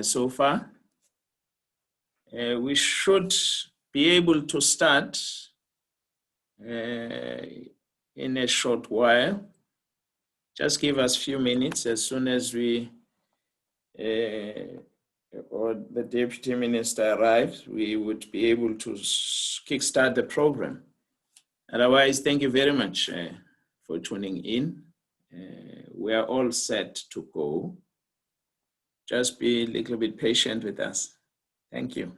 so far. We should be able to start in a short while. Just give us a few minutes. As soon as we or the Deputy Minister arrives, we would be able to kickstart the program. Otherwise, thank you very much for tuning in. We are all set to go. Just be a little bit patient with us. Thank you.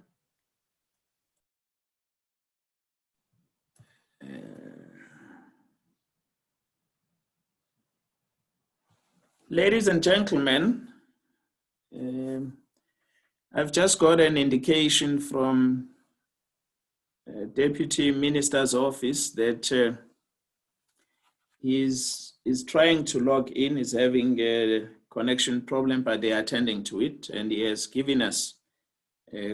Ladies and gentlemen, I've just got an indication from Deputy Minister's office that he's trying to log in, is having a connection problem, but they are attending to it, and he has given us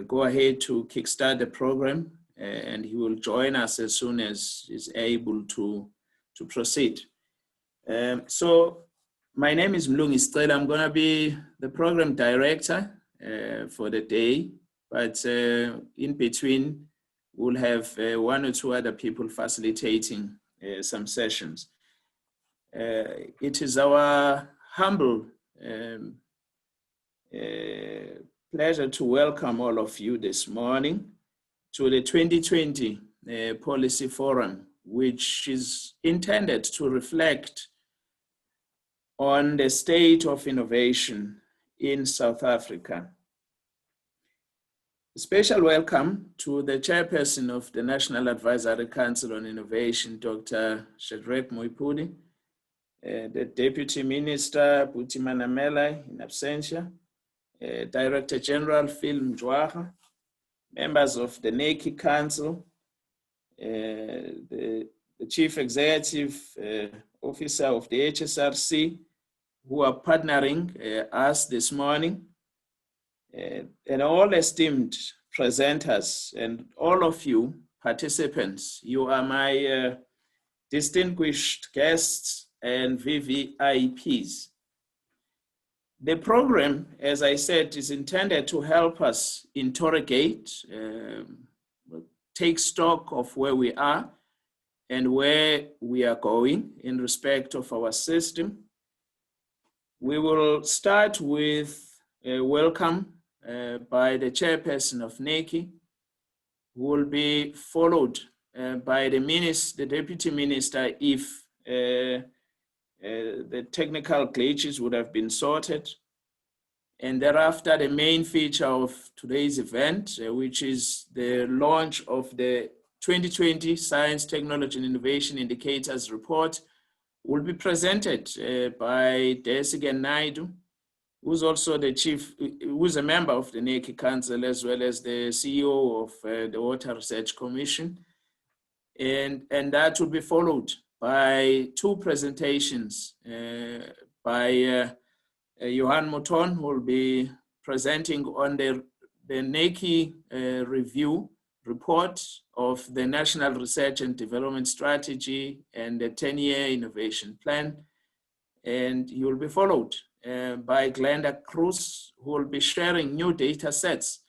go ahead to kickstart the program, and he will join us as soon as he's able to proceed. So my name is Mlungi Stela. I'm going to be the program director for the day, but in between we'll have one or two other people facilitating some sessions. It is our humble pleasure to welcome all of you this morning to the 2020 Policy Forum, which is intended to reflect on the state of innovation in South Africa. A special welcome to the chairperson of the National Advisory Council on Innovation, Dr. Shadrack Moipudi, the Deputy Minister, Buti Manamela, in absentia, Director General Phil Mjwaha, members of the NACI Council, the Chief Executive Officer of the HSRC, who are partnering us this morning, and all esteemed presenters and all of you participants. You are my distinguished guests and VVIPs. The program, as I said, is intended to help us interrogate, take stock of where we are and where we are going in respect of our system. We will start with a welcome by the chairperson of NACI, who will be followed by the Deputy Minister if the technical glitches would have been sorted. And thereafter, the main feature of today's event, which is the launch of the 2020 Science, Technology and Innovation Indicators Report, will be presented by Desigan Naidu, who's also who's a member of the NACI Council, as well as the CEO of the Water Research Commission. And that will be followed by two presentations by Johan Mouton, who will be presenting on the NACI review report of the National Research and Development Strategy and the 10-year innovation plan. And he will be followed by Glenda Cruz, who will be sharing new data sets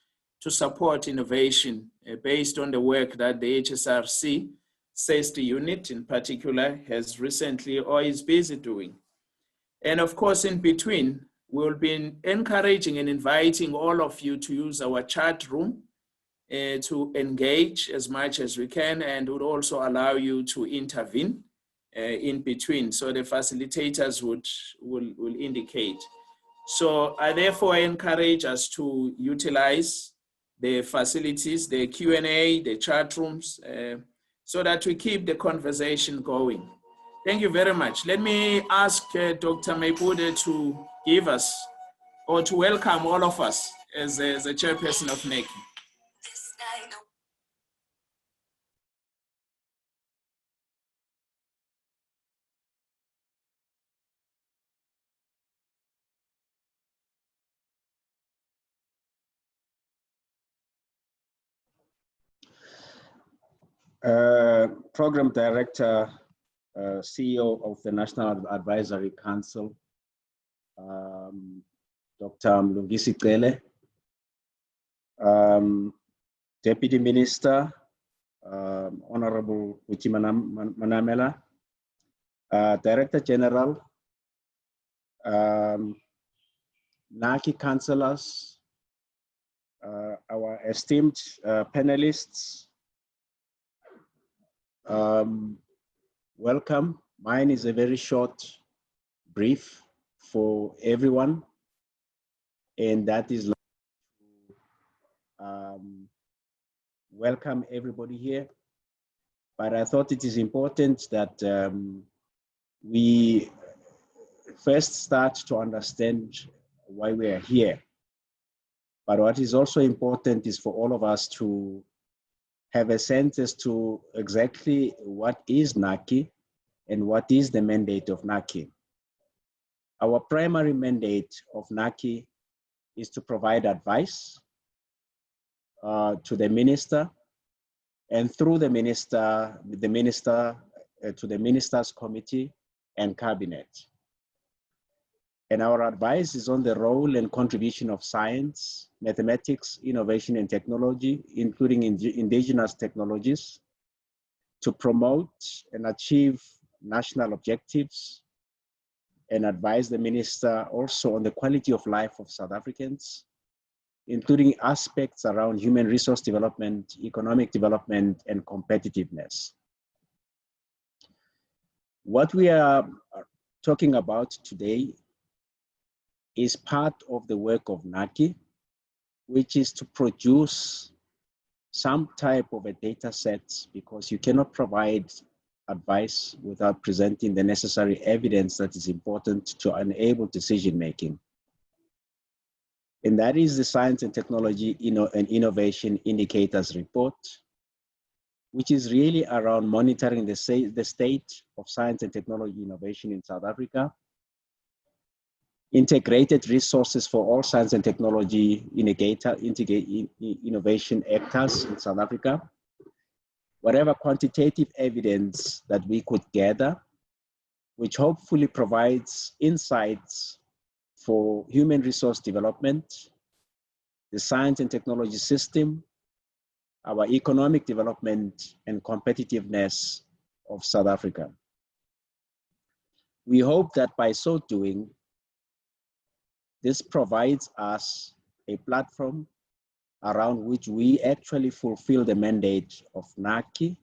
to support innovation based on the work that the HSRC STI unit in particular has recently or is busy doing. And of course, in between, we'll be encouraging and inviting all of you to use our chat room to engage as much as we can, and would also allow you to intervene in between. So the facilitators will indicate. So I therefore encourage us to utilize the facilities, the Q&A, the chat rooms, so that we keep the conversation going. Thank you very much. Let me ask Dr. Moipudi to give us, or to welcome all of us as the chairperson of NACI. Program Director, CEO of the National Advisory Council, Dr. Mlungisi Cele, Deputy Minister, Honorable Uchi Manamela, Director General, NACI councillors, our esteemed panelists, welcome. Mine is a very short brief for everyone, and that is welcome everybody here. But I thought it is important that we first start to understand why we are here. But what is also important is for all of us to have a sense as to exactly what is NACI and what is the mandate of NACI. Our primary mandate of NACI is to provide advice to the minister, and through the minister to the ministers committee and cabinet. And our advice is on the role and contribution of science, mathematics, innovation and technology, including indigenous technologies, to promote and achieve national objectives, and advise the minister also on the quality of life of South Africans, including aspects around human resource development, economic development, and competitiveness. What we are talking about today is part of the work of NACI, which is to produce some type of a data set, because you cannot provide advice without presenting the necessary evidence that is important to enable decision making. And that is the Science and Technology and Innovation Indicators Report, which is really around monitoring the state of science and technology innovation in South Africa, integrated resources for all science and technology innovation actors in South Africa, whatever quantitative evidence that we could gather, which hopefully provides insights for human resource development, the science and technology system, our economic development and competitiveness of South Africa. We hope that by so doing, this provides us a platform around which we actually fulfill the mandate of NACI,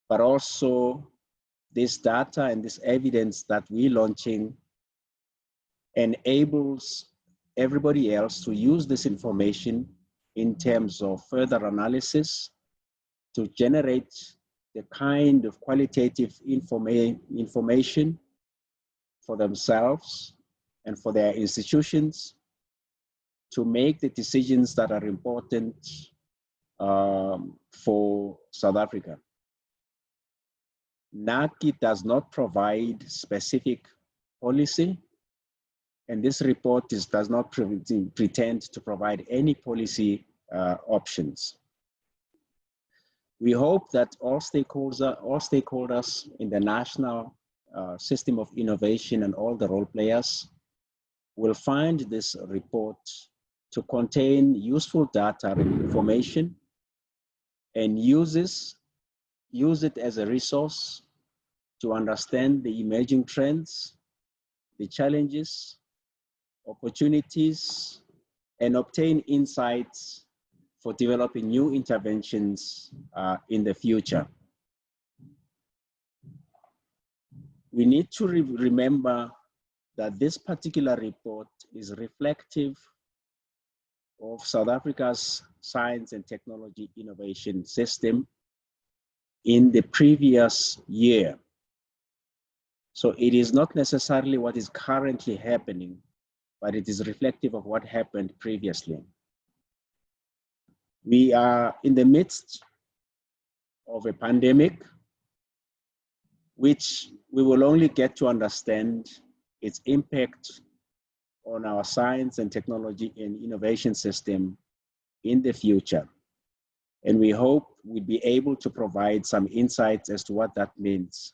but also this data and this evidence that we're launching enables everybody else to use this information in terms of further analysis to generate the kind of qualitative information for themselves and for their institutions to make the decisions that are important for South Africa. NACI does not provide specific policy, and this report does not pretend to provide any policy options. We hope that all stakeholders in the national system of innovation and all the role players will find this report to contain useful data and information, and use it as a resource to understand the emerging trends, the challenges, opportunities, and obtain insights for developing new interventions in the future. We need to remember that this particular report is reflective of South Africa's science and technology innovation system in the previous year. So it is not necessarily what is currently happening, but it is reflective of what happened previously. We are in the midst of a pandemic, which we will only get to understand its impact on our science and technology and innovation system in the future. And we hope we'll be able to provide some insights as to what that means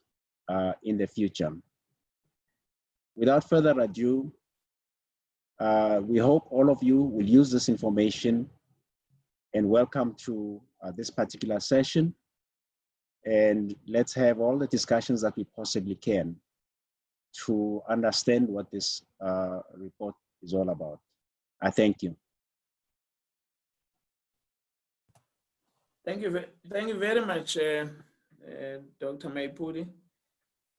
in the future. Without further ado, We hope all of you will use this information, and welcome to this particular session. And let's have all the discussions that we possibly can to understand what this report is all about. I thank you. Thank you very much, Dr. Maipudi.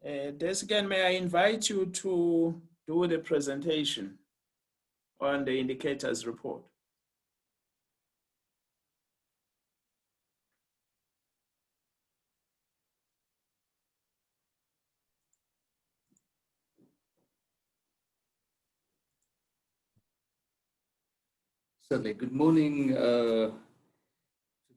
Desgan, may I invite you to do the presentation on the indicators report? Certainly. Good morning to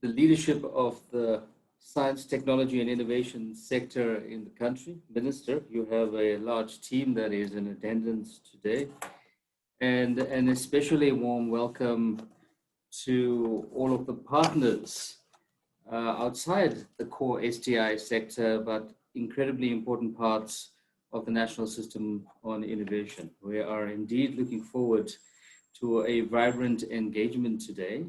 the leadership of the science, technology, and innovation sector in the country. Minister, you have a large team that is in attendance today. And an especially warm welcome to all of the partners outside the core STI sector, but incredibly important parts of the National System on Innovation. We are indeed looking forward to a vibrant engagement today.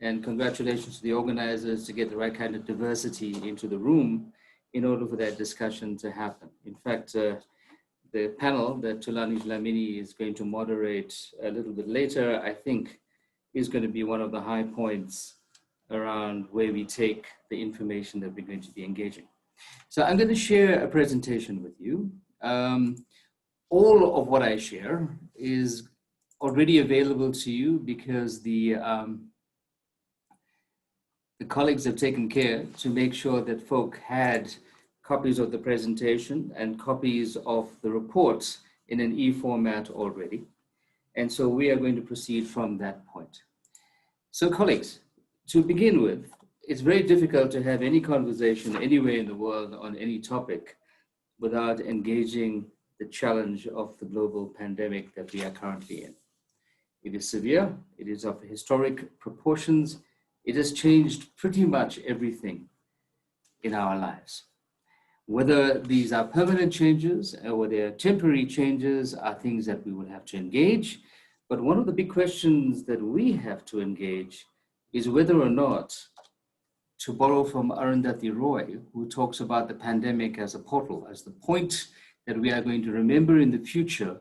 And congratulations to the organizers to get the right kind of diversity into the room in order for that discussion to happen. In fact, the panel that Tulani Dlamini is going to moderate a little bit later, I think is going to be one of the high points around where we take the information that we're going to be engaging. So I'm going to share a presentation with you. All of what I share is already available to you because the colleagues have taken care to make sure that folk had copies of the presentation and copies of the reports in an e-format already. And so we are going to proceed from that point. So colleagues, to begin with, it's very difficult to have any conversation anywhere in the world on any topic without engaging the challenge of the global pandemic that we are currently in. It is severe, it is of historic proportions, it has changed pretty much everything in our lives. Whether these are permanent changes or they are temporary changes are things that we will have to engage. But one of the big questions that we have to engage is whether or not, to borrow from Arundhati Roy, who talks about the pandemic as a portal, as the point that we are going to remember in the future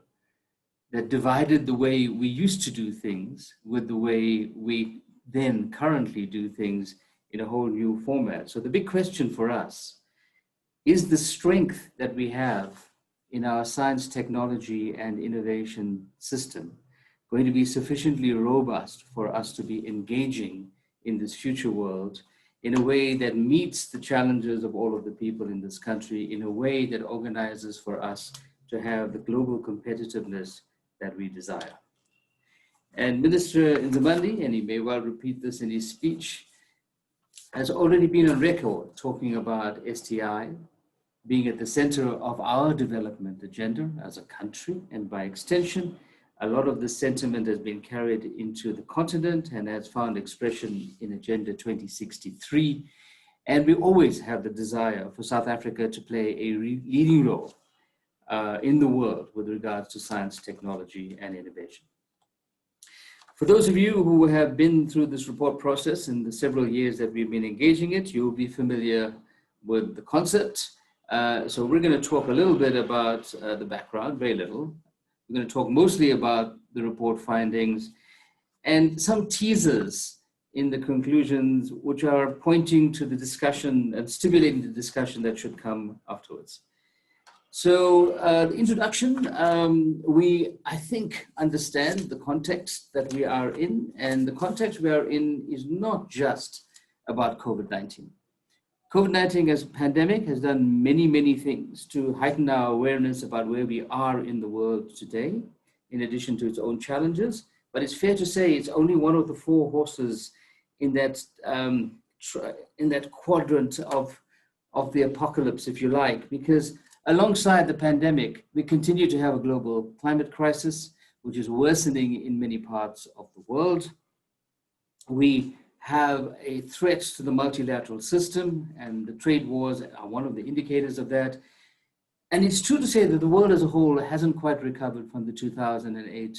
that divided the way we used to do things with the way we then currently do things in a whole new format. So the big question for us is the strength that we have in our science, technology, and innovation system going to be sufficiently robust for us to be engaging in this future world in a way that meets the challenges of all of the people in this country, in a way that organizes for us to have the global competitiveness that we desire. And Minister Nzimande, and he may well repeat this in his speech, has already been on record talking about STI being at the center of our development agenda as a country, and by extension, a lot of this sentiment has been carried into the continent and has found expression in Agenda 2063. And we always have the desire for South Africa to play a leading role in the world with regards to science, technology, and innovation. For those of you who have been through this report process in the several years that we've been engaging it, you'll be familiar with the concept. So we're going to talk a little bit about the background, very little. We're going to talk mostly about the report findings and some teasers in the conclusions, which are pointing to the discussion and stimulating the discussion that should come afterwards. So the introduction, I think, understand the context that we are in, and the context we are in is not just about COVID-19. COVID-19 as a pandemic has done many, many things to heighten our awareness about where we are in the world today, in addition to its own challenges. But it's fair to say it's only one of the four horses in that quadrant of the apocalypse, if you like, because alongside the pandemic, we continue to have a global climate crisis, which is worsening in many parts of the world. We have a threat to the multilateral system, and the trade wars are one of the indicators of that. And it's true to say that the world as a whole hasn't quite recovered from the 2008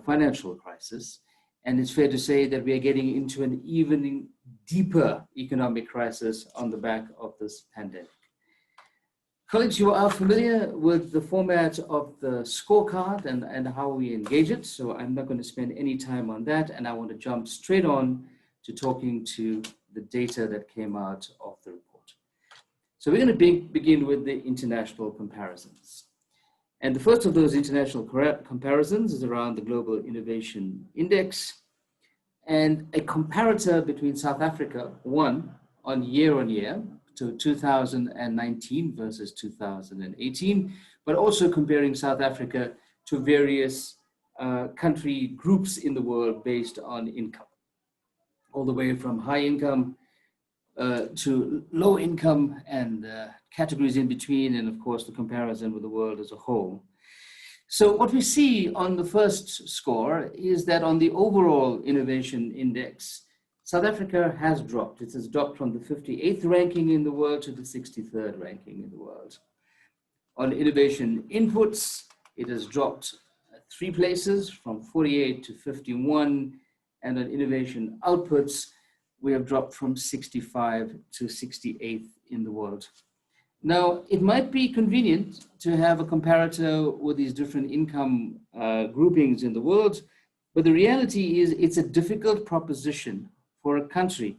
financial crisis. And it's fair to say that we are getting into an even deeper economic crisis on the back of this pandemic. Colleagues, you are familiar with the format of the scorecard and how we engage it. So I'm not going to spend any time on that. And I want to jump straight on to talking to the data that came out of the report. So we're going to begin with the international comparisons. And the first of those international comparisons is around the Global Innovation Index, and a comparator between South Africa, one on year, to 2019 versus 2018, but also comparing South Africa to various country groups in the world based on income, all the way from high income to low income and categories in between, and of course the comparison with the world as a whole. So what we see on the first score is that on the overall innovation index, South Africa has dropped. It has dropped from the 58th ranking in the world to the 63rd ranking in the world. On innovation inputs, it has dropped 3 places from 48 to 51, and on innovation outputs, we have dropped from 65 to 68th in the world. Now, it might be convenient to have a comparator with these different income groupings in the world, but the reality is it's a difficult proposition for a country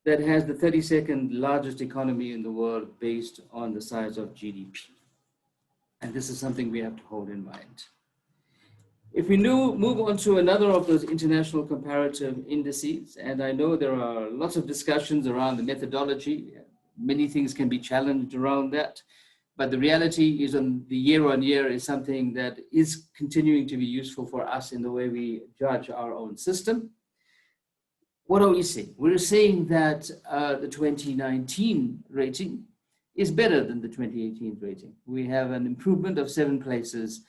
that has the 32nd largest economy in the world based on the size of GDP. And this is something we have to hold in mind. If we move on to another of those international comparative indices, and I know there are lots of discussions around the methodology, many things can be challenged around that, but the reality is on the year is something that is continuing to be useful for us in the way we judge our own system. What are we saying? We're saying that the 2019 rating is better than the 2018 rating. We have an improvement of 7 places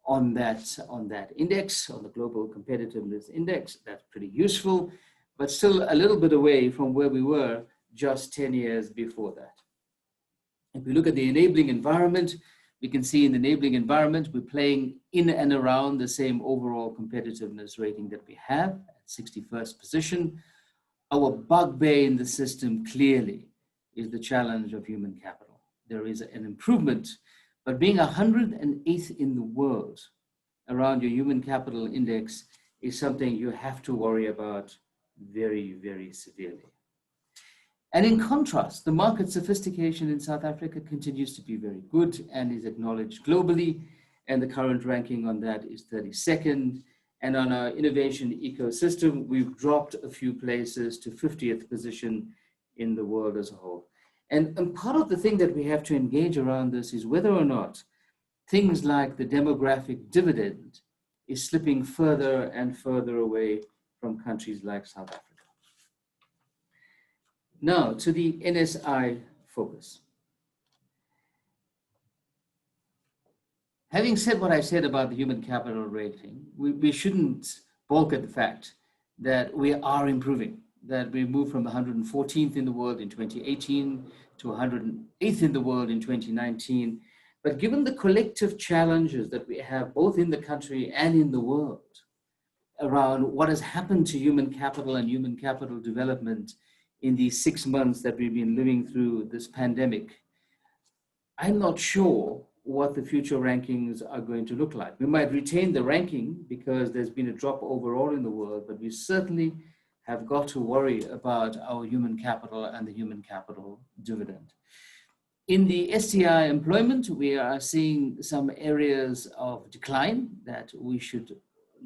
on that index, on the Global Competitiveness Index. That's pretty useful, but still a little bit away from where we were just 10 years before that. If we look at the enabling environment, we can see in the enabling environment, we're playing in and around the same overall competitiveness rating that we have at 61st position. Our bugbear in the system clearly is the challenge of human capital. There is an improvement, but being 108th in the world around your human capital index is something you have to worry about very, very severely. And in contrast, the market sophistication in South Africa continues to be very good and is acknowledged globally. And the current ranking on that is 32nd. And on our innovation ecosystem, we've dropped a few places to 50th position in the world as a whole. And part of the thing that we have to engage around this is whether or not things like the demographic dividend is slipping further and further away from countries like South Africa. Now to the NSI focus. Having said what I said about the human capital rating, we shouldn't balk at the fact that we are improving, that we moved from 114th in the world in 2018 to 108th in the world in 2019. But given the collective challenges that we have both in the country and in the world around what has happened to human capital and human capital development in these 6 months that we've been living through this pandemic, I'm not sure what the future rankings are going to look like. We might retain the ranking because there's been a drop overall in the world, but we certainly have got to worry about our human capital and the human capital dividend. In the STI employment, we are seeing some areas of decline that we should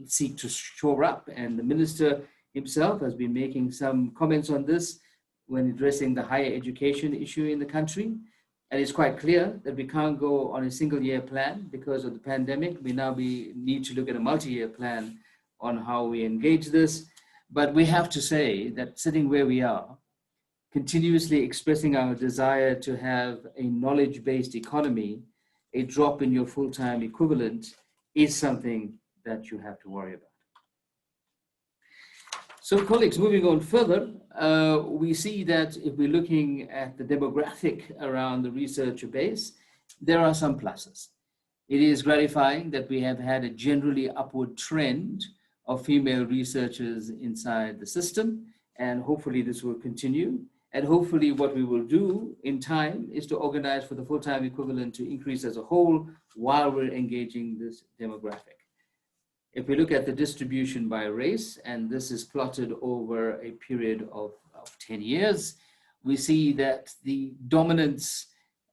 seek to shore up, and the minister himself has been making some comments on this when addressing the higher education issue in the country. And it's quite clear that we can't go on a single year plan because of the pandemic. We now need to look at a multi-year plan on how we engage this. But we have to say that sitting where we are, continuously expressing our desire to have a knowledge-based economy, a drop in your full-time equivalent is something that you have to worry about. So colleagues, moving on further, we see that if we're looking at the demographic around the researcher base, there are some pluses. It is gratifying that we have had a generally upward trend of female researchers inside the system, and hopefully this will continue. And hopefully what we will do in time is to organize for the full-time equivalent to increase as a whole while we're engaging this demographic. If we look at the distribution by race, and this is plotted over a period of 10 years, we see that the dominance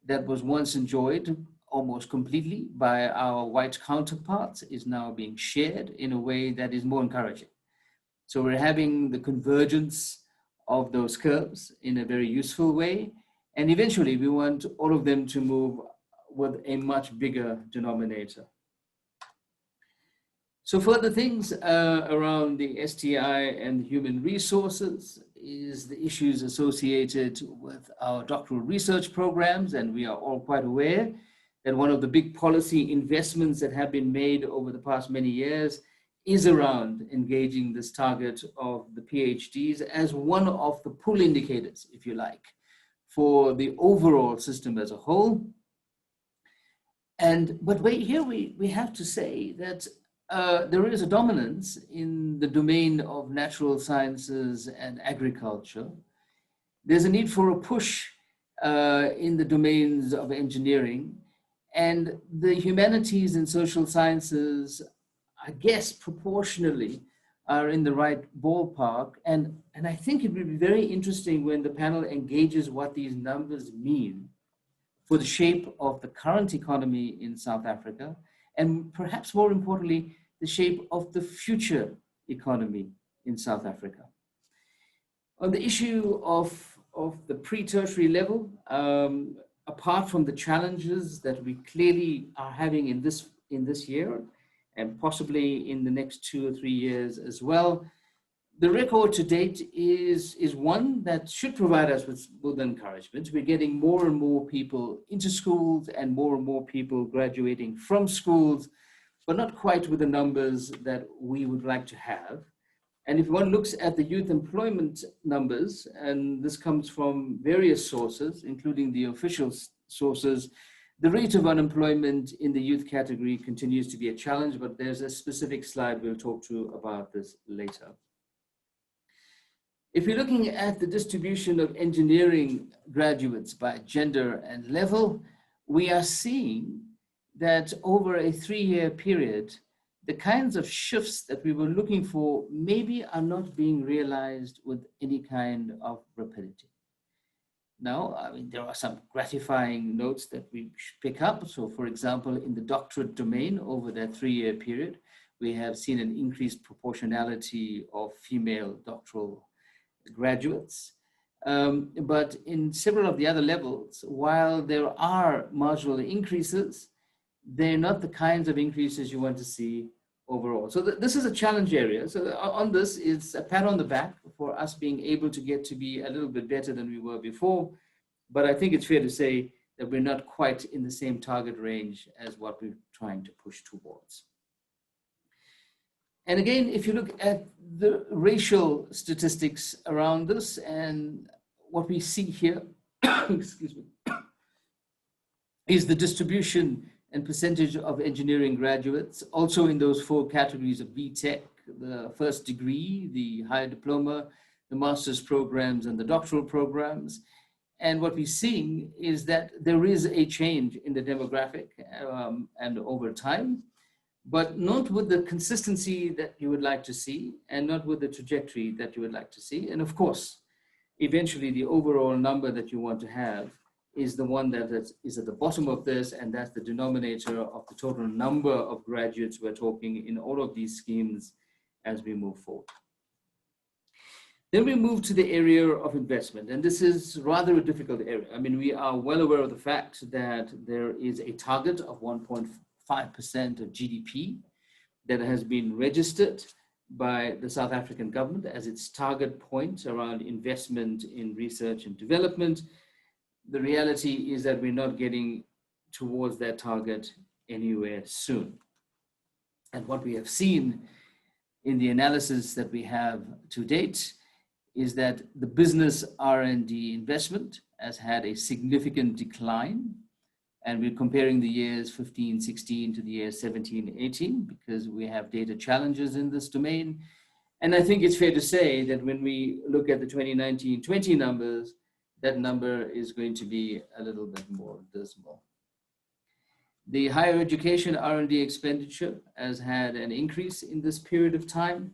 that was once enjoyed almost completely by our white counterparts is now being shared in a way that is more encouraging. So we're having the convergence of those curves in a very useful way. And eventually we want all of them to move with a much bigger denominator. So further things around the STI and human resources is the issues associated with our doctoral research programs. And we are all quite aware that one of the big policy investments that have been made over the past many years is around engaging this target of the PhDs as one of the pull indicators, if you like, for the overall system as a whole. But here we have to say that there is a dominance in the domain of natural sciences and agriculture. There's a need for a push in the domains of engineering, and the humanities and social sciences, I guess, proportionally are in the right ballpark. And I think it will be very interesting when the panel engages what these numbers mean for the shape of the current economy in South Africa, and perhaps more importantly, the shape of the future economy in South Africa. On the issue of the pre-tertiary level, apart from the challenges that we clearly are having in this year, and possibly in the next 2 or 3 years as well, the record to date is one that should provide us with encouragement. We're getting more and more people into schools and more people graduating from schools, but not quite with the numbers that we would like to have. And if one looks at the youth employment numbers, and this comes from various sources, including the official sources, the rate of unemployment in the youth category continues to be a challenge, but there's a specific slide we'll talk to about this later. If you're looking at the distribution of engineering graduates by gender and level, we are seeing that over a 3-year period, the kinds of shifts that we were looking for maybe are not being realized with any kind of rapidity. Now, I mean, there are some gratifying notes that we should pick up. So for example, in the doctorate domain over that 3-year period, we have seen an increased proportionality of female doctoral graduates. But in several of the other levels, while there are marginal increases, they're not the kinds of increases you want to see overall. So this is a challenge area. So on this, it's a pat on the back for us being able to get to be a little bit better than we were before. But I think it's fair to say that we're not quite in the same target range as what we're trying to push towards. And again, if you look at the racial statistics around this, and what we see here, excuse me, is the distribution and percentage of engineering graduates, also in those 4 categories of BTech, the first degree, the higher diploma, the master's programs, and the doctoral programs. And what we're seeing is that there is a change in the demographic and over time, but not with the consistency that you would like to see, and not with the trajectory that you would like to see. And of course, eventually the overall number that you want to have is the one that is at the bottom of this, and that's the denominator of the total number of graduates we're talking in all of these schemes as we move forward. Then we move to the area of investment, and this is rather a difficult area. I mean, we are well aware of the fact that there is a target of 1.5% of GDP that has been registered by the South African government as its target point around investment in research and development. The reality is that we're not getting towards that target anywhere soon. And what we have seen in the analysis that we have to date is that the business R&D investment has had a significant decline And we're comparing the years 15, 16 to the years 17, 18, because we have data challenges in this domain. And I think it's fair to say that when we look at the 2019-20 numbers, that number is going to be a little bit more dismal. The higher education R&D expenditure has had an increase in this period of time.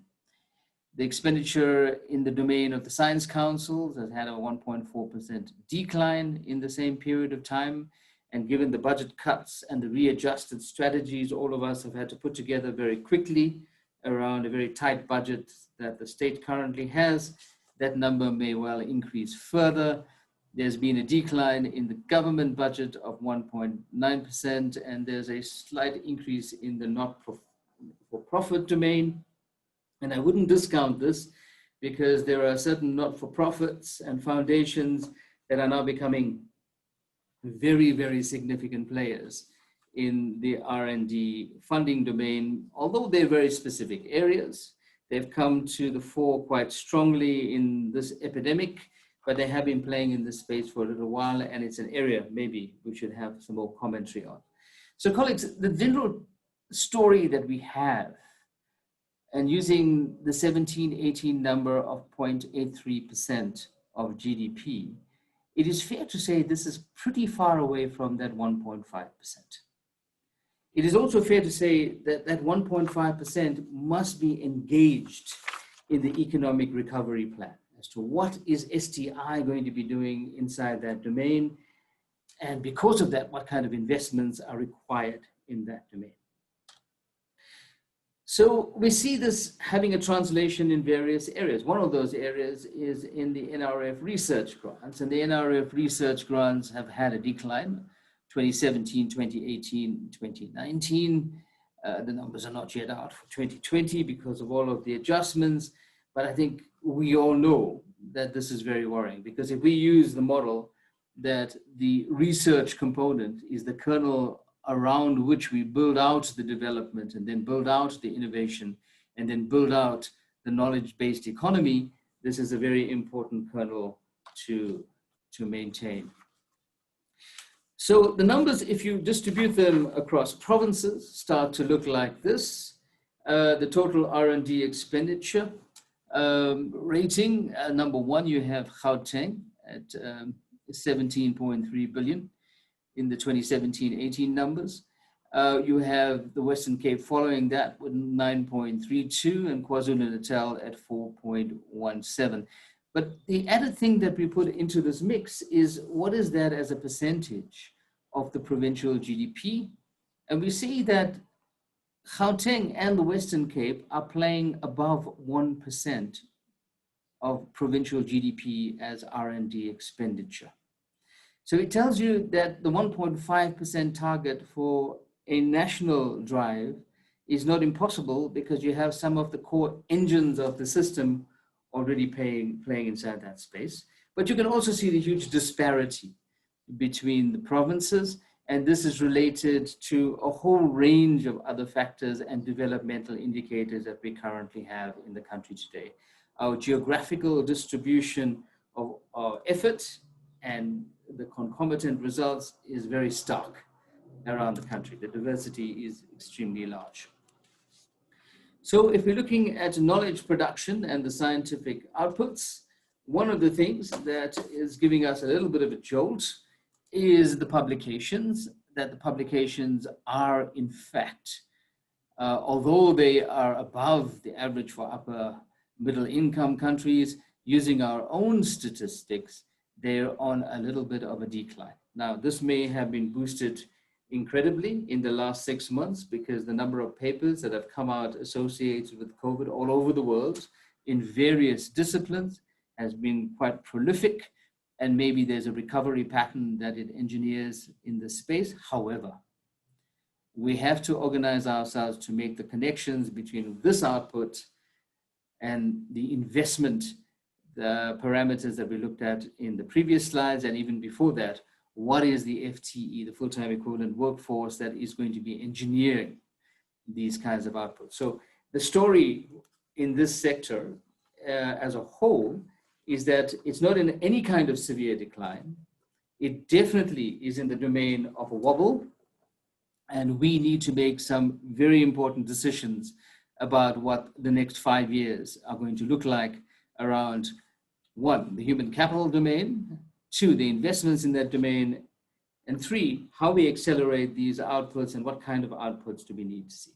The expenditure in the domain of the science councils has had a 1.4% decline in the same period of time. And given the budget cuts and the readjusted strategies all of us have had to put together very quickly around a very tight budget that the state currently has, that number may well increase further. There's been a decline in the government budget of 1.9%, and there's a slight increase in the not-for-profit domain. And I wouldn't discount this because there are certain not-for-profits and foundations that are now becoming very, very significant players in the R&D funding domain. Although they're very specific areas, they've come to the fore quite strongly in this epidemic, but they have been playing in this space for a little while, and it's an area maybe we should have some more commentary on. So colleagues, the general story that we have, and using the 17-18 number of 0.83% of GDP, it is fair to say this is pretty far away from that 1.5%. It is also fair to say that that 1.5% must be engaged in the economic recovery plan as to what is STI going to be doing inside that domain, and because of that, what kind of investments are required in that domain. So we see this having a translation in various areas. One of those areas is in the NRF research grants, and the NRF research grants have had a decline, 2017, 2018, 2019. The numbers are not yet out for 2020 because of all of the adjustments, but I think we all know that this is very worrying, because if we use the model that the research component is the kernel around which we build out the development and then build out the innovation and then build out the knowledge-based economy, this is a very important kernel to maintain. So the numbers, if you distribute them across provinces, start to look like this. The total R&D expenditure rating, number one, you have Gauteng at 17.3 billion. In the 2017-18 numbers. You have the Western Cape following that with 9.32 and KwaZulu-Natal at 4.17. But the added thing that we put into this mix is what is that as a percentage of the provincial GDP? And we see that Gauteng and the Western Cape are playing above 1% of provincial GDP as R&D expenditure. So it tells you that the 1.5% target for a national drive is not impossible, because you have some of the core engines of the system already playing inside that space. But you can also see the huge disparity between the provinces, and this is related to a whole range of other factors and developmental indicators that we currently have in the country today. Our geographical distribution of our effort and the concomitant results is very stark around the country. The diversity is extremely large. So if we're looking at knowledge production and the scientific outputs, one of the things that is giving us a little bit of a jolt is the publications, that the publications are in fact, although they are above the average for upper middle income countries, using our own statistics, they're on a little bit of a decline. Now, this may have been boosted incredibly in the last 6 months, because the number of papers that have come out associated with COVID all over the world in various disciplines has been quite prolific, and maybe there's a recovery pattern that it engineers in this space. However, we have to organize ourselves to make the connections between this output and the investment, the parameters that we looked at in the previous slides, and even before that. What is the FTE, the full-time equivalent workforce, that is going to be engineering these kinds of outputs? So the story in this sector as a whole is that it's not in any kind of severe decline. it definitely is in the domain of a wobble, and we need to make some very important decisions about what the next 5 years are going to look like around, one, the human capital domain, two, the investments in that domain, and three, how we accelerate these outputs and what kind of outputs do we need to see.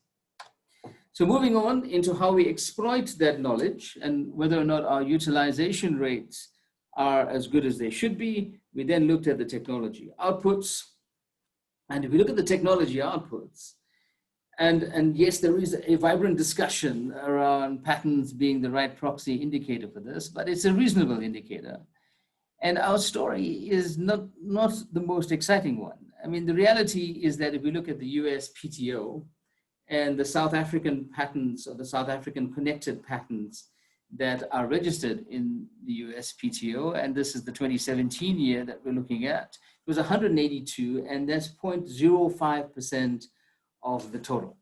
So moving on into how we exploit that knowledge and whether or not our utilization rates are as good as they should be, we then looked at the technology outputs. And if we look at the technology outputs, and yes, there is a vibrant discussion around patterns being the right proxy indicator for this, but it's a reasonable indicator. And our story is not the most exciting one. I mean, the reality is that if we look at the US PTO and the South African patents or the South African connected patents that are registered in the US PTO, and this is the 2017 year that we're looking at, it was 182, and that's 0.05% of the total.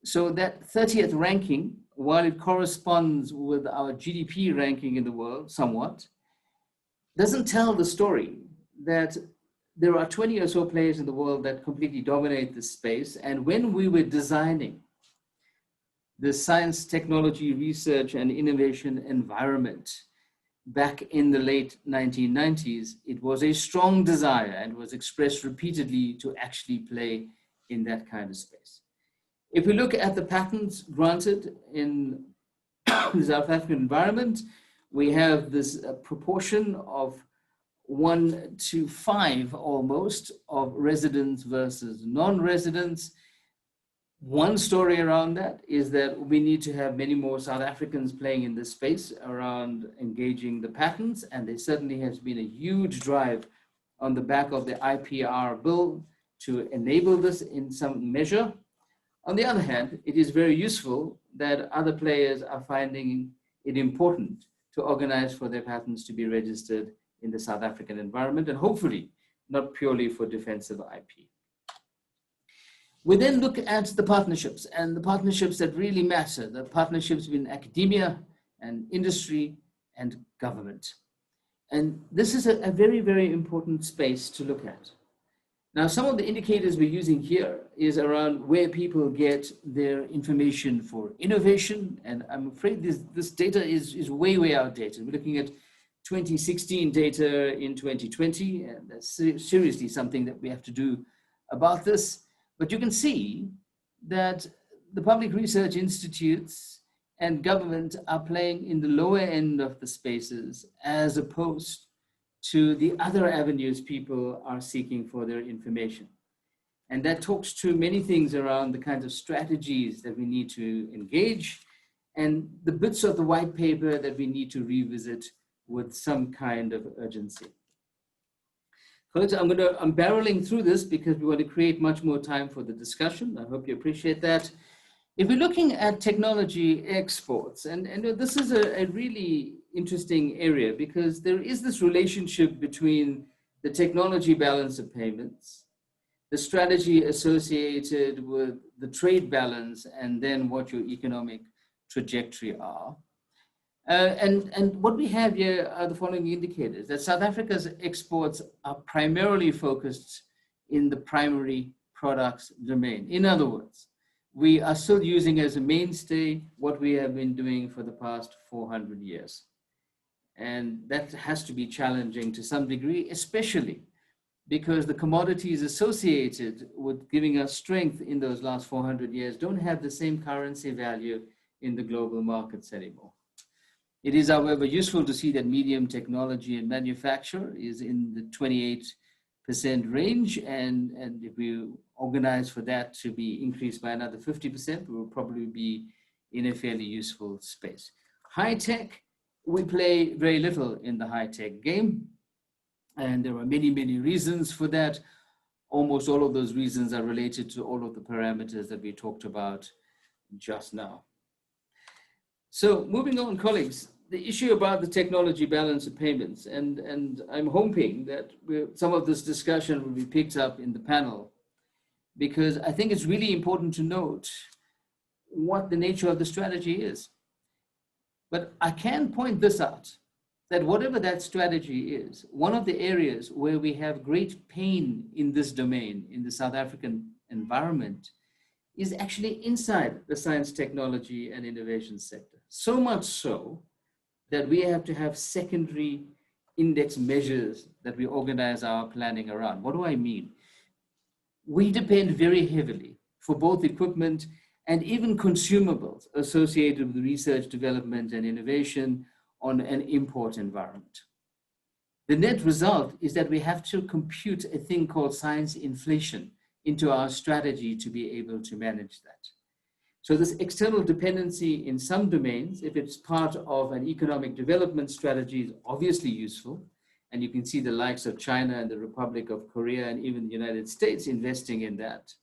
So that 30th ranking, while it corresponds with our GDP ranking in the world somewhat, doesn't tell the story that there are 20 or so players in the world that completely dominate this space. And when we were designing the science, technology, research, and innovation environment back in the late 1990s, it was a strong desire and was expressed repeatedly to actually play in that kind of space. If we look at the patents granted in the South African environment, we have this proportion of 1 to 5 almost of residents versus non-residents. One story around that is that we need to have many more South Africans playing in this space around engaging the patents, and there certainly has been a huge drive on the back of the IPR bill to enable this in some measure. On the other hand, it is very useful that other players are finding it important to organize for their patents to be registered in the South African environment, and hopefully not purely for defensive IP. We then look at the partnerships, and the partnerships that really matter, the partnerships between academia and industry and government. And this is a very, very important space to look at. Now, some of the indicators we're using here is around where people get their information for innovation. And I'm afraid this data is way, way outdated. We're looking at 2016 data in 2020, and that's seriously something that we have to do about this. But you can see that the public research institutes and government are playing in the lower end of the spaces as opposed to the other avenues people are seeking for their information. And that talks to many things around the kinds of strategies that we need to engage and the bits of the white paper that we need to revisit with some kind of urgency. Colleagues, I'm barreling through this because we want to create much more time for the discussion. I hope you appreciate that. If we're looking at technology exports, and this is a really interesting area because there is this relationship between the technology balance of payments, the strategy associated with the trade balance, and then what your economic trajectory are. And what we have here are the following indicators: that South Africa's exports are primarily focused in the primary products domain. In other words, we are still using as a mainstay what we have been doing for the past 400 years. And that has to be challenging to some degree, especially because the commodities associated with giving us strength in those last 400 years don't have the same currency value in the global markets anymore. It is, however, useful to see that medium technology and manufacture is in the 28% range. And if we organize for that to be increased by another 50%, we will probably be in a fairly useful space. High tech, we play very little in the high tech game. And there are many, many reasons for that. Almost all of those reasons are related to all of the parameters that we talked about just now. So moving on, colleagues, the issue about the technology balance of payments, and I'm hoping that some of this discussion will be picked up in the panel, because I think it's really important to note what the nature of the strategy is. But I can point this out. that whatever that strategy is, one of the areas where we have great pain in this domain, in the South African environment, is actually inside the science, technology, and innovation sector. So much so that we have to have secondary index measures that we organize our planning around. What do I mean? We depend very heavily for both equipment and even consumables associated with research, development, and innovation on an import environment. The net result is that we have to compute a thing called science inflation into our strategy to be able to manage that. So this external dependency in some domains, if it's part of an economic development strategy, is obviously useful. And you can see the likes of China and the Republic of Korea and even the United States investing in that.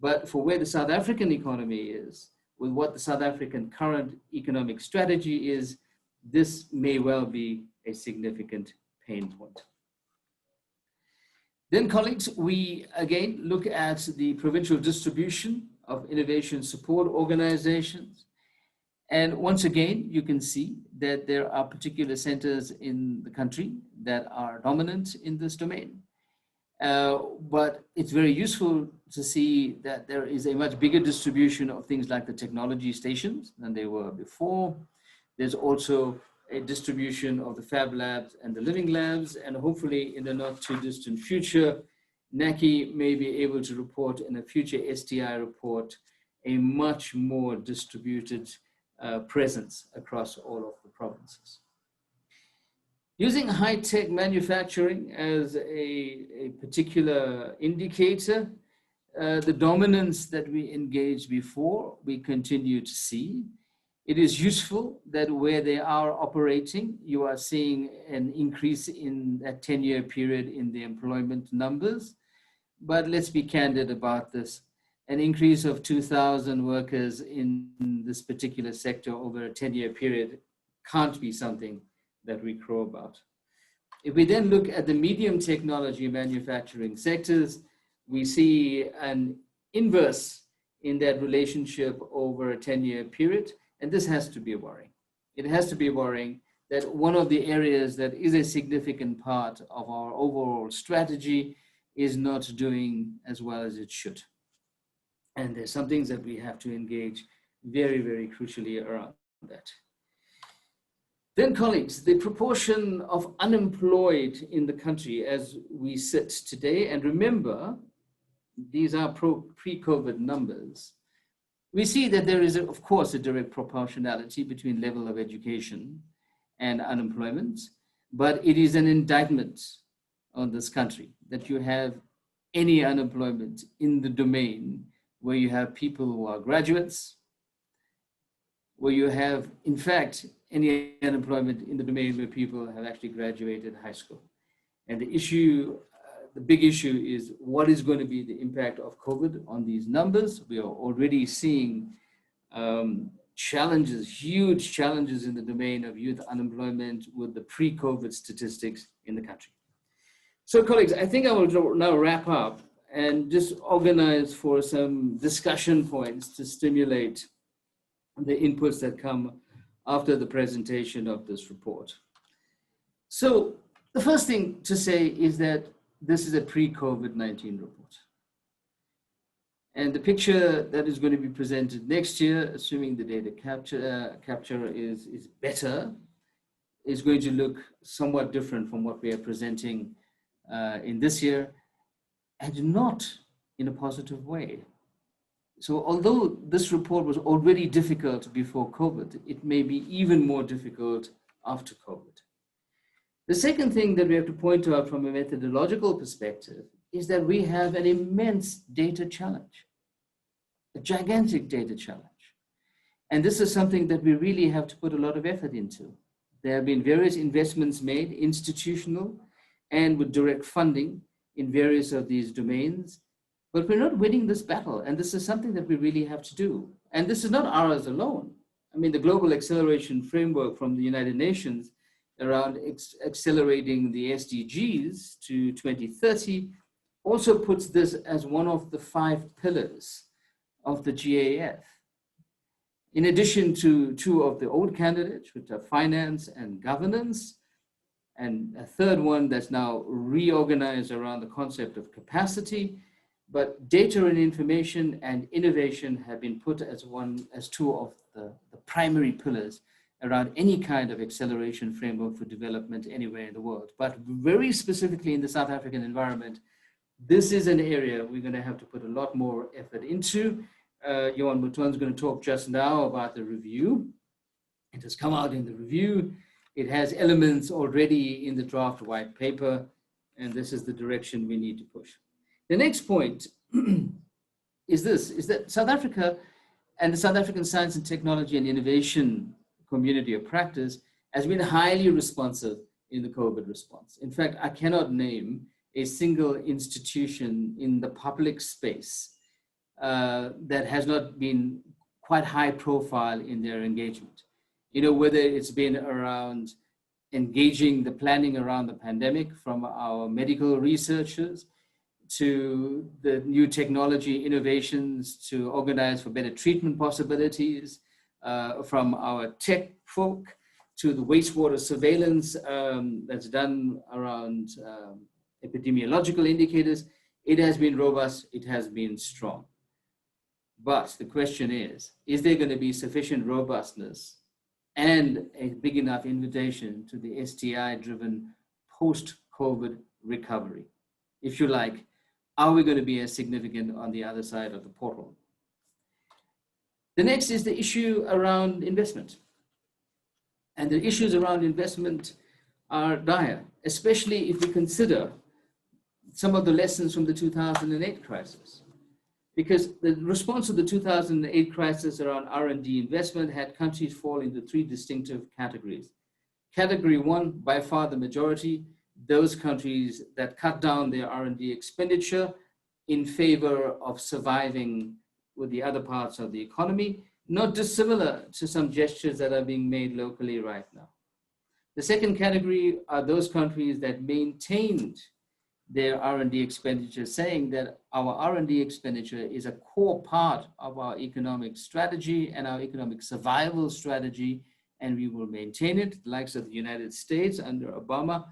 But for where the South African economy is, with what the South African current economic strategy is, this may well be a significant pain point. Then, colleagues, we again look at the provincial distribution of innovation support organizations. And once again, you can see that there are particular centers in the country that are dominant in this domain. But it's very useful to see that there is a much bigger distribution of things like the technology stations than they were before. There's also a distribution of the fab labs and the living labs, and hopefully in the not too distant future, NACI may be able to report in a future STI report a much more distributed presence across all of the provinces. Using high-tech manufacturing as a particular indicator, the dominance that we engaged before, we continue to see. It is useful that where they are operating, you are seeing an increase in that 10-year period in the employment numbers. But let's be candid about this. An increase of 2,000 workers in this particular sector over a 10-year period can't be something that we crow about. If we then look at the medium technology manufacturing sectors, we see an inverse in that relationship over a 10-year period. And this has to be worrying. It has to be worrying that one of the areas that is a significant part of our overall strategy is not doing as well as it should. And there's some things that we have to engage very, very crucially around that. Then, colleagues, the proportion of unemployed in the country as we sit today, and remember, these are pre-COVID numbers. We see that there is, of course, a direct proportionality between level of education and unemployment, but it is an indictment on this country that you have any unemployment in the domain where you have people who are graduates, where you have, in fact, any unemployment in the domain where people have actually graduated high school. And the issue, the big issue is what is going to be the impact of COVID on these numbers. We are already seeing challenges, huge challenges in the domain of youth unemployment with the pre-COVID statistics in the country. So colleagues, I think I will now wrap up and just organize for some discussion points to stimulate the inputs that come after the presentation of this report. So the first thing to say is that this is a pre-COVID-19 report. And the picture that is going to be presented next year, assuming the data capture is better, is going to look somewhat different from what we are presenting in this year, and not in a positive way. So although this report was already difficult before COVID, it may be even more difficult after COVID. The second thing that we have to point out from a methodological perspective is that we have an immense data challenge, a gigantic data challenge. And this is something that we really have to put a lot of effort into. There have been various investments made, institutional and with direct funding in various of these domains, but we're not winning this battle. And this is something that we really have to do. And this is not ours alone. I mean, the Global Acceleration Framework from the United Nations around accelerating the SDGs to 2030 also puts this as one of the 5 pillars of the GAF. In addition to 2 of the old candidates, which are finance and governance, and a third one that's now reorganized around the concept of capacity. But data and information and innovation have been put as two of the primary pillars around any kind of acceleration framework for development anywhere in the world. But very specifically in the South African environment, this is an area we're going to have to put a lot more effort into. Johan Mutuan's going to talk just now about the review. It has come out in the review. It has elements already in the draft white paper, and this is the direction we need to push. The next point is that South Africa and the South African Science and Technology and Innovation community of practice has been highly responsive in the COVID response. In fact, I cannot name a single institution in the public space that has not been quite high profile in their engagement. You know, whether it's been around engaging the planning around the pandemic from our medical researchers, to the new technology innovations to organize for better treatment possibilities, from our tech folk to the wastewater surveillance that's done around epidemiological indicators. It has been robust, it has been strong. But the question is there going to be sufficient robustness and a big enough invitation to the STI-driven post-COVID recovery? If you like, are we going to be as significant on the other side of the portal? The next is the issue around investment. And the issues around investment are dire, especially if we consider some of the lessons from the 2008 crisis. Because the response to the 2008 crisis around R&D investment had countries fall into three distinctive categories. Category one, by far the majority, those countries that cut down their R&D expenditure in favor of surviving with the other parts of the economy, not dissimilar to some gestures that are being made locally right now. The second category are those countries that maintained their R&D expenditure, saying that our R&D expenditure is a core part of our economic strategy and our economic survival strategy, and we will maintain it. The likes of the United States under Obama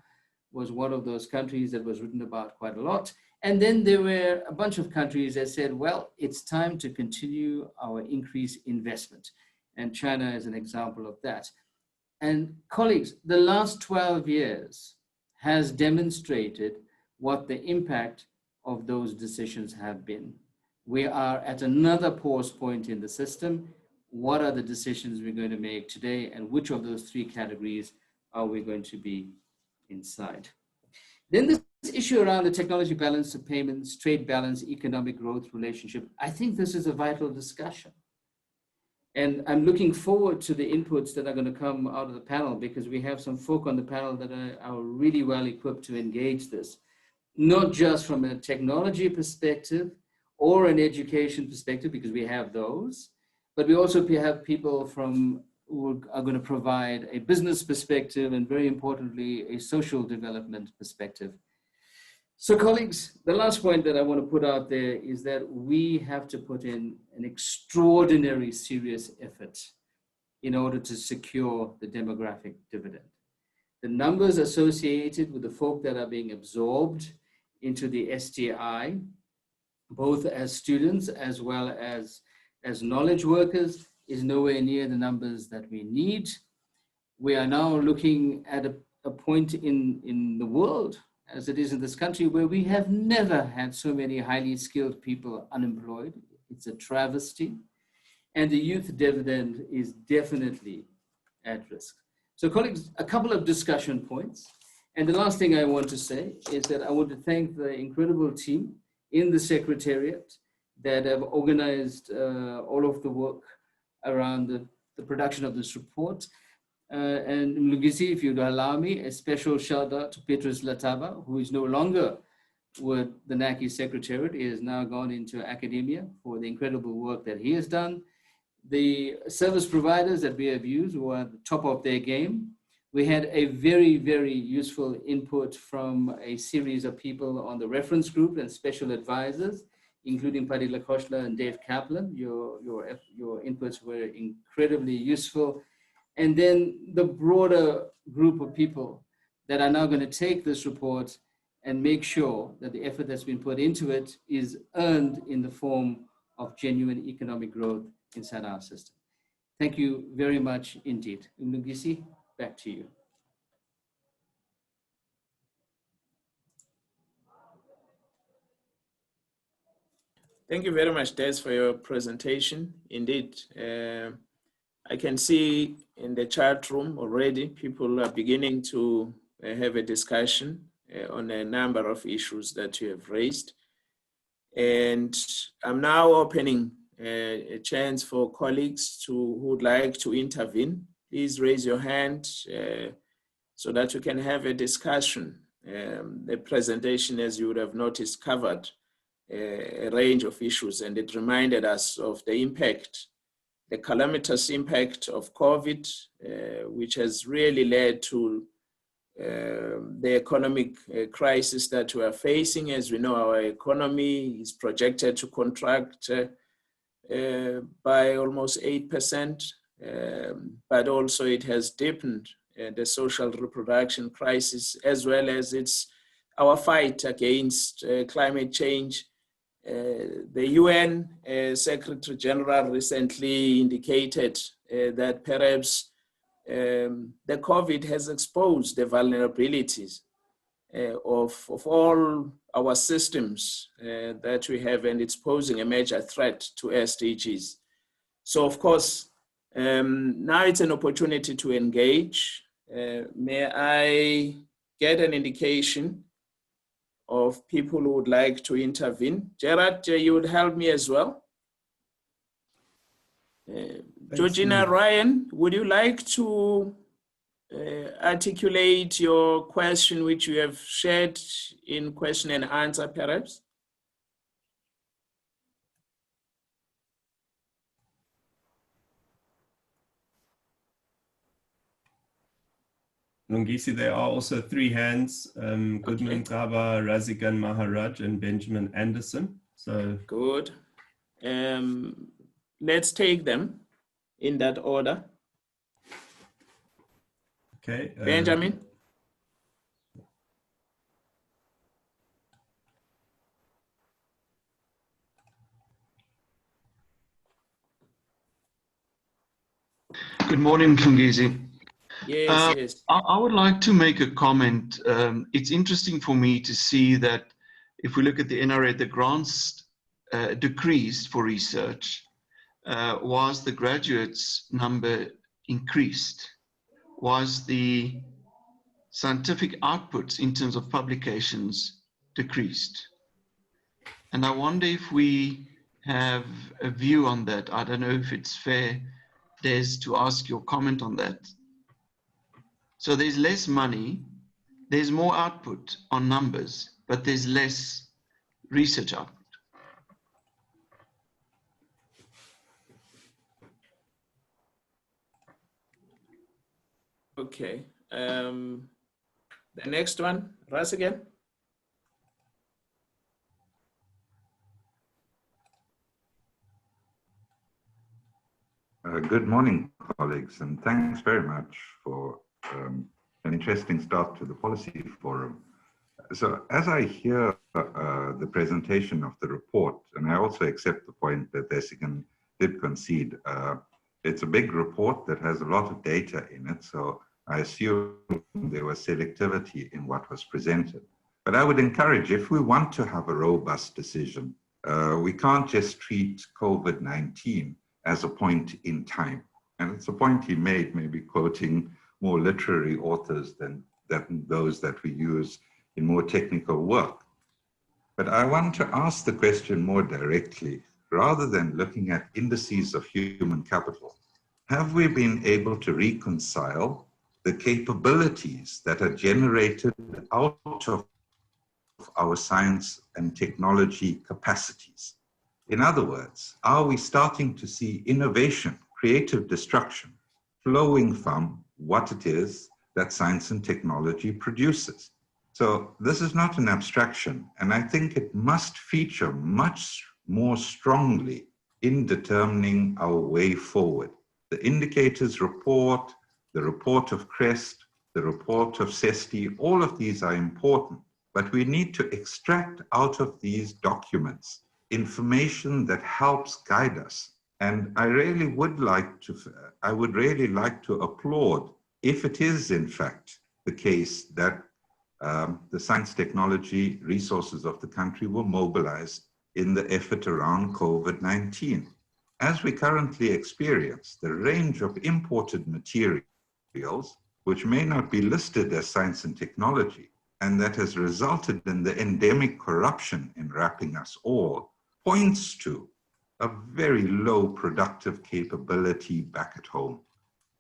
was one of those countries that was written about quite a lot. And then there were a bunch of countries that said, well, it's time to continue our increased investment. And China is an example of that. And colleagues, the last 12 years has demonstrated what the impact of those decisions have been. We are at another pause point in the system. What are the decisions we're going to make today, and which of those three categories are we going to be inside? Then this issue around the technology balance of payments, trade balance, economic growth relationship, I think this is a vital discussion. And I'm looking forward to the inputs that are going to come out of the panel, because we have some folk on the panel that are really well equipped to engage this, not just from a technology perspective or an education perspective, because we have those, but we also have people who are going to provide a business perspective and, very importantly, a social development perspective. So colleagues, the last point that I want to put out there is that we have to put in an extraordinary serious effort in order to secure the demographic dividend. The numbers associated with the folk that are being absorbed into the STI, both as students as well as knowledge workers, is nowhere near the numbers that we need. We are now looking at a point in the world, as it is in this country, where we have never had so many highly skilled people unemployed. It's a travesty. And the youth dividend is definitely at risk. So colleagues, a couple of discussion points. And the last thing I want to say is that I want to thank the incredible team in the Secretariat that have organized all of the work around the production of this report. And Mlungisi, if you'd allow me, a special shout out to Petrus Lataba, who is no longer with the NACI Secretariat. He has now gone into academia for the incredible work that he has done. The service providers that we have used were at the top of their game. We had a very, very useful input from a series of people on the reference group and special advisors, including Paddy Lakoshla and Dave Kaplan. Your inputs were incredibly useful. And then the broader group of people that are now going to take this report and make sure that the effort that's been put into it is earned in the form of genuine economic growth inside our system. Thank you very much indeed. Mlungisi, back to you. Thank you very much, Des, for your presentation. Indeed, I can see in the chat room already, people are beginning to have a discussion on a number of issues that you have raised. And I'm now opening a chance for colleagues who would like to intervene. Please raise your hand so that we can have a discussion. The presentation, as you would have noticed, covered a range of issues, and it reminded us of the impact, the calamitous impact of COVID, which has really led to the economic crisis that we are facing. As we know, our economy is projected to contract by almost 8%, but also it has deepened the social reproduction crisis, as well as our fight against climate change. The UN Secretary General recently indicated that perhaps the COVID has exposed the vulnerabilities of all our systems that we have, and it's posing a major threat to SDGs. So of course, now it's an opportunity to engage. May I get an indication of people who would like to intervene? Gerard, you would help me as well. Georgina, Ryan, would you like to articulate your question, which you have shared in question and answer, perhaps? Lungisi, there are also 3 hands, Goodman, Kaba, Razigan Maharaj, and Benjamin Anderson. So good. Let's take them in that order. Okay. Benjamin. Good morning, Mlungisi. Yes, yes. I would like to make a comment. It's interesting for me to see that if we look at the NRA, the grants decreased for research, whilst the graduates number increased, whilst the scientific outputs in terms of publications decreased. And I wonder if we have a view on that. I don't know if it's fair, Des, to ask your comment on that. So there's less money, there's more output on numbers, but there's less research output. Okay. The next one, Ras again. Good morning, colleagues, and thanks very much for an interesting start to the policy forum. So as I hear the presentation of the report, and I also accept the point that Desigan did concede, it's a big report that has a lot of data in it, so I assume there was selectivity in what was presented. But I would encourage, if we want to have a robust decision, we can't just treat COVID-19 as a point in time. And it's a point he made, maybe quoting more literary authors than those that we use in more technical work. But I want to ask the question more directly, rather than looking at indices of human capital. Have we been able to reconcile the capabilities that are generated out of our science and technology capacities? In other words, are we starting to see innovation, creative destruction, flowing from what it is that science and technology produces? So this is not an abstraction, and I think it must feature much more strongly in determining our way forward. The indicators report, the report of CREST, the report of SESTI, all of these are important, but we need to extract out of these documents information that helps guide us. And I would really like to applaud if it is in fact the case that the science technology resources of the country were mobilized in the effort around COVID-19. As we currently experience, the range of imported materials, which may not be listed as science and technology, and that has resulted in the endemic corruption enwrapping us all, points to a very low productive capability back at home.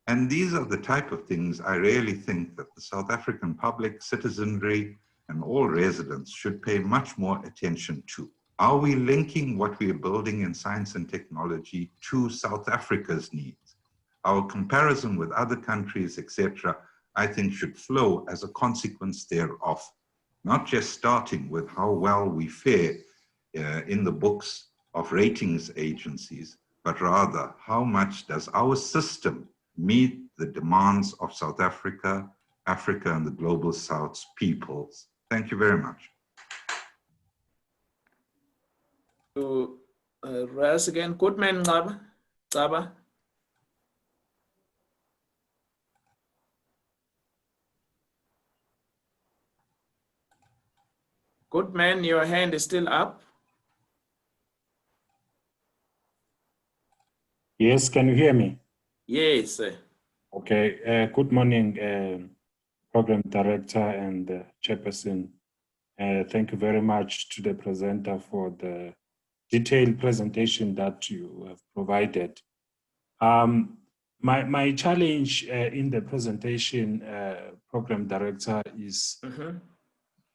And these are the type of things I really think that the South African public, citizenry, and all residents should pay much more attention to. Are we linking what we are building in science and technology to South Africa's needs? Our comparison with other countries, etc., I think should flow as a consequence thereof, not just starting with how well we fare in the books of ratings agencies, but rather how much does our system meet the demands of South Africa, Africa, and the Global South's peoples. Thank you very much. To Ras again, Goodman Ngaba. Goodman, your hand is still up. Yes, can you hear me? Yes, sir. Okay, good morning, Program Director and Chairperson. Thank you very much to the presenter for the detailed presentation that you have provided. My challenge in the presentation, Program Director, is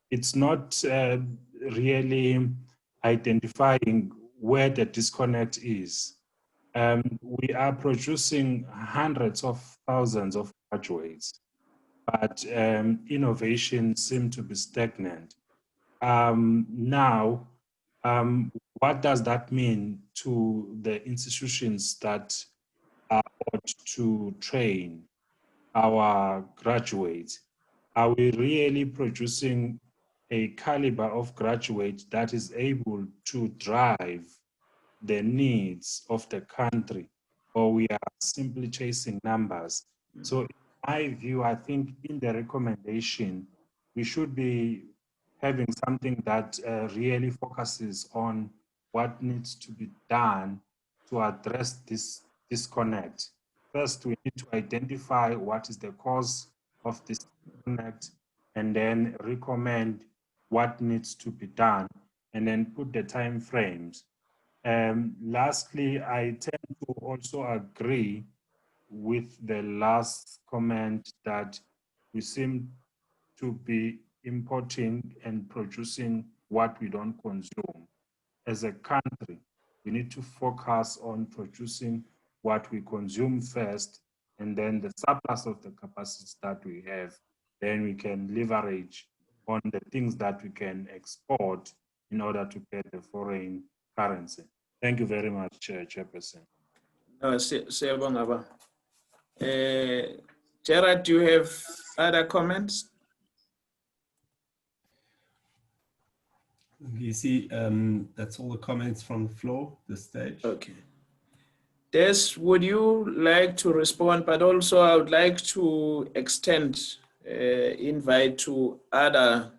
it's not really identifying where the disconnect is. We are producing hundreds of thousands of graduates, but innovation seems to be stagnant. Now, what does that mean to the institutions that are ought to train our graduates? Are we really producing a caliber of graduate that is able to drive the needs of the country, or we are simply chasing numbers? So in my view, I think in the recommendation, we should be having something that really focuses on what needs to be done to address this disconnect. First, we need to identify what is the cause of this disconnect, and then recommend what needs to be done, and then put the time frames. Lastly, I tend to also agree with the last comment that we seem to be importing and producing what we don't consume. As a country, we need to focus on producing what we consume first, and then the surplus of the capacities that we have, then we can leverage on the things that we can export in order to get the foreign currency. Thank you very much, Chairperson. Gerard, do you have other comments? You see, that's all the comments from the floor, the stage. Okay. Des, would you like to respond? But also I would like to extend invite to other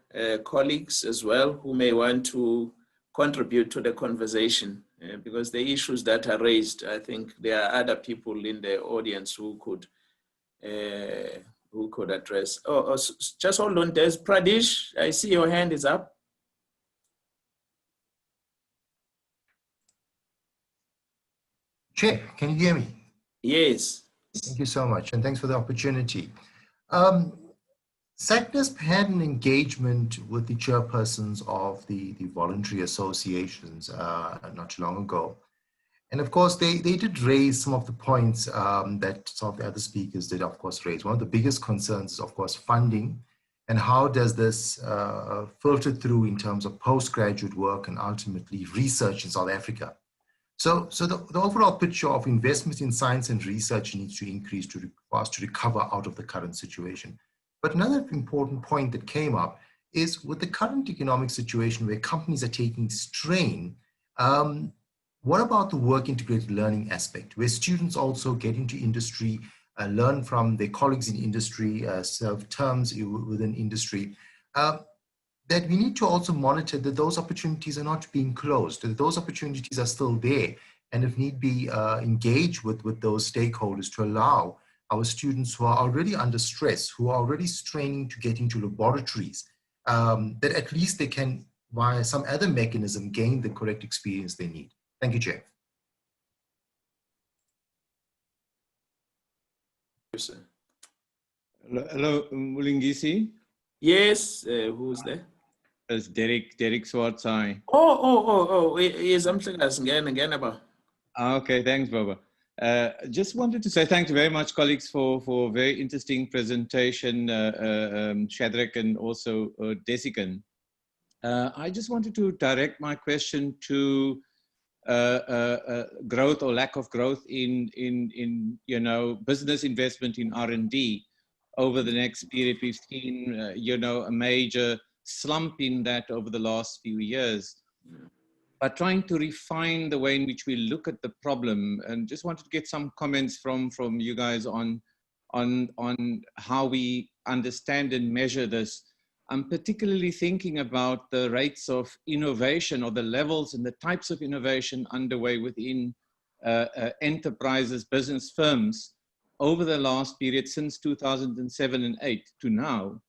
colleagues as well who may want to contribute to the conversation, because the issues that are raised, I think there are other people in the audience who could address. Just hold on, Des. Pradesh, I see your hand is up. Chair, can you hear me? Yes. Thank you so much, and thanks for the opportunity. SACNASP had an engagement with the chairpersons of the voluntary associations not too long ago. And of course, they did raise some of the points that some of the other speakers did, of course, raise. One of the biggest concerns is, of course, funding, and how does this filter through in terms of postgraduate work and ultimately research in South Africa. So the overall picture of investment in science and research needs to increase for us to recover out of the current situation. But another important point that came up is with the current economic situation where companies are taking strain, what about the work integrated learning aspect, where students also get into industry, learn from their colleagues in industry, serve terms within industry, that we need to also monitor that those opportunities are not being closed, that those opportunities are still there, and if need be, engage with those stakeholders to allow our students who are already under stress, who are already straining to get into laboratories, that at least they can, via some other mechanism, gain the correct experience they need. Thank you, Chair. Yes, sir. Hello, Mulingisi. Yes, who's there? It's Derek Swartsai. Yes, I'm thinking again about. Okay, thanks, Baba. Just wanted to say thank you very much, colleagues, for a very interesting presentation, Shadrach and also Desikan. I just wanted to direct my question to growth or lack of growth in business investment in R&D over the next period. We've seen a major slump in that over the last few years. But trying to refine the way in which we look at the problem, and just wanted to get some comments from you guys on how we understand and measure this. I'm particularly thinking about the rates of innovation or the levels and the types of innovation underway within enterprises, business firms over the last period since 2007 and 8 to now,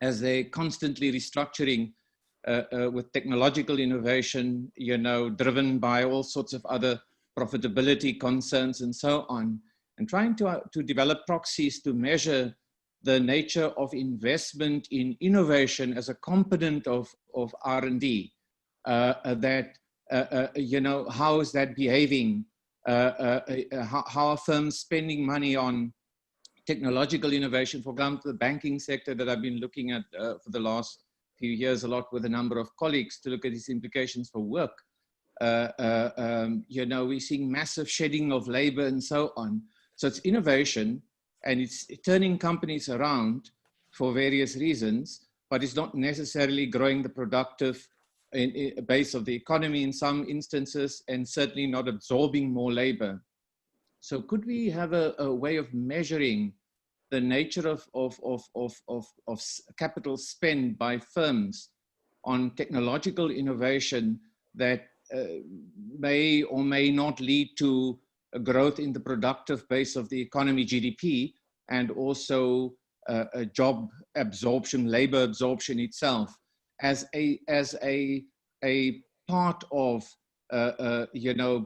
as they're constantly restructuring with technological innovation, driven by all sorts of other profitability concerns and so on, and trying to develop proxies to measure the nature of investment in innovation as a component of R&D, how is that behaving? How are firms spending money on technological innovation? For example, the banking sector that I've been looking at for the last few years a lot with a number of colleagues to look at its implications for work. We're seeing massive shedding of labor and so on. So it's innovation, and it's turning companies around for various reasons, but it's not necessarily growing the productive base of the economy in some instances, and certainly not absorbing more labor. So could we have a way of measuring the nature of capital spend by firms on technological innovation that may or may not lead to a growth in the productive base of the economy, GDP, and also a job absorption, labor absorption itself, as a part of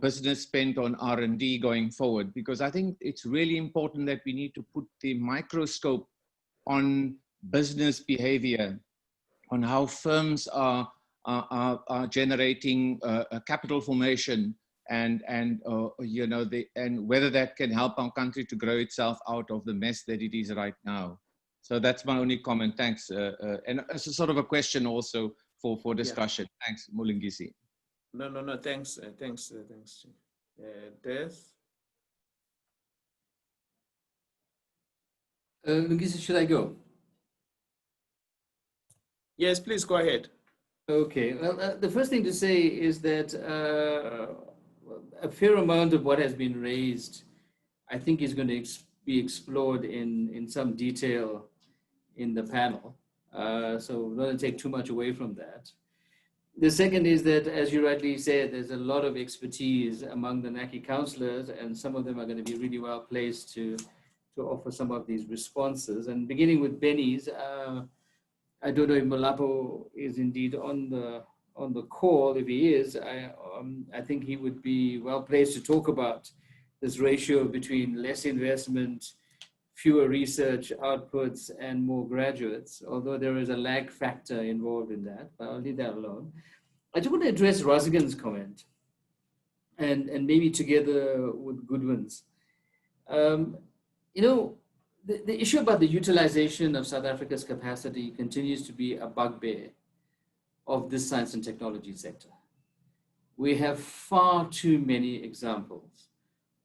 business spent on R&D going forward? Because I think it's really important that we need to put the microscope on business behavior, on how firms are generating capital formation, and whether that can help our country to grow itself out of the mess that it is right now. So that's my only comment. Thanks. And it's a sort of a question also for discussion. Yeah. Thanks, Mulingisi. No, thanks. Des? Mulingisi, should I go? Yes, please go ahead. Okay, well, the first thing to say is that a fair amount of what has been raised, I think, is going to be explored in some detail in the panel. So I'm not going to take too much away from that. The second is that, as you rightly said, there's a lot of expertise among the NACI counselors, and some of them are going to be really well placed to offer some of these responses. And beginning with Benny's, I don't know if Malapo is indeed on the call. If he is, I think he would be well placed to talk about this ratio between less investment, fewer research outputs, and more graduates, although there is a lag factor involved in that, but I'll leave that alone. I just want to address Razigan's comment, and maybe together with Goodwin's. The issue about the utilization of South Africa's capacity continues to be a bugbear of this science and technology sector. We have far too many examples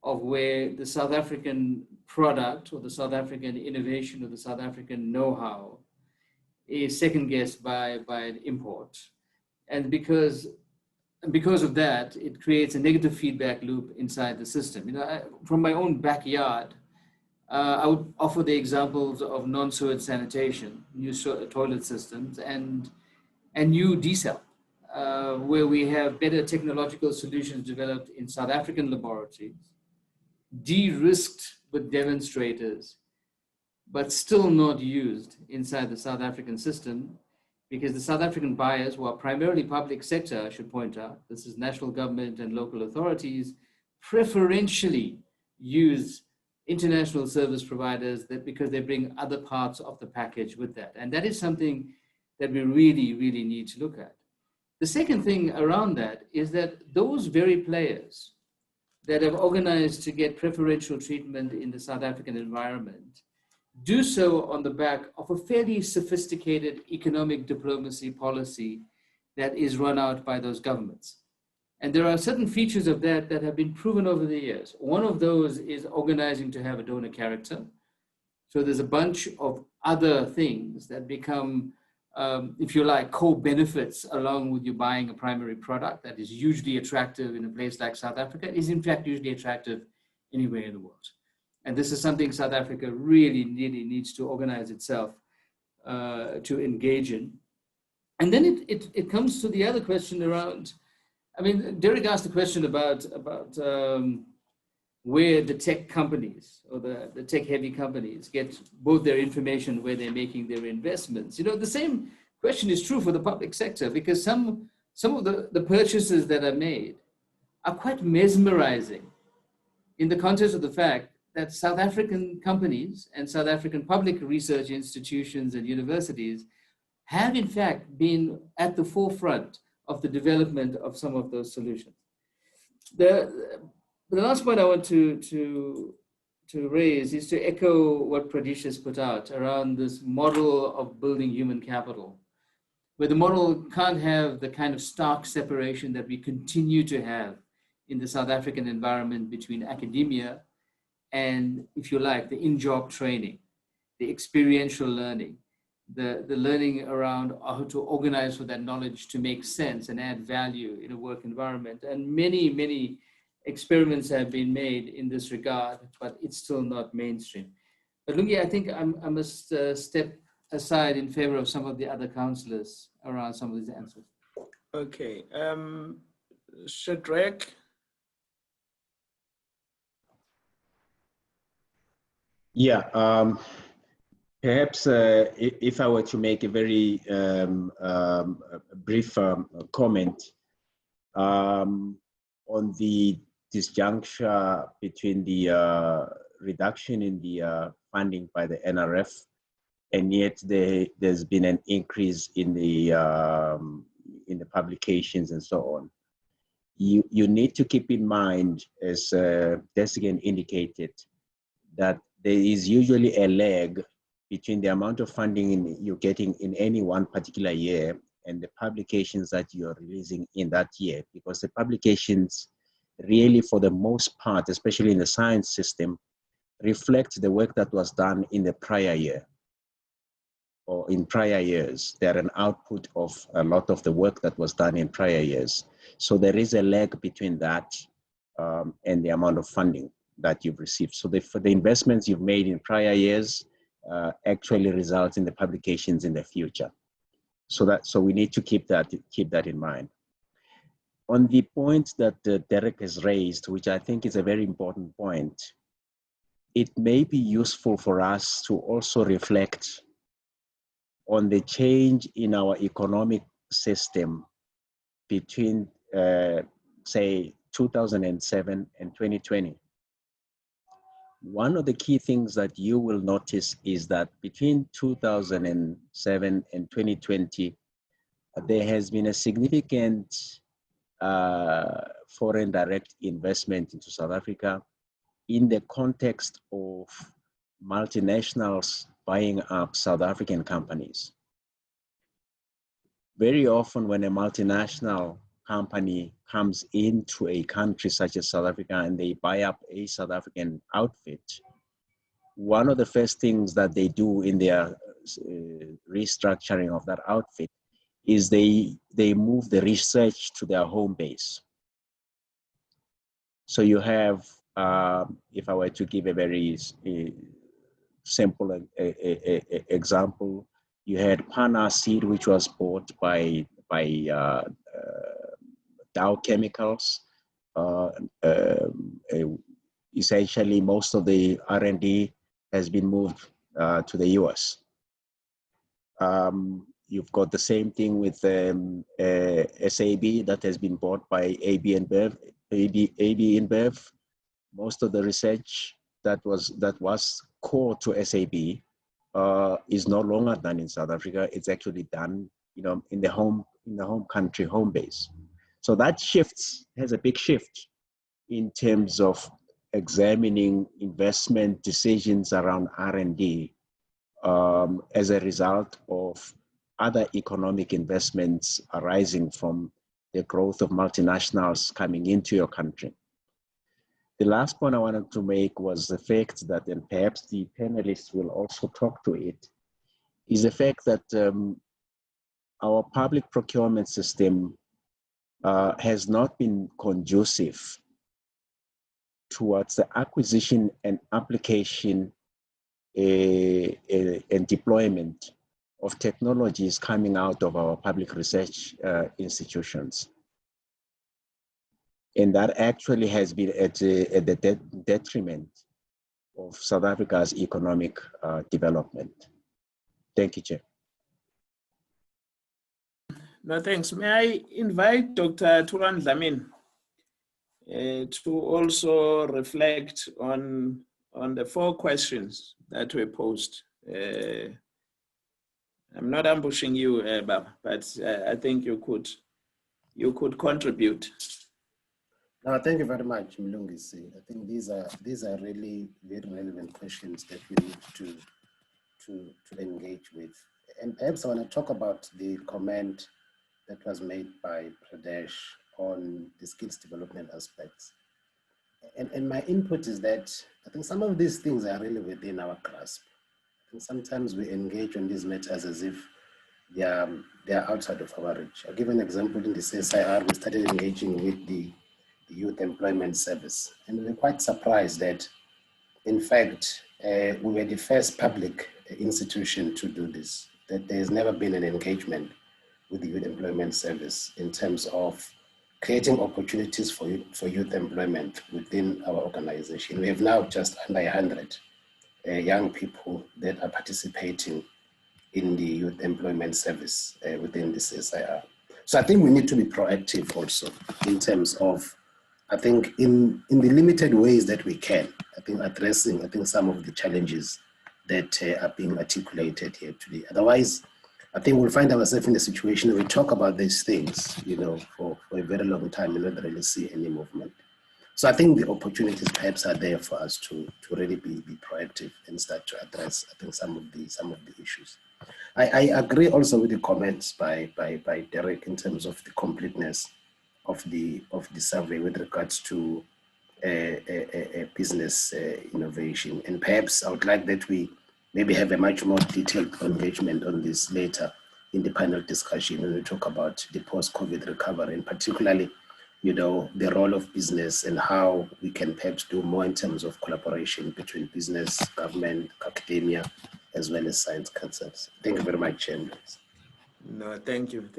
of where the South African product or the South African innovation or the South African know-how is second guessed by an import. And because of that, it creates a negative feedback loop inside the system. From my own backyard, I would offer the examples of non-sewage sanitation, new toilet systems, and new desal, where we have better technological solutions developed in South African laboratories, de-risked with demonstrators, but still not used inside the South African system, because the South African buyers, who are primarily public sector, I should point out, this is national government and local authorities, preferentially use international service providers because they bring other parts of the package with that. And that is something that we really, really need to look at. The second thing around that is that those very players that have organized to get preferential treatment in the South African environment do so on the back of a fairly sophisticated economic diplomacy policy that is run out by those governments. And there are certain features of that that have been proven over the years. One of those is organizing to have a donor character. So there's a bunch of other things that become, if you like, co-benefits along with you buying a primary product that is hugely attractive in a place like South Africa, is in fact hugely attractive anywhere in the world. And this is something South Africa really needs to organize itself to engage in. And then it comes to the other question around, I mean, Derek asked a question about where the tech companies or the tech-heavy companies get both their information, where they're making their investments. The same question is true for the public sector, because some of the purchases that are made are quite mesmerizing in the context of the fact that South African companies and South African public research institutions and universities have in fact been at the forefront of the development of some of those solutions. The last point I want to raise is to echo what Pradesh has put out around this model of building human capital, where the model can't have the kind of stark separation that we continue to have in the South African environment between academia and, if you like, the in-job training, the experiential learning, the learning around how to organize for that knowledge to make sense and add value in a work environment. And many experiments have been made in this regard, but it's still not mainstream. But Lungi, I think I must step aside in favor of some of the other councillors around some of these answers. Okay, Shadrach. Yeah, perhaps if I were to make a very brief comment on the disjuncture between the reduction in the funding by the NRF, and yet there's been an increase in the publications and so on. You need to keep in mind, as Desigan indicated, that there is usually a lag between the amount of funding you're getting in any one particular year and the publications that you're releasing in that year, because the publications really, for the most part, especially in the science system, reflect the work that was done in the prior year or in prior years. They're an output of a lot of the work that was done in prior years. So there is a lag between that and the amount of funding that you've received. So for the investments you've made in prior years actually result in the publications in the future. So we need to keep that in mind. On the point that Derek has raised, which I think is a very important point, it may be useful for us to also reflect on the change in our economic system between, say, 2007 and 2020. One of the key things that you will notice is that between 2007 and 2020, there has been a significant foreign direct investment into South Africa in the context of multinationals buying up South African companies. Very often when a multinational company comes into a country such as South Africa and they buy up a South African outfit, one of the first things that they do in their restructuring of that outfit is they move the research to their home base. So you have, if I were to give a very simple example, you had Pana Seed, which was bought by Dow Chemicals. Essentially, most of the R&D has been moved to the US. You've got the same thing with SAB that has been bought by AB InBev. Most of the research that was core to SAB is no longer done in South Africa. It's actually done, in the home country, home base. So that has a big shift in terms of examining investment decisions around R&D as a result of other economic investments arising from the growth of multinationals coming into your country. The last point I wanted to make was the fact that, and perhaps the panelists will also talk to it, is the fact that our public procurement system has not been conducive towards the acquisition and application and deployment of technologies coming out of our public research institutions. And that actually has been at the detriment of South Africa's economic development. Thank you, Chair. No, thanks. May I invite Dr. Turan Dlamini to also reflect on the 4 questions that were posed. I'm not ambushing you, Baba, but I think you could contribute. No, thank you very much, Mlungisi. I think these are really very relevant questions that we need to engage with. And perhaps I want to talk about the comment that was made by Pradesh on the skills development aspects. And my input is that I think some of these things are really within our grasp. And sometimes we engage on these matters as if they are outside of our reach. I'll give an example. In the CSIR, we started engaging with the Youth Employment Service. And we were quite surprised that, in fact, we were the first public institution to do this, that there's never been an engagement with the Youth Employment Service in terms of creating opportunities for youth employment within our organization. We have now just under 100 young people that are participating in the Youth Employment Service within the CSIR. So I think we need to be proactive also in terms of, I think in the limited ways that we can, I think addressing, some of the challenges that are being articulated here today. Otherwise, I think we'll find ourselves in a situation where we talk about these things, for a very long time and not really see any movement. So I think the opportunities perhaps are there for us to really be proactive and start to address, some of the issues. I agree also with the comments by Derek in terms of the completeness of the survey with regards to business innovation. And perhaps I would like that we maybe have a much more detailed engagement on this later in the panel discussion when we talk about the post-COVID recovery, and particularly, the role of business and how we can perhaps do more in terms of collaboration between business, government, academia, as well as science councils. Thank you very much, Chairman. No, thank you.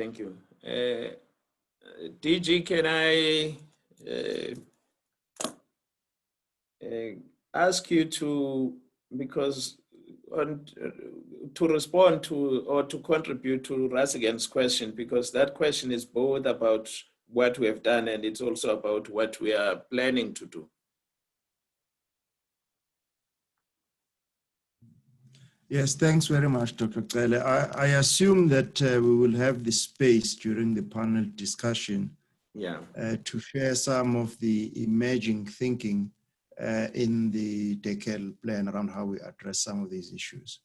DG, can I ask you to respond to or to contribute to Rasigan's question, because that question is both about what we have done and it's also about what we are planning to do. Yes, thanks very much, Dr. Cele. I assume that we will have the space during the panel discussion to share some of the emerging thinking in the decadal plan around how we address some of these issues.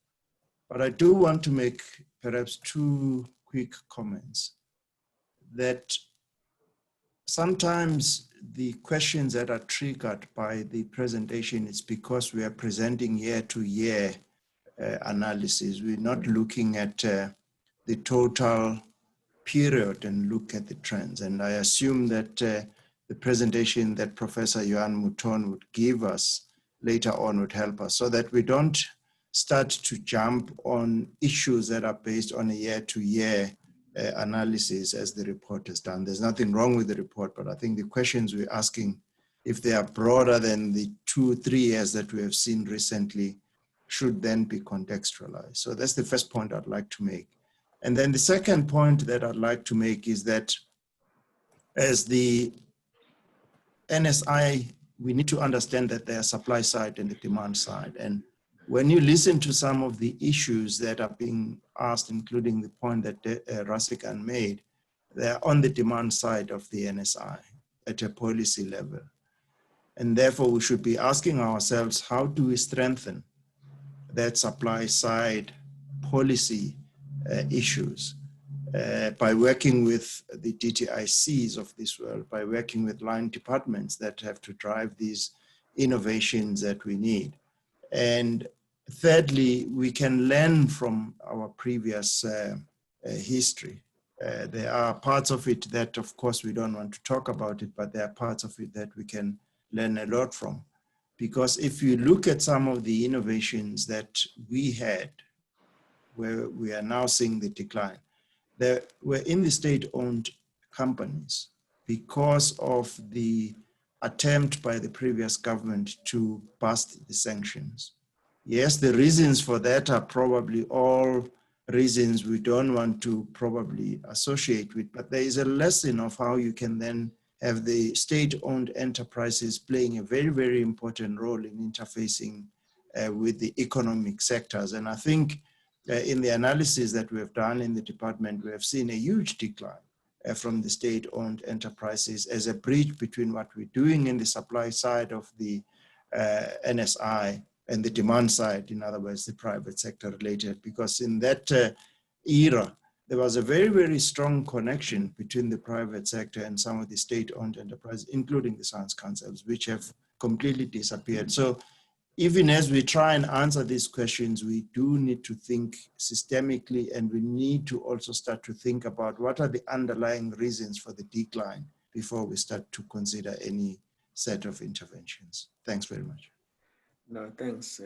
But I do want to make perhaps 2 quick comments. That sometimes the questions that are triggered by the presentation is because we are presenting year-to-year analysis. We're not looking at the total period and look at the trends. And I assume that the presentation that Professor Johan Mouton would give us later on would help us so that we don't start to jump on issues that are based on a year-to-year analysis as the report has done. There's nothing wrong with the report, but I think the questions we're asking, if they are broader than the 2-3 years that we have seen recently, should then be contextualized. So that's the first point I'd like to make. And then the second point that I'd like to make is that as the NSI, we need to understand that there are supply side and the demand side. And when you listen to some of the issues that are being asked, including the point that Rasikan made, they're on the demand side of the NSI at a policy level. And therefore, we should be asking ourselves, how do we strengthen that supply side policy issues by working with the DTICs of this world, by working with line departments that have to drive these innovations that we need. And thirdly, we can learn from our previous history. There are parts of it that, of course, we don't want to talk about it, but there are parts of it that we can learn a lot from. Because if you look at some of the innovations that we had, where we are now seeing the decline, they were in the state-owned companies because of the attempt by the previous government to bust the sanctions. Yes, the reasons for that are probably all reasons we don't want to probably associate with, but there is a lesson of how you can then have the state-owned enterprises playing a very, very important role in interfacing with the economic sectors. And I think in the analysis that we have done in the department, we have seen a huge decline from the state-owned enterprises as a bridge between what we're doing in the supply side of the NSI and the demand side, in other words, the private sector related, because in that era, there was a very, very strong connection between the private sector and some of the state-owned enterprises, including the science councils, which have completely disappeared. So even as we try and answer these questions, we do need to think systemically, and we need to also start to think about what are the underlying reasons for the decline before we start to consider any set of interventions. Thanks very much. No, thanks.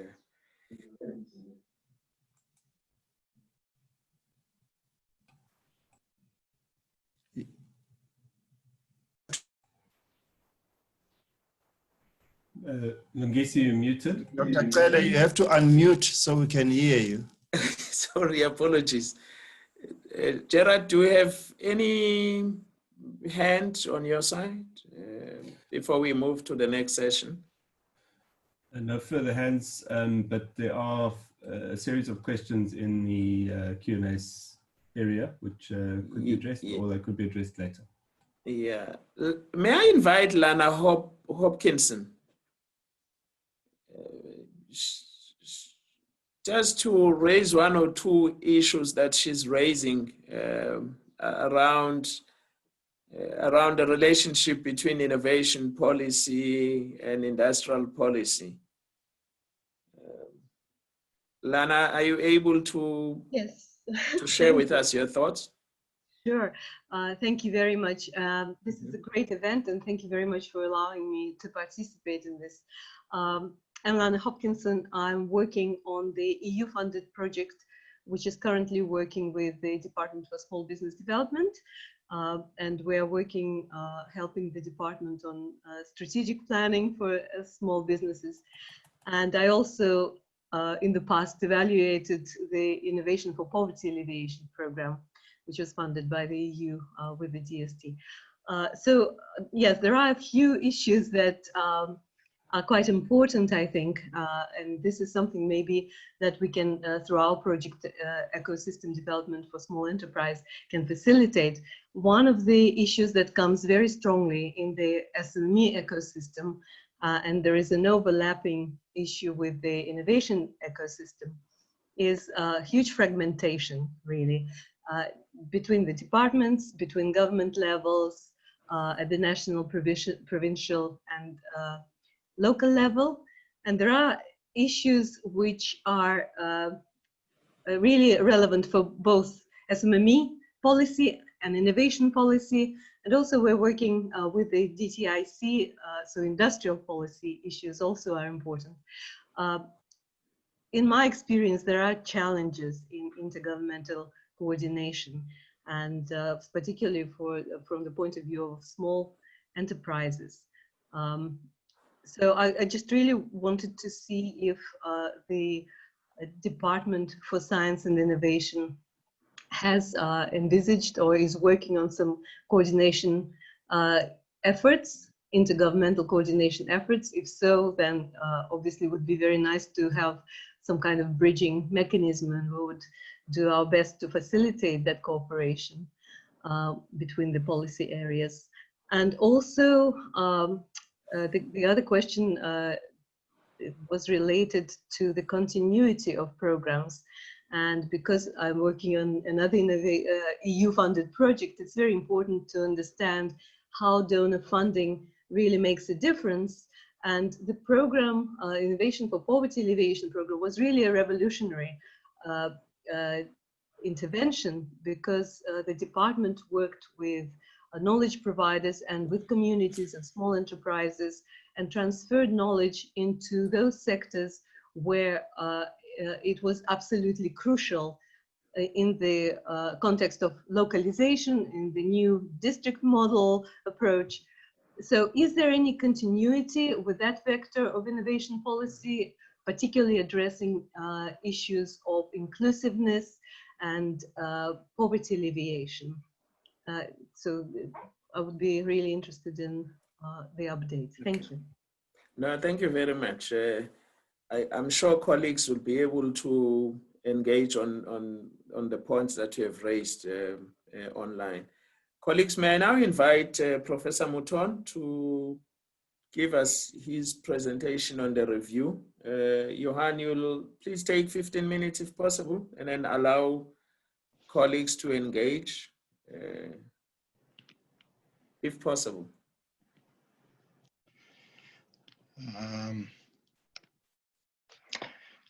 Lungisi, you're muted. Dr. Taylor, you have to unmute so we can hear you. Sorry, apologies. Gerard, do you have any hand on your side before we move to the next session? No further hands, but there are a series of questions in the Q&A area, which could be addressed, or they could be addressed later. Yeah. May I invite Lana Hopkinson just to raise one or two issues that she's raising around the relationship between innovation policy and industrial policy. Lana, are you able to, yes, to share with us your thoughts? Sure. Thank you very much. This is a great event, and thank you very much for allowing me to participate in this. I'm Lana Hopkinson. I'm working on the EU-funded project, which is currently working with the Department for Small Business Development. And we are working, helping the department on strategic planning for small businesses. And I also, in the past, evaluated the Innovation for Poverty Alleviation program, which was funded by the EU with the DST. So yes, there are a few issues that are quite important, I think, and this is something maybe that we can, through our project ecosystem development for small enterprise, can facilitate. One of the issues that comes very strongly in the SME ecosystem, and there is an overlapping issue with the innovation ecosystem, is huge fragmentation, really, between the departments, between government levels, at the national, provincial, and local level. And there are issues which are really relevant for both SMME policy and innovation policy. And also we're working with the DTIC, so industrial policy issues also are important. In my experience, there are challenges in intergovernmental coordination, and particularly from the point of view of small enterprises. So I just really wanted to see if the Department for Science and Innovation has envisaged or is working on some coordination efforts, intergovernmental coordination efforts. If so, then obviously it would be very nice to have some kind of bridging mechanism, and we would do our best to facilitate that cooperation between the policy areas. And also, the other question was related to the continuity of programs. And because I'm working on another EU-funded project, it's very important to understand how donor funding really makes a difference. And the program, Innovation for Poverty Alleviation program, was really a revolutionary intervention, because the department worked with knowledge providers and with communities and small enterprises, and transferred knowledge into those sectors where it was absolutely crucial in the context of localization, in the new district model approach. So is there any continuity with that vector of innovation policy, particularly addressing issues of inclusiveness and poverty alleviation? So I would be really interested in the update. Thank you. No, thank you very much. I'm sure colleagues will be able to engage on the points that you have raised online. Colleagues, may I now invite Professor Mouton to give us his presentation on the review. Johan, you'll please take 15 minutes if possible, and then allow colleagues to engage if possible.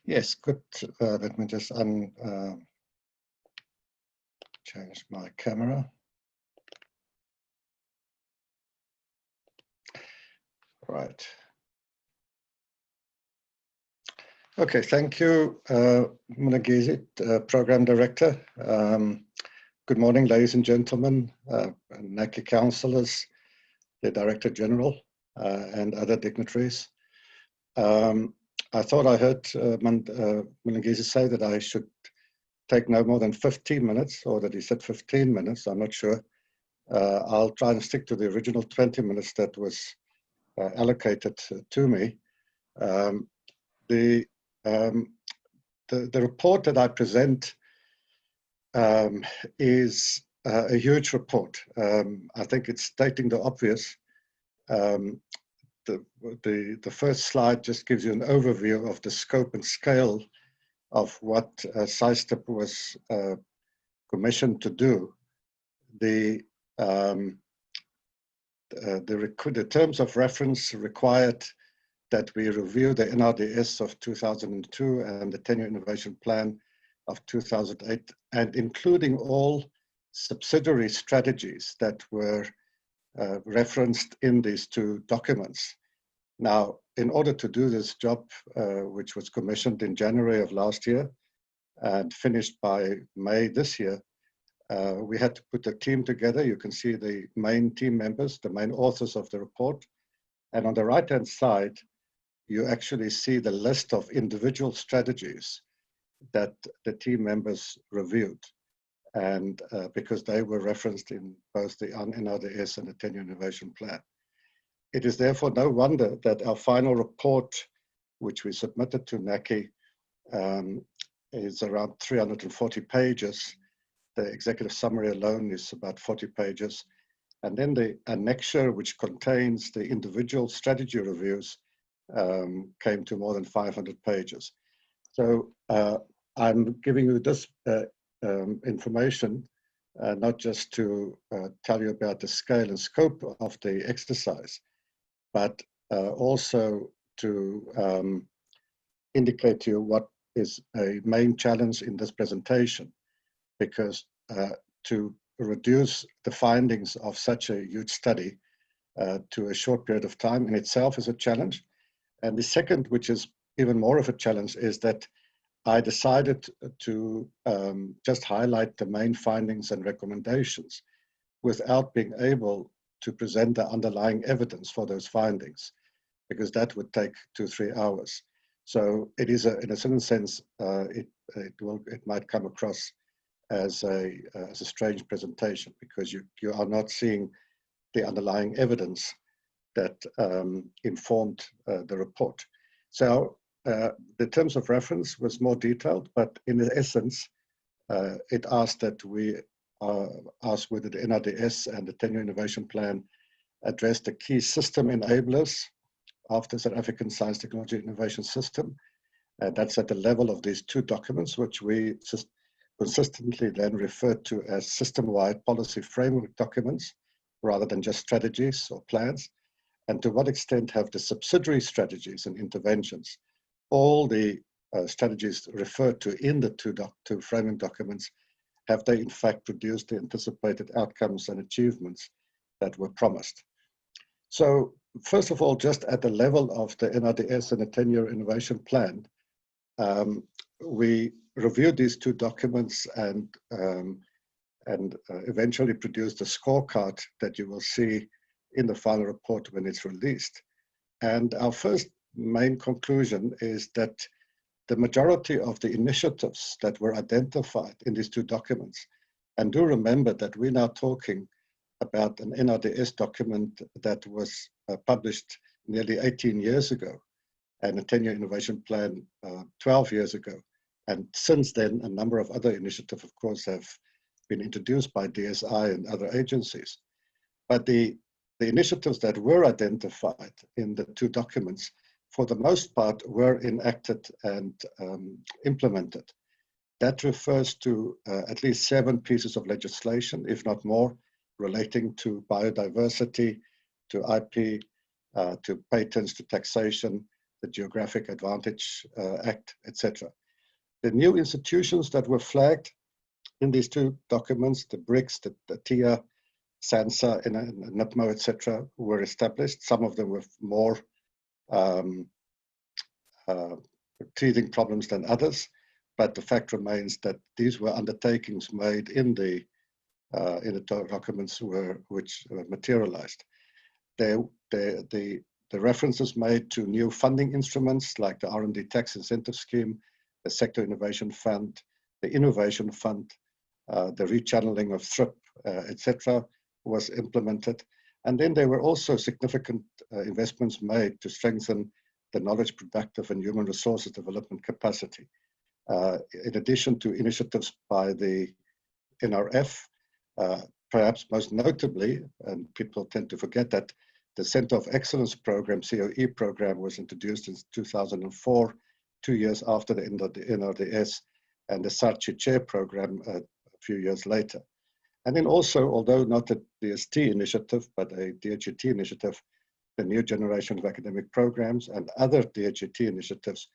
Yes, good. Let me just change my camera. Right. Okay, thank you, Mlungisi, Program Director. Good morning, ladies and gentlemen, NACI councillors, the Director General, and other dignitaries. I thought I heard Mlungisi say that I should take no more than 15 minutes, or that he said 15 minutes, I'm not sure. I'll try and stick to the original 20 minutes that was allocated to me. The report that I present is a huge report. I think it's stating the obvious. The first slide just gives you an overview of the scope and scale of what SciSTIP was commissioned to do. The terms of reference required that we review the NRDS of 2002 and the 10-year innovation plan of 2008, and including all subsidiary strategies that were referenced in these two documents. Now, in order to do this job, which was commissioned in January of last year and finished by May this year, we had to put a team together. You can see the main team members, the main authors of the report. And on the right-hand side, you actually see the list of individual strategies that the team members reviewed. And because they were referenced in both the NRDS and the 10-year innovation plan. It is therefore no wonder that our final report, which we submitted to NACI, is around 340 pages. The executive summary alone is about 40 pages. And then the annexure, which contains the individual strategy reviews, came to more than 500 pages. So I'm giving you this information not just to tell you about the scale and scope of the exercise, but also to indicate to you what is a main challenge in this presentation, because to reduce the findings of such a huge study to a short period of time in itself is a challenge. And the second, which is even more of a challenge, is that I decided to just highlight the main findings and recommendations without being able to present the underlying evidence for those findings, because that would take 2-3 hours. So it is, in a certain sense, it might come across as a strange presentation, because you are not seeing the underlying evidence that informed the report. So the terms of reference was more detailed, but in essence, it asked that we ask whether the NRDS and the 10-year innovation plan address the key system enablers of the South African Science, Technology, Innovation System. That's at the level of these two documents, which we consistently then refer to as system-wide policy framework documents, rather than just strategies or plans. And to what extent have the subsidiary strategies and interventions, all the strategies referred to in the two framing documents, have they in fact produced the anticipated outcomes and achievements that were promised? So first of all, just at the level of the NRDS and the 10-year innovation plan, we reviewed these two documents and eventually produced a scorecard that you will see in the final report when it's released. And our first main conclusion is that the majority of the initiatives that were identified in these two documents, and do remember that we're now talking about an NRDS document that was published nearly 18 years ago, and a 10-year innovation plan 12 years ago. And since then, a number of other initiatives, of course, have been introduced by DSI and other agencies. But the initiatives that were identified in the two documents, for the most part, were enacted and implemented. That refers to at least 7 pieces of legislation, if not more, relating to biodiversity, to IP, to patents, to taxation, the Geographic Advantage Act, etc. The new institutions that were flagged in these two documents, the BRICS, the TIA, SANSA, and NIPMO, etc., were established. Some of them with more teething problems than others, but the fact remains that these were undertakings made in the documents which materialized. The references made to new funding instruments like the R&D tax incentive scheme, the Sector Innovation Fund, the Innovation Fund, the rechanneling of THRIP, etc., was implemented. And then there were also significant investments made to strengthen the knowledge productive and human resources development capacity. In addition to initiatives by the NRF, perhaps most notably, and people tend to forget that, the Center of Excellence program, COE program, was introduced in 2004, 2 years after the NRDS, and the SARCHI Chair program a few years later. And then also, although not a DST initiative, but a DHET initiative, the new generation of academic programs and other DHET initiatives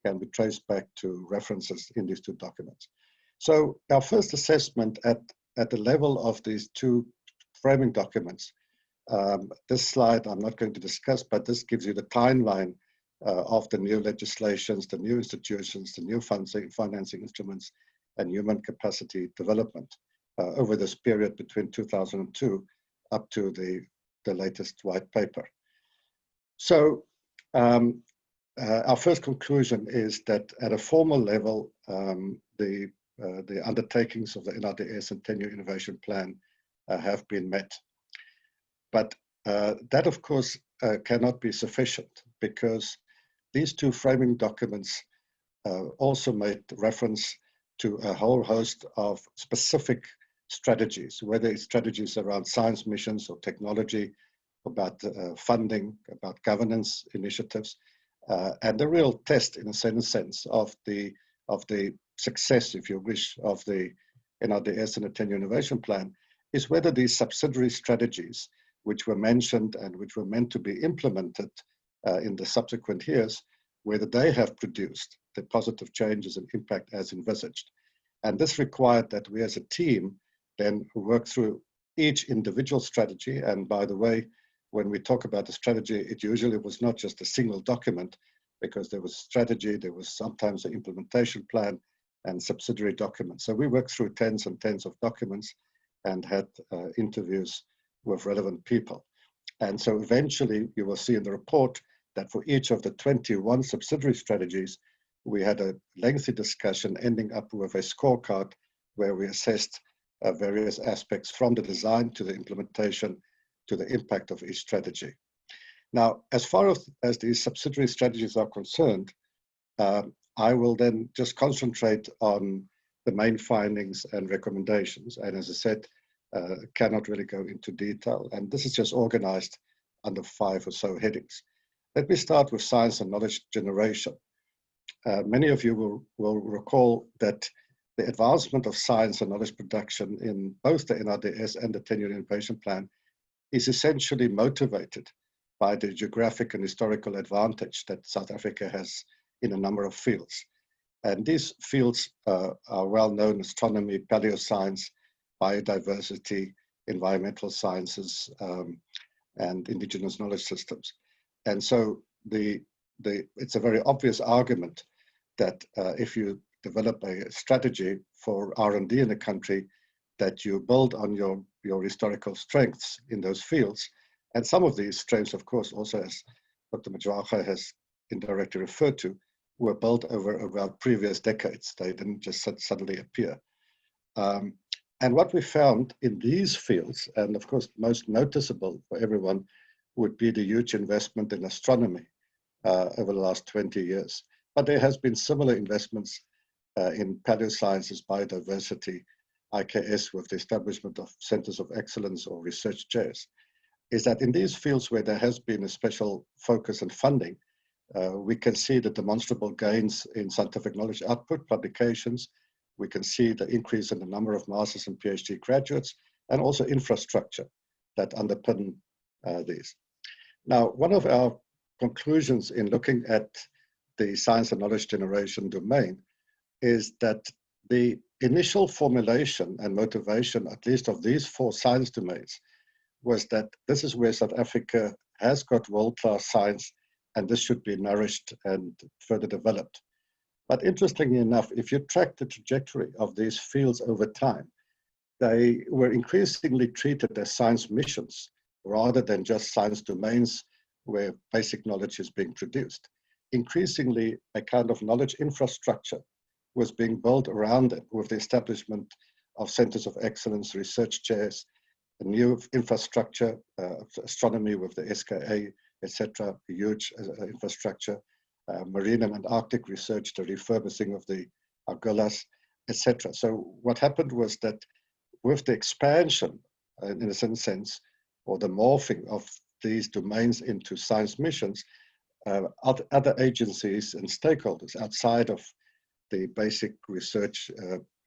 can be traced back to references in these two documents. So our first assessment at the level of these two framing documents, this slide I'm not going to discuss, but this gives you the timeline of the new legislations, the new institutions, the new financing instruments, and human capacity development over this period between 2002 up to the latest white paper. So our first conclusion is that at a formal level, the undertakings of the NRDS and 10-year innovation plan have been met. But that, of course, cannot be sufficient, because these two framing documents also made reference to a whole host of specific strategies, whether it's strategies around science missions or technology, about funding, about governance initiatives, and the real test, in a sense, of the success, if you wish, of the NRDS and the 10-year innovation plan, is whether these subsidiary strategies, which were mentioned and which were meant to be implemented in the subsequent years, whether they have produced the positive changes and impact as envisaged. And this required that we as a team then work through each individual strategy. And by the way, when we talk about the strategy, it usually was not just a single document, because there was strategy, there was sometimes an implementation plan and subsidiary documents. So we worked through tens and tens of documents and had interviews with relevant people. And so eventually you will see in the report that for each of the 21 subsidiary strategies, we had a lengthy discussion ending up with a scorecard where we assessed various aspects from the design to the implementation to the impact of each strategy. Now, as far as these subsidiary strategies are concerned, I will then just concentrate on the main findings and recommendations. And as I said, cannot really go into detail. And this is just organized under 5 or so headings. Let me start with science and knowledge generation. Many of you will recall that the advancement of science and knowledge production in both the NRDS and the 10-year innovation plan is essentially motivated by the geographic and historical advantage that South Africa has in a number of fields. And these fields are well known: astronomy, paleoscience, biodiversity, environmental sciences, and indigenous knowledge systems. And so it's a very obvious argument that if you develop a strategy for R&D in a country, that you build on your historical strengths in those fields. And some of these strengths, of course, also as Dr. Majwaga has indirectly referred to, were built over previous decades. They didn't just suddenly appear. And what we found in these fields, and of course most noticeable for everyone, would be the huge investment in astronomy over the last 20 years. But there has been similar investments in paleosciences, biodiversity, IKS, with the establishment of centers of excellence or research chairs. Is that in these fields where there has been a special focus and funding, we can see the demonstrable gains in scientific knowledge output, publications. We can see the increase in the number of masters and PhD graduates, and also infrastructure that underpin these. Now, one of our conclusions in looking at the science and knowledge generation domain is that the initial formulation and motivation, at least of these 4 science domains, was that this is where South Africa has got world-class science, and this should be nourished and further developed. But interestingly enough, if you track the trajectory of these fields over time, they were increasingly treated as science missions rather than just science domains where basic knowledge is being produced. Increasingly, a kind of knowledge infrastructure was being built around it with the establishment of centers of excellence, research chairs, a new infrastructure, astronomy with the SKA, etc., huge infrastructure, marine and Antarctic research, the refurbishing of the Argollas, etc. So what happened was that with the expansion, in a certain sense, or the morphing of these domains into science missions, other agencies and stakeholders outside of the basic research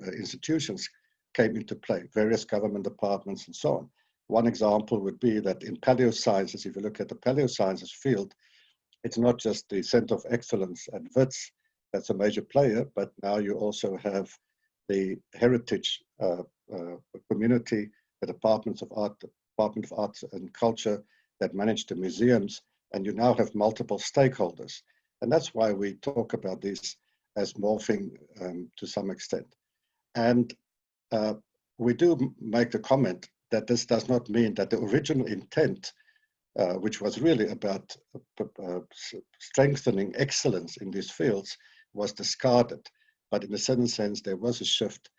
institutions came into play, various government departments and so on. One example would be that in paleosciences, if you look at the paleosciences field, it's not just the Center of Excellence at WITS that's a major player, but now you also have the heritage community, the Department of Arts and Culture that manage the museums, and you now have multiple stakeholders. And that's why we talk about these as morphing to some extent. And we do make the comment that this does not mean that the original intent, which was really about strengthening excellence in these fields, was discarded. But in a certain sense, there was a shift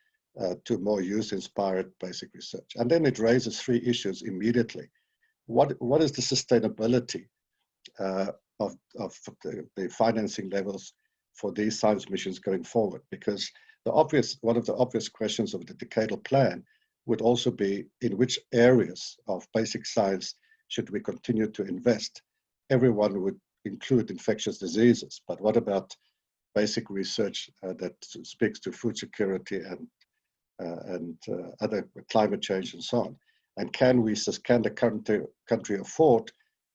to more use-inspired basic research. And then it raises 3 issues immediately. What is the sustainability of the financing levels for these science missions going forward? Because one of the obvious questions of the decadal plan would also be in which areas of basic science should we continue to invest? Everyone would include infectious diseases, but what about basic research that speaks to food security and and other climate change and so on. And can the country afford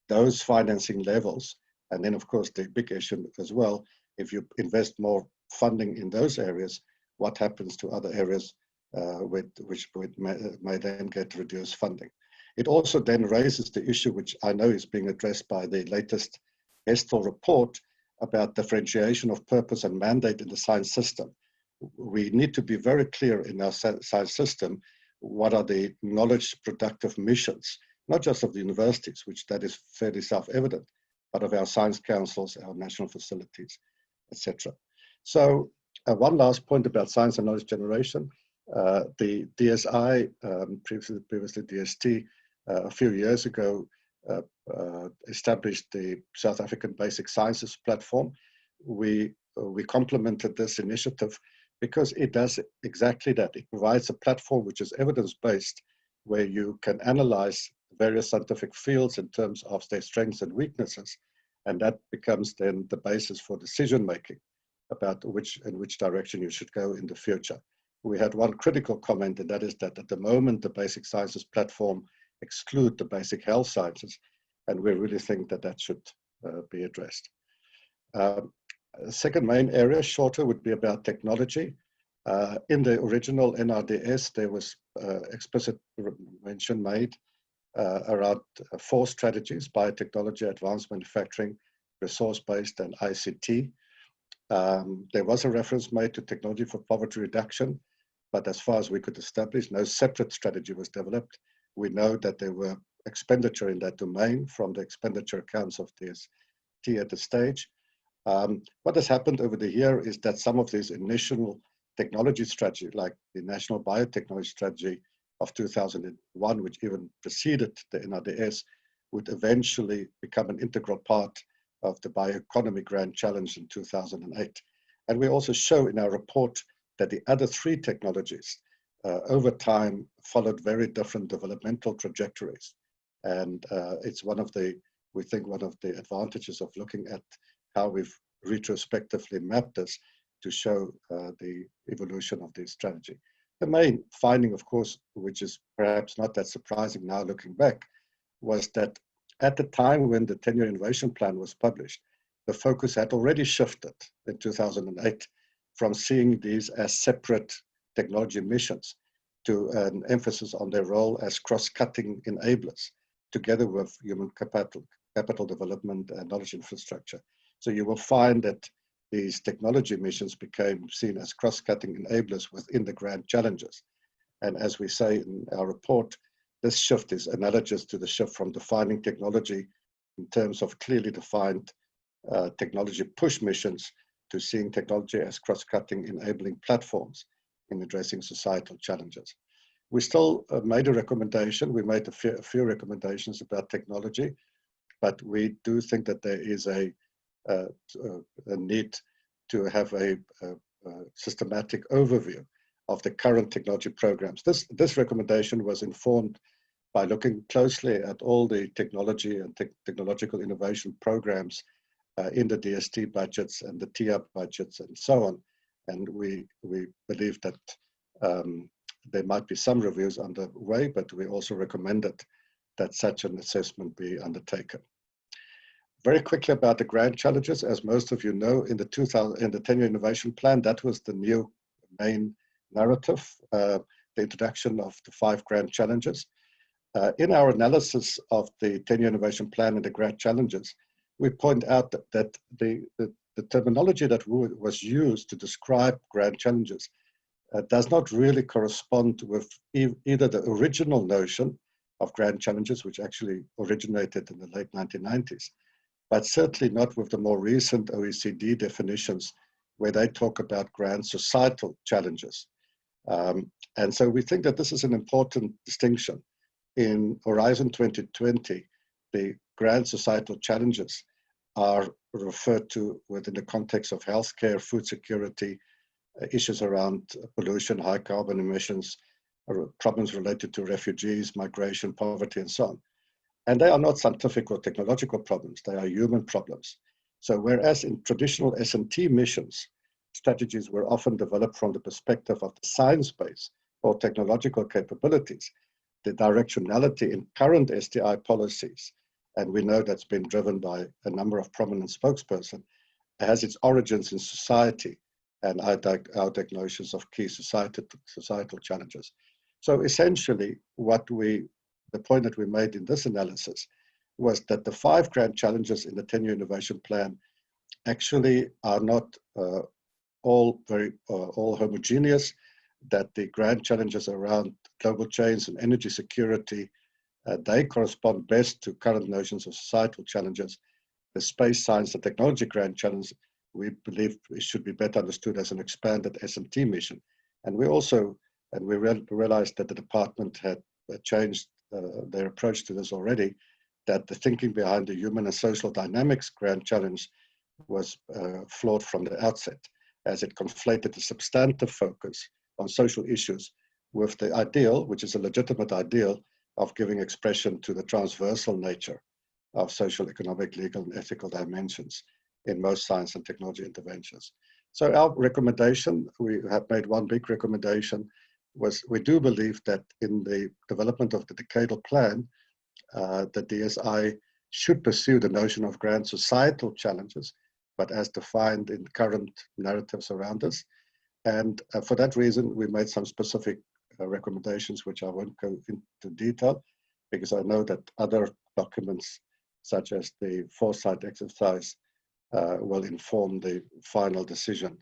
those financing levels? And then, of course, the big issue as well, if you invest more funding in those areas, what happens to other areas which may then get reduced funding? It also then raises the issue, which I know is being addressed by the latest STI report, about differentiation of purpose and mandate in the science system. We need to be very clear in our science system what are the knowledge productive missions, not just of the universities, which that is fairly self-evident, but of our science councils, our national facilities, etc. So one last point about science and knowledge generation. The DSI, previously DST, a few years ago, established the South African Basic Sciences Platform. We complemented this initiative because it does exactly that. It provides a platform which is evidence-based, where you can analyze various scientific fields in terms of their strengths and weaknesses, and that becomes then the basis for decision-making about in which direction you should go in the future. We had one critical comment, and that is that at the moment, the Basic Sciences Platform exclude the basic health sciences, and we really think that that should be addressed. Second main area, shorter, would be about technology. In the original NRDS, there was explicit mention made around 4 strategies: biotechnology, advanced manufacturing, resource-based, and ICT. There was a reference made to technology for poverty reduction, but as far as we could establish, no separate strategy was developed. We know that there were expenditure in that domain from the expenditure accounts of DST at the stage. What has happened over the year is that some of these initial technology strategy, like the National Biotechnology Strategy of 2001, which even preceded the NRDS, would eventually become an integral part of the Bioeconomy Grand Challenge in 2008. And we also show in our report that the other 3 technologies over time followed very different developmental trajectories. And it's we think one of the advantages of looking at how we've retrospectively mapped this to show the evolution of this strategy. The main finding, of course, which is perhaps not that surprising now looking back, was that at the time when the 10-year innovation plan was published, the focus had already shifted in 2008 from seeing these as separate technology missions to an emphasis on their role as cross-cutting enablers, together with human capital development and knowledge infrastructure. So you will find that these technology missions became seen as cross-cutting enablers within the grand challenges. And as we say in our report, this shift is analogous to the shift from defining technology in terms of clearly defined technology push missions to seeing technology as cross-cutting enabling platforms in addressing societal challenges. We still made a recommendation. We made a few recommendations about technology, but we do think that there is a need to have a systematic overview of the current technology programs. This recommendation was informed by looking closely at all the technology and technological innovation programs in the DST budgets and the TIA budgets and so on. And we believe that there might be some reviews underway, but we also recommended that such an assessment be undertaken. Very quickly about the grand challenges, as most of you know, in the 10-year innovation plan, that was the new main narrative, the introduction of the 5 grand challenges. In our analysis of the 10-year innovation plan and the grand challenges, we point out that the terminology that was used to describe grand challenges does not really correspond with either the original notion of grand challenges, which actually originated in the late 1990s, but certainly not with the more recent OECD definitions where they talk about grand societal challenges. And so we think that this is an important distinction. In Horizon 2020, the grand societal challenges are referred to within the context of healthcare, food security, issues around pollution, high carbon emissions, problems related to refugees, migration, poverty, and so on. And they are not scientific or technological problems, they are human problems. So whereas in traditional S&T missions, strategies were often developed from the perspective of the science base or technological capabilities, the directionality in current STI policies, and we know that's been driven by a number of prominent spokespersons, has its origins in society and our diagnosis of key societal challenges. So essentially, the point that we made in this analysis was that the 5 grand challenges in the 10-year innovation plan actually are not all homogeneous, that the grand challenges around global change and energy security, they correspond best to current notions of societal challenges. The space science and technology grand challenge, we believe it should be better understood as an expanded S&T mission. And we also, realized that the department had changed their approach to this already, that the thinking behind the human and social dynamics grand challenge was flawed from the outset, as it conflated the substantive focus on social issues with the ideal, which is a legitimate ideal, of giving expression to the transversal nature of social, economic, legal, and ethical dimensions in most science and technology interventions. So our recommendation, we have made one big recommendation, was we do believe that in the development of the decadal plan, the DSI should pursue the notion of grand societal challenges, but as defined in current narratives around us. And for that reason, we made some specific recommendations, which I won't go into detail, because I know that other documents, such as the foresight exercise, will inform the final decision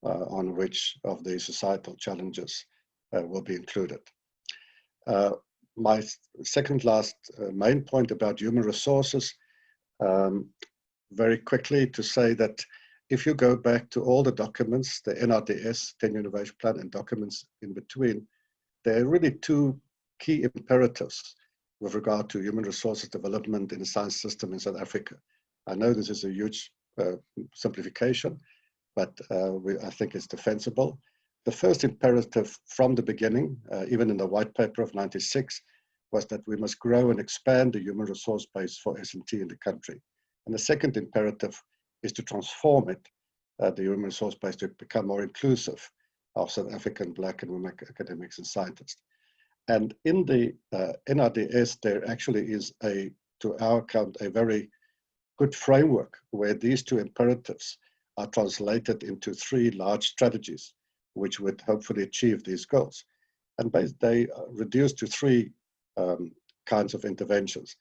on which of the societal challenges will be included. My second last main point about human resources, very quickly to say that if you go back to all the documents, the NRDS, 10-year innovation plan, and documents in between, there are really 2 key imperatives with regard to human resources development in the science system in South Africa. I know this is a huge simplification, but I think it's defensible. The first imperative from the beginning, even in the white paper of '96, was that we must grow and expand the human resource base for S&T in the country. And the second imperative is to transform it, the human resource base, to become more inclusive of South African Black and women academics and scientists. And in the NRDS, there actually is, to our account, a very good framework where these 2 imperatives are translated into 3 large strategies, which would hopefully achieve these goals. And they reduce to 3 kinds of interventions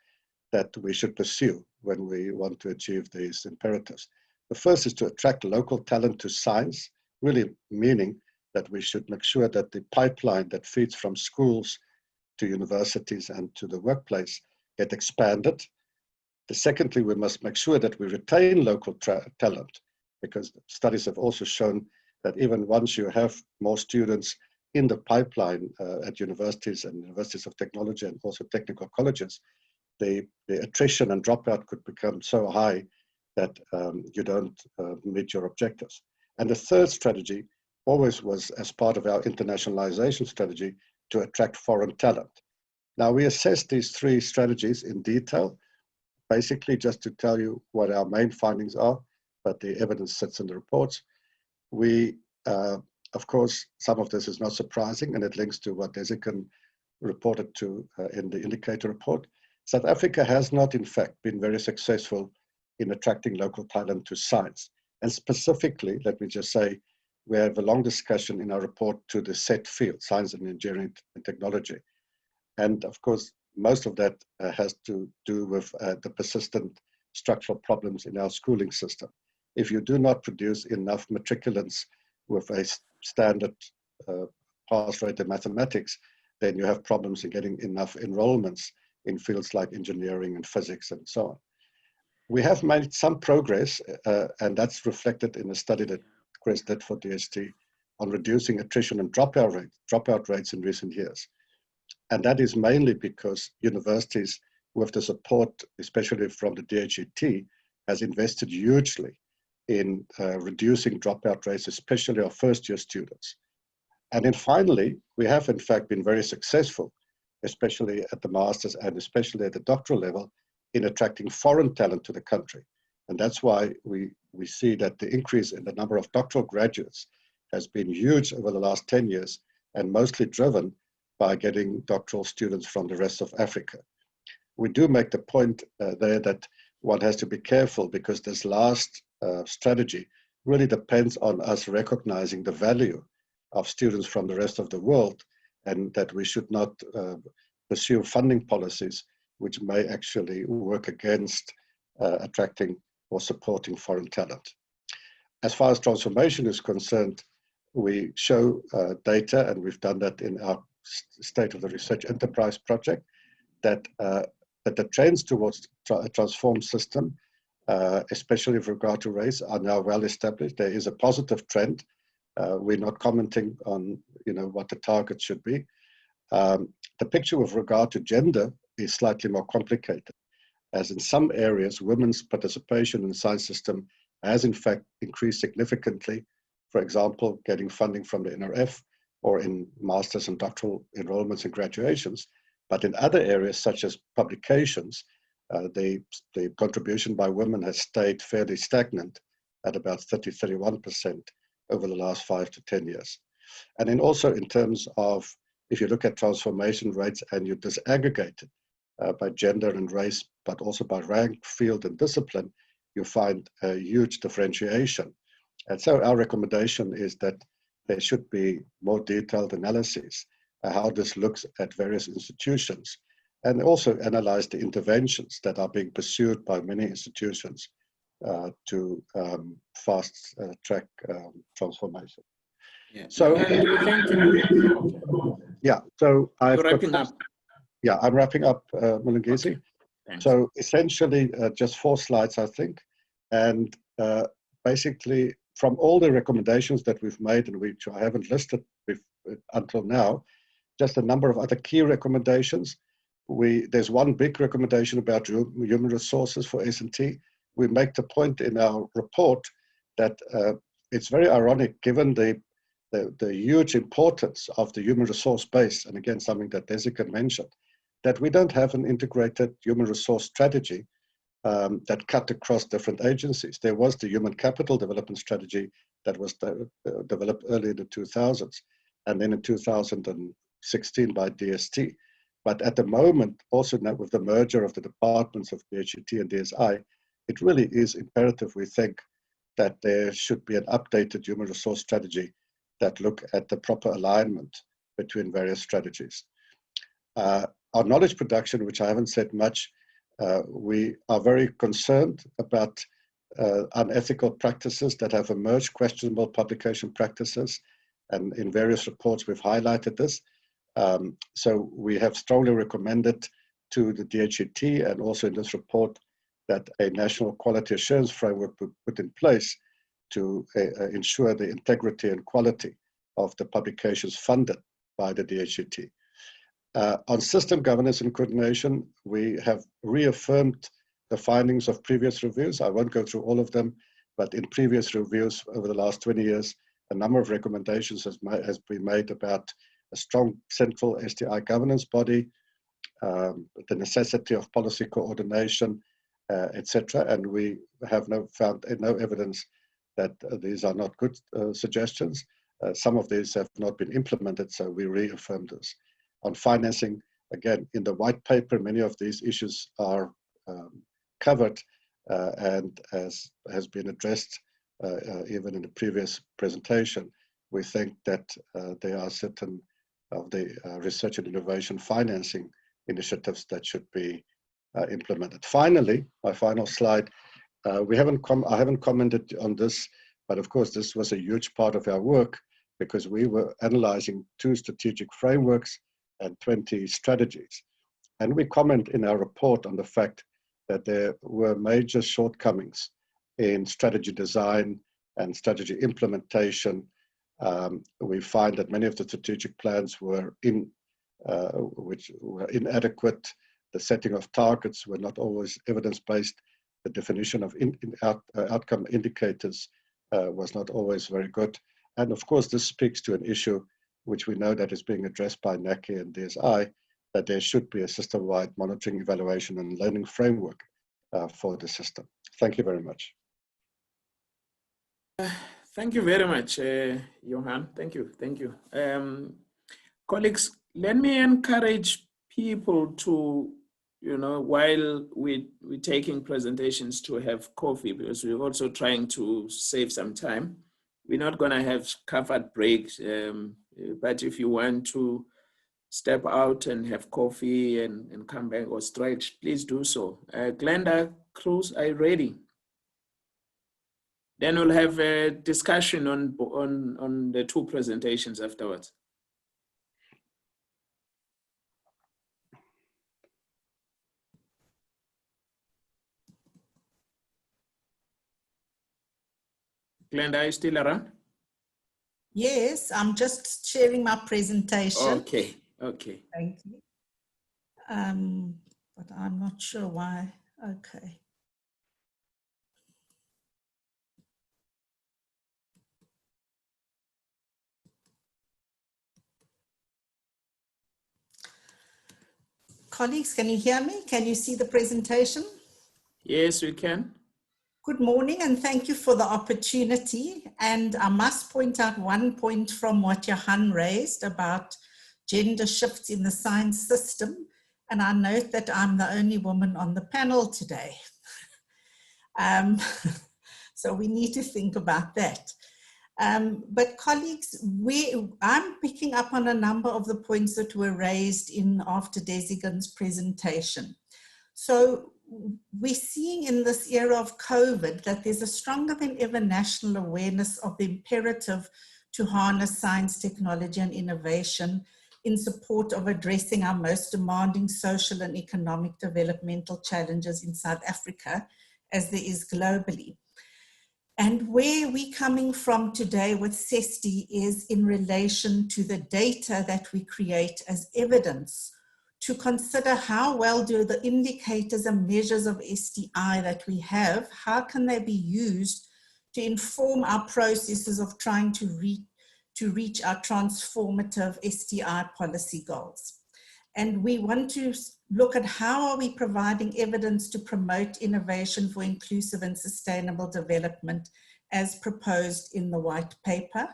that we should pursue when we want to achieve these imperatives. The first is to attract local talent to science, really meaning that we should make sure that the pipeline that feeds from schools to universities and to the workplace get expanded. Secondly, we must make sure that we retain local talent, because studies have also shown that even once you have more students in the pipeline at universities and universities of technology and also technical colleges, the attrition and dropout could become so high that you don't meet your objectives. And the third strategy always was, as part of our internationalization strategy, to attract foreign talent. Now, we assessed these 3 strategies in detail, basically just to tell you what our main findings are, but the evidence sits in the reports. We, of course, some of this is not surprising, and it links to what Desikan reported to in the indicator report. South Africa has not, in fact, been very successful in attracting local talent to science. And specifically, let me just say, we have a long discussion in our report to the set field, science and engineering and technology. And of course, most of that has to do with the persistent structural problems in our schooling system. If you do not produce enough matriculants with a standard pass rate in mathematics, then you have problems in getting enough enrollments in fields like engineering and physics and so on. We have made some progress, and that's reflected in a study that Chris did for DST on reducing attrition and dropout rates in recent years. And that is mainly because universities, with the support, especially from the DHET, has invested hugely in reducing dropout rates, especially of first-year students. And then finally, we have in fact been very successful, especially at the master's and especially at the doctoral level, in attracting foreign talent to the country. And that's why we see that the increase in the number of doctoral graduates has been huge over the last 10 years, and mostly driven by getting doctoral students from the rest of Africa. We do make the point there that one has to be careful because this last strategy really depends on us recognizing the value of students from the rest of the world, and that we should not pursue funding policies which may actually work against attracting or supporting foreign talent. As far as transformation is concerned, we show data, and we've done that in our State of the Research Enterprise project, that the trends towards a transformed system, especially with regard to race, are now well established. There is a positive trend. We're not commenting on what the target should be. The picture with regard to gender is slightly more complicated, as in some areas, women's participation in the science system has in fact increased significantly. For example, getting funding from the NRF or in master's and doctoral enrollments and graduations. But in other areas, such as publications, the contribution by women has stayed fairly stagnant at about 30-31% over the last 5 to 10 years. And then also in terms of, if you look at transformation rates and you disaggregate it by gender and race, but also by rank, field, and discipline, you find a huge differentiation. And so our recommendation is that there should be more detailed analysis how this looks at various institutions, and also analyze the interventions that are being pursued by many institutions to fast track transformation. Yeah. So, Thank you. Yeah, so You're wrapping up. Yeah, I'm wrapping up, Mulungisi. Okay. So essentially, just 4 slides, I think. And basically, from all the recommendations that we've made, and which I haven't listed until now, just a number of other key recommendations. There's one big recommendation about human resources for S&T. We make the point in our report that it's very ironic, given the huge importance of the human resource base, and again, something that Jessica mentioned, that we don't have an integrated human resource strategy that cut across different agencies. There was the human capital development strategy that was developed early in the 2000s, and then in 2016 by DST. But at the moment, also now with the merger of the departments of DHET and DSI, it really is imperative, we think, that there should be an updated human resource strategy that look at the proper alignment between various strategies. Our knowledge production, which I haven't said much, we are very concerned about unethical practices that have emerged, questionable publication practices, and in various reports we've highlighted this. So we have strongly recommended to the DHET and also in this report that a national quality assurance framework be put in place to ensure the integrity and quality of the publications funded by the DHET. On system governance and coordination, we have reaffirmed the findings of previous reviews. I won't go through all of them, but in previous reviews over the last 20 years, a number of recommendations has been made about a strong central STI governance body, the necessity of policy coordination, etc. And we have found no evidence that these are not good suggestions. Some of these have not been implemented, so we reaffirmed this. On financing, again, in the white paper, many of these issues are covered and as has been addressed even in the previous presentation. We think that there are certain of the research and innovation financing initiatives that should be implemented. Finally, my final slide, I haven't commented on this, but of course this was a huge part of our work because we were analyzing 2 strategic frameworks and 20 strategies. And we comment in our report on the fact that there were major shortcomings in strategy design and strategy implementation. We find that many of the strategic plans were inadequate. The setting of targets were not always evidence-based. The definition of outcome indicators was not always very good. And of course, this speaks to an issue which we know that is being addressed by NACI and DSI, that there should be a system-wide monitoring, evaluation, and learning framework for the system. Thank you very much. Thank you very much, Johan. Thank you. Colleagues, let me encourage people to, while we're taking presentations, to have coffee, because we're also trying to save some time. We're not going to have covered breaks, but if you want to step out and have coffee and come back or stretch, please do so. Glenda, Cruz, are you ready? Then we'll have a discussion on the two presentations afterwards. Glenda, are you still around? Yes, I'm just sharing my presentation. Okay, okay. Thank you. But I'm not sure why. Okay. Colleagues, can you hear me? Can you see the presentation? Yes, we can. Good morning, and thank you for the opportunity. And I must point out one point from what Johan raised about gender shifts in the science system. And I note that I'm the only woman on the panel today. So we need to think about that. But colleagues, I'm picking up on a number of the points that were raised after Desigan's presentation. So we're seeing in this era of COVID that there's a stronger than ever national awareness of the imperative to harness science, technology, and innovation in support of addressing our most demanding social and economic developmental challenges in South Africa, as there is globally. And where we're coming from today with SESTI is in relation to the data that we create as evidence to consider how well do the indicators and measures of STI that we have, how can they be used to inform our processes of trying to reach our transformative STI policy goals. And we want to look at how are we providing evidence to promote innovation for inclusive and sustainable development as proposed in the white paper.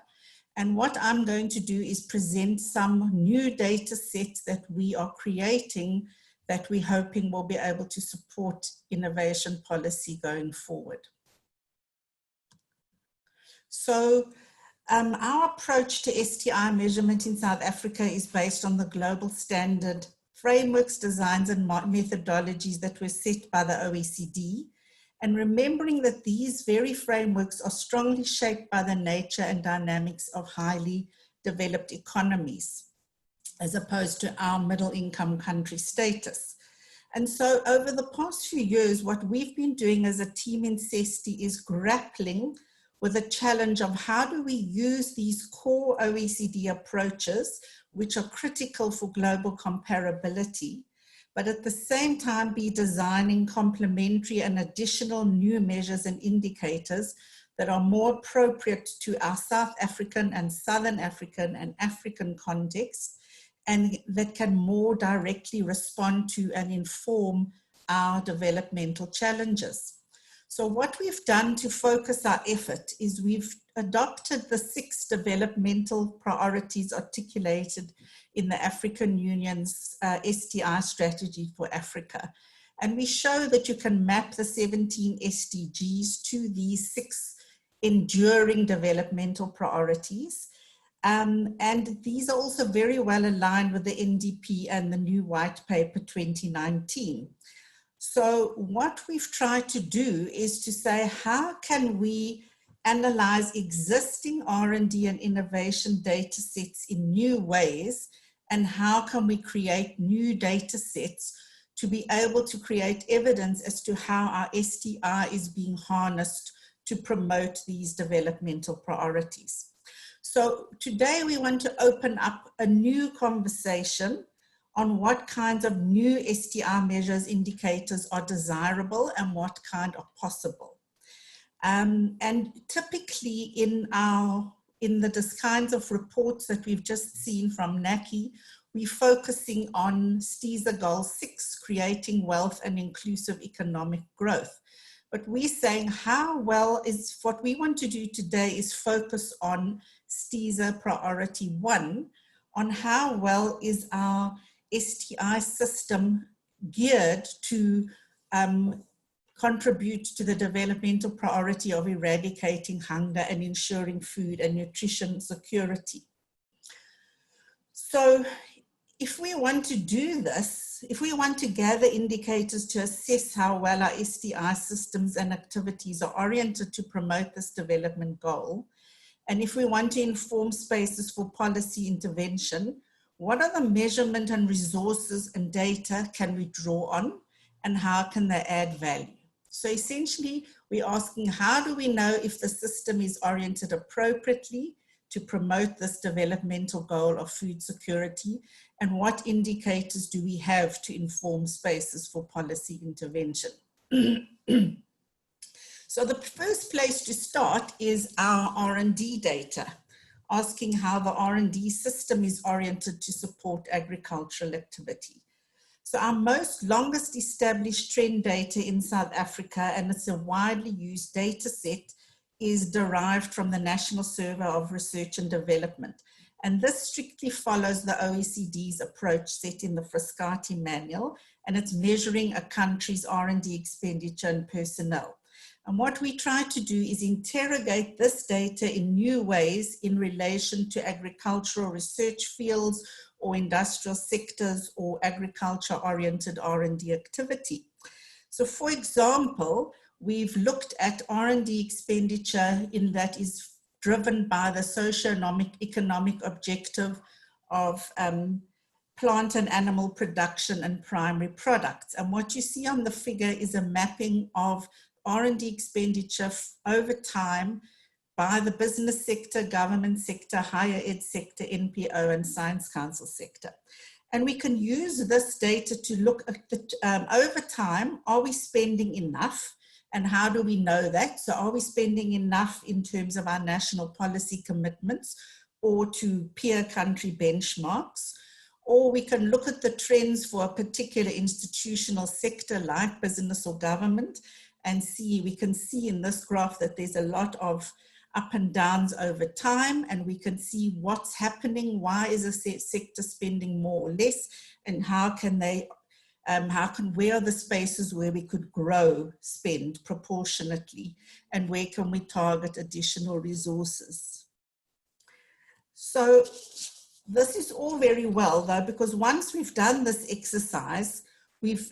And what I'm going to do is present some new data sets that we are creating that we're hoping will be able to support innovation policy going forward. So our approach to STI measurement in South Africa is based on the global standard frameworks, designs, and methodologies that were set by the OECD. And remembering that these very frameworks are strongly shaped by the nature and dynamics of highly developed economies, as opposed to our middle income country status. And so over the past few years, what we've been doing as a team in SESTI is grappling with the challenge of how do we use these core OECD approaches, which are critical for global comparability, but at the same time be designing complementary and additional new measures and indicators that are more appropriate to our South African and Southern African and African context, and that can more directly respond to and inform our developmental challenges. So what we've done to focus our effort is we've adopted the 6 developmental priorities articulated in the African Union's STI strategy for Africa. And we show that you can map the 17 SDGs to these 6 enduring developmental priorities. And these are also very well aligned with the NDP and the new white paper 2019. So what we've tried to do is to say, how can we analyze existing R&D and innovation data sets in new ways, and how can we create new data sets to be able to create evidence as to how our STI is being harnessed to promote these developmental priorities. So today we want to open up a new conversation on what kinds of new STI measures, indicators are desirable and what kind are possible. And typically in the kinds of reports that we've just seen from NACI, we're focusing on STISA Goal 6, creating wealth and inclusive economic growth. But we're saying what we want to do today is focus on STISA Priority 1, on how well is our STI system geared to contribute to the developmental priority of eradicating hunger and ensuring food and nutrition security. So if we want to do this, if we want to gather indicators to assess how well our STI systems and activities are oriented to promote this development goal, and if we want to inform spaces for policy intervention, what are the measurement and resources and data can we draw on, and how can they add value? So essentially, we're asking, how do we know if the system is oriented appropriately to promote this developmental goal of food security, and what indicators do we have to inform spaces for policy intervention? So the first place to start is our R&D data, asking how the R&D system is oriented to support agricultural activity. So our longest established trend data in South Africa, and it's a widely used data set, is derived from the National Survey of Research and Development. And this strictly follows the OECD's approach set in the Frascati manual, and it's measuring a country's R&D expenditure and personnel. And what we try to do is interrogate this data in new ways in relation to agricultural research fields or industrial sectors or agriculture-oriented R&D activity. So for example, we've looked at R&D expenditure in that is driven by the socio-economic objective of plant and animal production and primary products. And what you see on the figure is a mapping of R&D expenditure over time by the business sector, government sector, higher ed sector, NPO, and science council sector. And we can use this data to look at the, over time, are we spending enough? And how do we know that? So are we spending enough in terms of our national policy commitments or to peer country benchmarks? Or we can look at the trends for a particular institutional sector like business or government and see, we can see in this graph that there's a lot of up and downs over time, and we can see what's happening, why is a sector spending more or less, and how can they, where are the spaces where we could grow spend proportionately, and where can we target additional resources. So this is all very well though, because once we've done this exercise,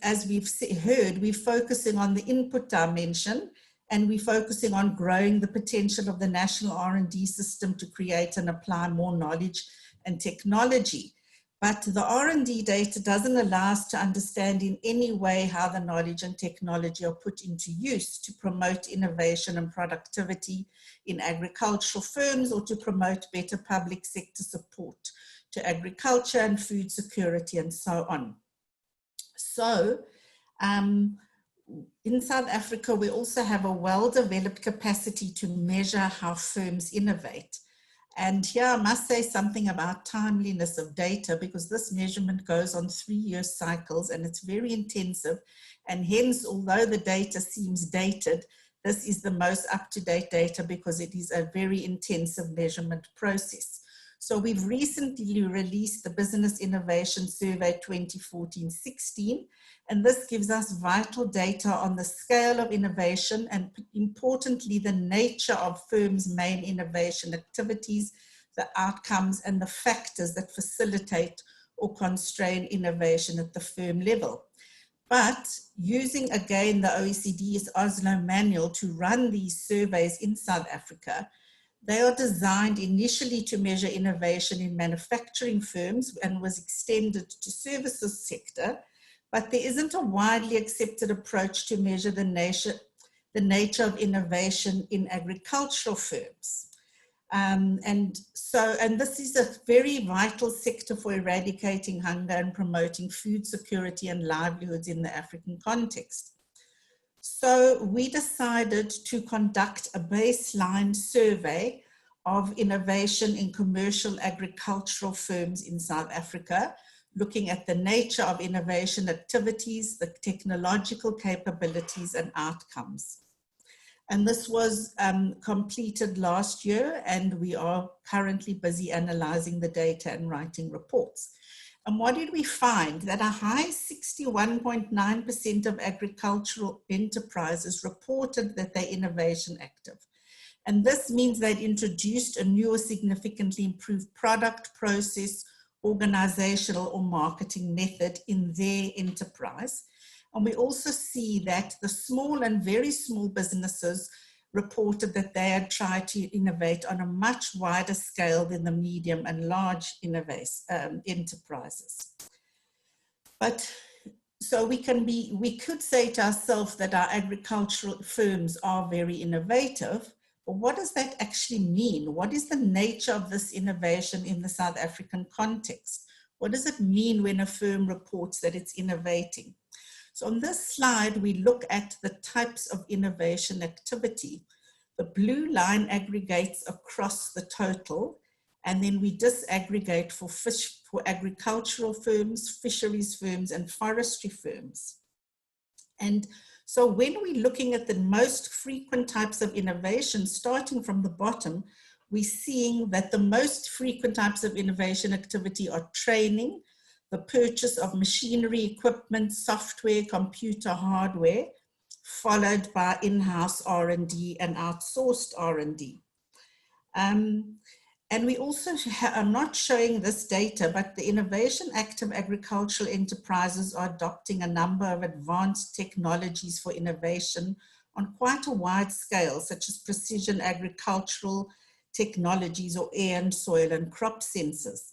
as we've heard, we're focusing on the input dimension, and we're focusing on growing the potential of the national R&D system to create and apply more knowledge and technology. But the R&D data doesn't allow us to understand in any way how the knowledge and technology are put into use to promote innovation and productivity in agricultural firms or to promote better public sector support to agriculture and food security and so on. So, in South Africa, we also have a well-developed capacity to measure how firms innovate. And here I must say something about timeliness of data, because this measurement goes on 3-year cycles and it's very intensive. And hence, although the data seems dated, this is the most up-to-date data because it is a very intensive measurement process. So we've recently released the Business Innovation Survey 2014-16, and this gives us vital data on the scale of innovation and importantly, the nature of firms' main innovation activities, the outcomes and the factors that facilitate or constrain innovation at the firm level. But using again the OECD's Oslo manual to run these surveys in South Africa, they are designed initially to measure innovation in manufacturing firms and was extended to services sector, but there isn't a widely accepted approach to measure the nature of innovation in agricultural firms. And this is a very vital sector for eradicating hunger and promoting food security and livelihoods in the African context. So we decided to conduct a baseline survey of innovation in commercial agricultural firms in South Africa, looking at the nature of innovation activities, the technological capabilities and outcomes. And this was completed last year, and we are currently busy analyzing the data and writing reports. And what did we find? That a high 61.9% of agricultural enterprises reported that they're innovation active. And this means they'd introduced a new or significantly improved product, process, organizational or marketing method in their enterprise. And we also see that the small and very small businesses reported that they had tried to innovate on a much wider scale than the medium and large enterprises. But so we could say to ourselves that our agricultural firms are very innovative, but what does that actually mean? What is the nature of this innovation in the South African context? What does it mean when a firm reports that it's innovating? So on this slide, we look at the types of innovation activity. The blue line aggregates across the total, and then we disaggregate for agricultural firms, fisheries firms, and forestry firms. And so when we're looking at the most frequent types of innovation, starting from the bottom, we're seeing that the most frequent types of innovation activity are training, the purchase of machinery, equipment, software, computer hardware, followed by in-house R&D and outsourced R&D. And we also are not showing this data, but the innovation active agricultural enterprises are adopting a number of advanced technologies for innovation on quite a wide scale, such as precision agricultural technologies or air and soil and crop sensors.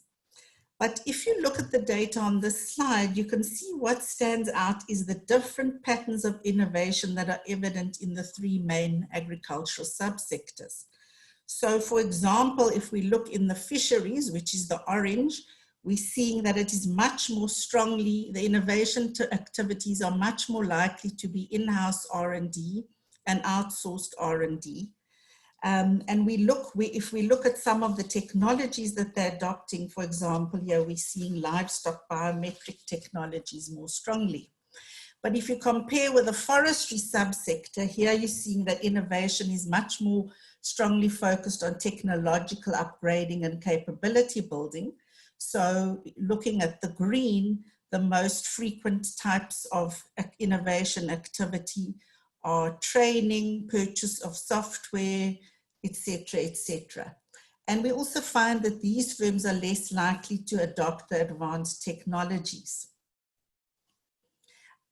But if you look at the data on this slide, you can see what stands out is the different patterns of innovation that are evident in the three main agricultural subsectors. So for example, if we look in the fisheries, which is the orange, we're seeing that it is much more strongly, the innovation activities are much more likely to be in-house R&D and outsourced R&D. And if we look at some of the technologies that they're adopting, for example, here we're seeing livestock biometric technologies more strongly. But if you compare with the forestry subsector, here you're seeing that innovation is much more strongly focused on technological upgrading and capability building. So looking at the green, the most frequent types of innovation activity are training, purchase of software, etc., etc. And we also find that these firms are less likely to adopt the advanced technologies.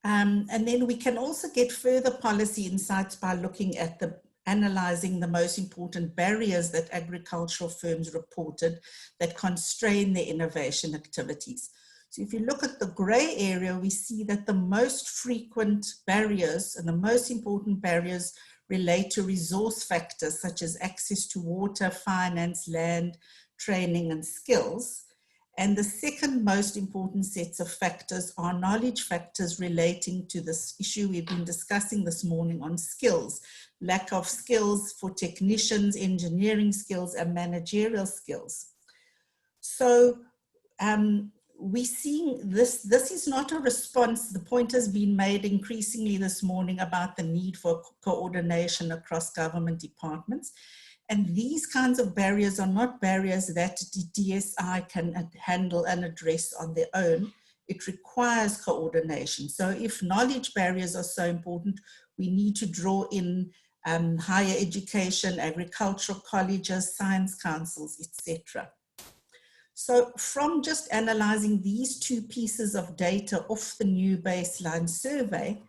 And then we can also get further policy insights by looking at analyzing the most important barriers that agricultural firms reported that constrain their innovation activities. So if you look at the gray area, we see that the most frequent barriers and the most important barriers relate to resource factors such as access to water, finance, land, training, and skills. And the second most important sets of factors are knowledge factors relating to this issue we've been discussing this morning on skills, lack of skills for technicians, engineering skills, and managerial skills. So we're seeing this is not a response. The point has been made increasingly this morning about the need for coordination across government departments. And these kinds of barriers are not barriers that the DSI can handle and address on their own. It requires coordination. So if knowledge barriers are so important, we need to draw in higher education, agricultural colleges, science councils, etc. So from just analyzing these two pieces of data off the new baseline survey,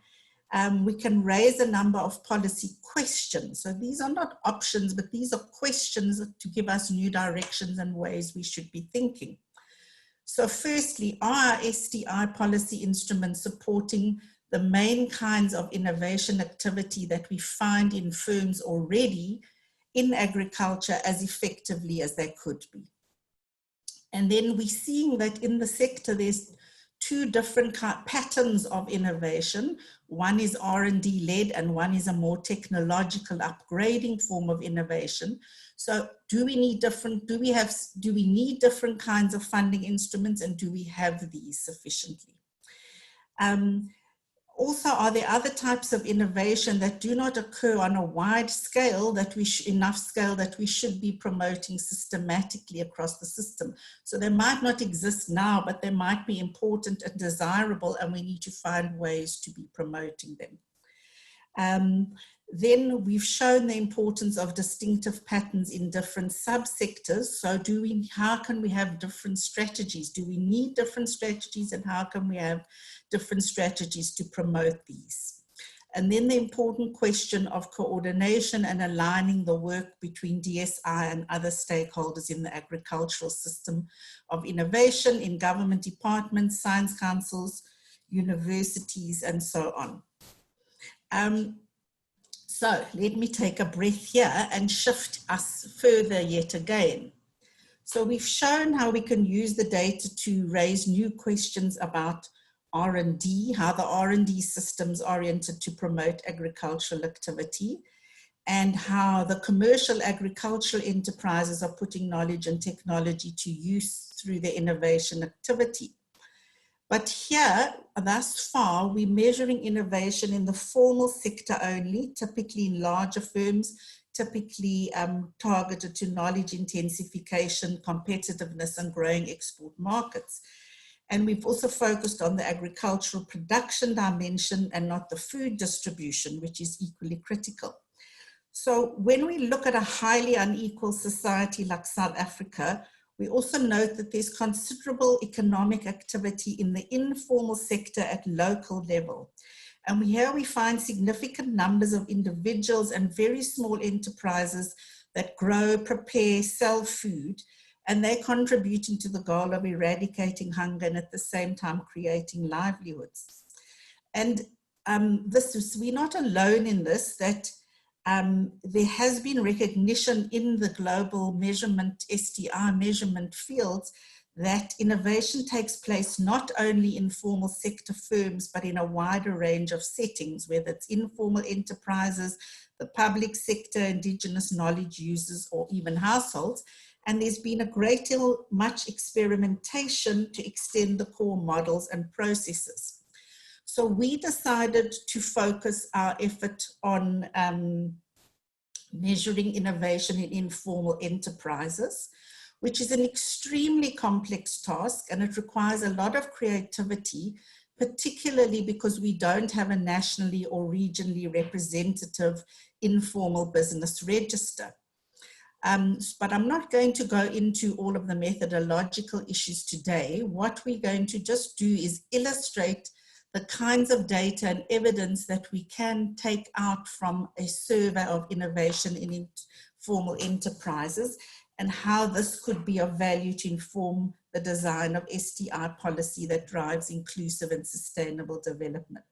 we can raise a number of policy questions. So these are not options, but these are questions to give us new directions and ways we should be thinking. So firstly, are our STI policy instruments supporting the main kinds of innovation activity that we find in firms already in agriculture as effectively as they could be? And then we're seeing that in the sector, there's two different patterns of innovation. One is R&D led and one is a more technological upgrading form of innovation. So do we need different kinds of funding instruments, and do we have these sufficiently? Also, are there other types of innovation that do not occur on a wide scale, that enough scale that we should be promoting systematically across the system? So they might not exist now, but they might be important and desirable, and we need to find ways to be promoting them. Then we've shown the importance of distinctive patterns in different subsectors. So how can we have different strategies? Do we need different strategies, and how can we have different strategies to promote these? And then the important question of coordination and aligning the work between DSI and other stakeholders in the agricultural system of innovation, in government departments, science councils, universities, and so on. So let me take a breath here and shift us further yet again. So we've shown how we can use the data to raise new questions about R&D, how the R&D system's oriented to promote agricultural activity, and how the commercial agricultural enterprises are putting knowledge and technology to use through their innovation activity. But here, thus far, we're measuring innovation in the formal sector only, typically in larger firms, typically targeted to knowledge intensification, competitiveness, and growing export markets. And we've also focused on the agricultural production dimension and not the food distribution, which is equally critical. So when we look at a highly unequal society like South Africa, we also note that there's considerable economic activity in the informal sector at local level. And here we find significant numbers of individuals and very small enterprises that grow, prepare, sell food, and they're contributing to the goal of eradicating hunger and at the same time creating livelihoods. And we're not alone in this, that there has been recognition in the global measurement, STI measurement fields, that innovation takes place not only in formal sector firms, but in a wider range of settings, whether it's informal enterprises, the public sector, indigenous knowledge users, or even households. And there's been a great deal, much experimentation to extend the core models and processes. So we decided to focus our effort on measuring innovation in informal enterprises, which is an extremely complex task, and it requires a lot of creativity, particularly because we don't have a nationally or regionally representative informal business register. But I'm not going to go into all of the methodological issues today. What we're going to just do is illustrate the kinds of data and evidence that we can take out from a survey of innovation in informal enterprises, and how this could be of value to inform the design of STI policy that drives inclusive and sustainable development.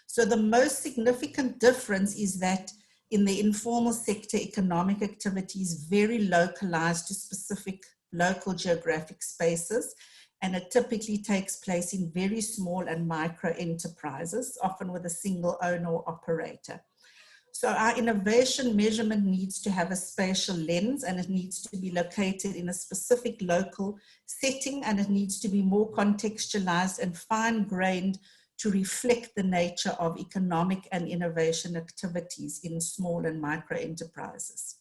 So the most significant difference is that in the informal sector, economic activity is very localized to specific local geographic spaces, and it typically takes place in very small and micro enterprises, often with a single owner or operator. So our innovation measurement needs to have a spatial lens, and it needs to be located in a specific local setting, and it needs to be more contextualized and fine-grained to reflect the nature of economic and innovation activities in small and micro enterprises.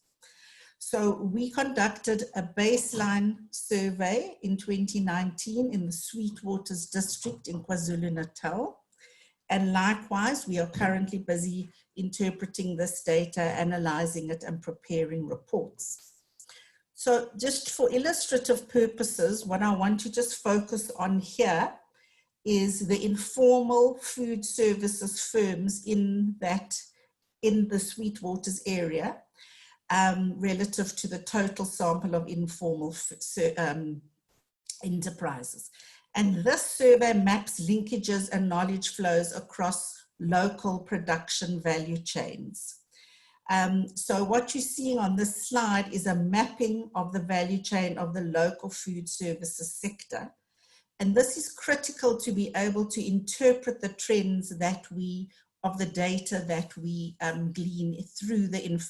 So we conducted a baseline survey in 2019 in the Sweetwaters district in KwaZulu-Natal. And likewise, we are currently busy interpreting this data, analyzing it, and preparing reports. So just for illustrative purposes, what I want to just focus on here is the informal food services firms in the Sweetwaters area, relative to the total sample of informal enterprises. And this survey maps linkages and knowledge flows across local production value chains. So what you're seeing on this slide is a mapping of the value chain of the local food services sector. And this is critical to be able to interpret the trends of the data that we glean through the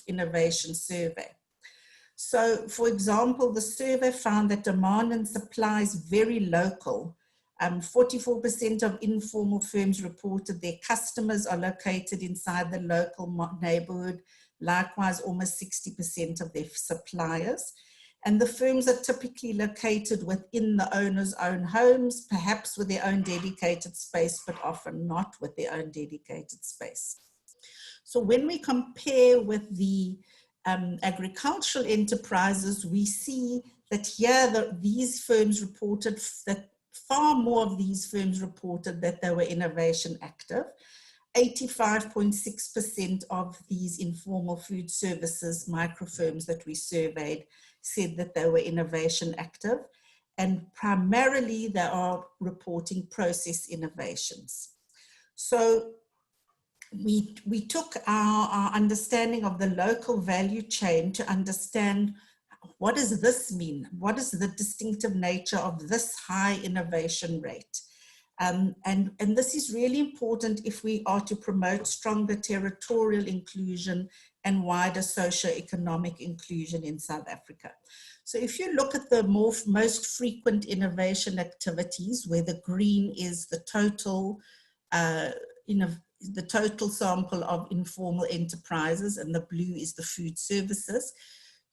innovation survey. So, for example, the survey found that demand and supply is very local 44% of informal firms reported their customers are located inside the local neighborhood. Likewise, almost 60% of their suppliers. And the firms are typically located within the owner's own homes, perhaps with their own dedicated space, but often not with their own dedicated space. So when we compare with the agricultural enterprises, we see that here these firms reported that far more of these firms reported that they were innovation active. 85.6% of these informal food services micro firms that we surveyed said that they were innovation active, and primarily they are reporting process innovations. So we took our understanding of the local value chain to understand, what does this mean? What is the distinctive nature of this high innovation rate? And this is really important if we are to promote stronger territorial inclusion and wider socio-economic inclusion in South Africa. So if you look at the most frequent innovation activities, where the green is the total, the total sample of informal enterprises and the blue is the food services,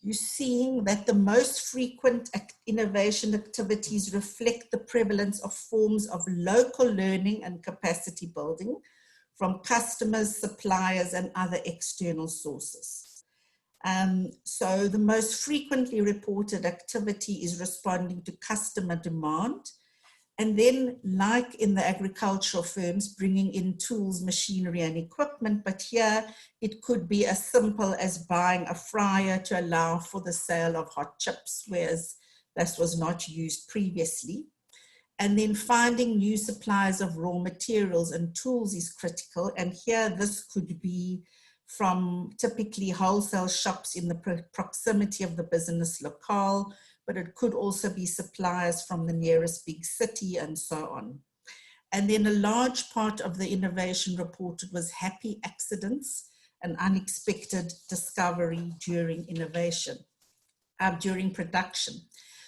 you're seeing that the most frequent innovation activities reflect the prevalence of forms of local learning and capacity building from customers, suppliers, and other external sources. So the most frequently reported activity is responding to customer demand. And then, like in the agricultural firms, bringing in tools, machinery, and equipment, but here it could be as simple as buying a fryer to allow for the sale of hot chips, whereas this was not used previously. And then finding new supplies of raw materials and tools is critical. And here this could be from typically wholesale shops in the proximity of the business locale, but it could also be suppliers from the nearest big city and so on. And then a large part of the innovation reported was happy accidents and unexpected discovery during innovation, during production.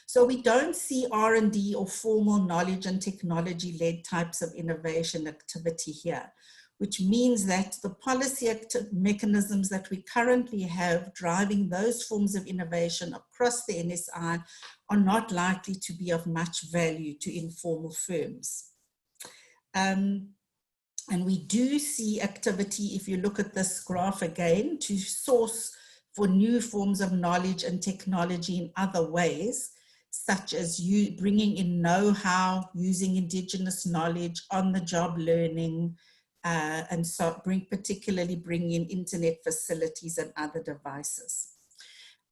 So we don't see R&D or formal knowledge and technology-led types of innovation activity here, which means that the policy mechanisms that we currently have driving those forms of innovation across the NSI are not likely to be of much value to informal firms. And we do see activity, if you look at this graph again, to source for new forms of knowledge and technology in other ways, such as bringing in know-how, using indigenous knowledge, on-the-job learning, and so particularly bringing in internet facilities and other devices.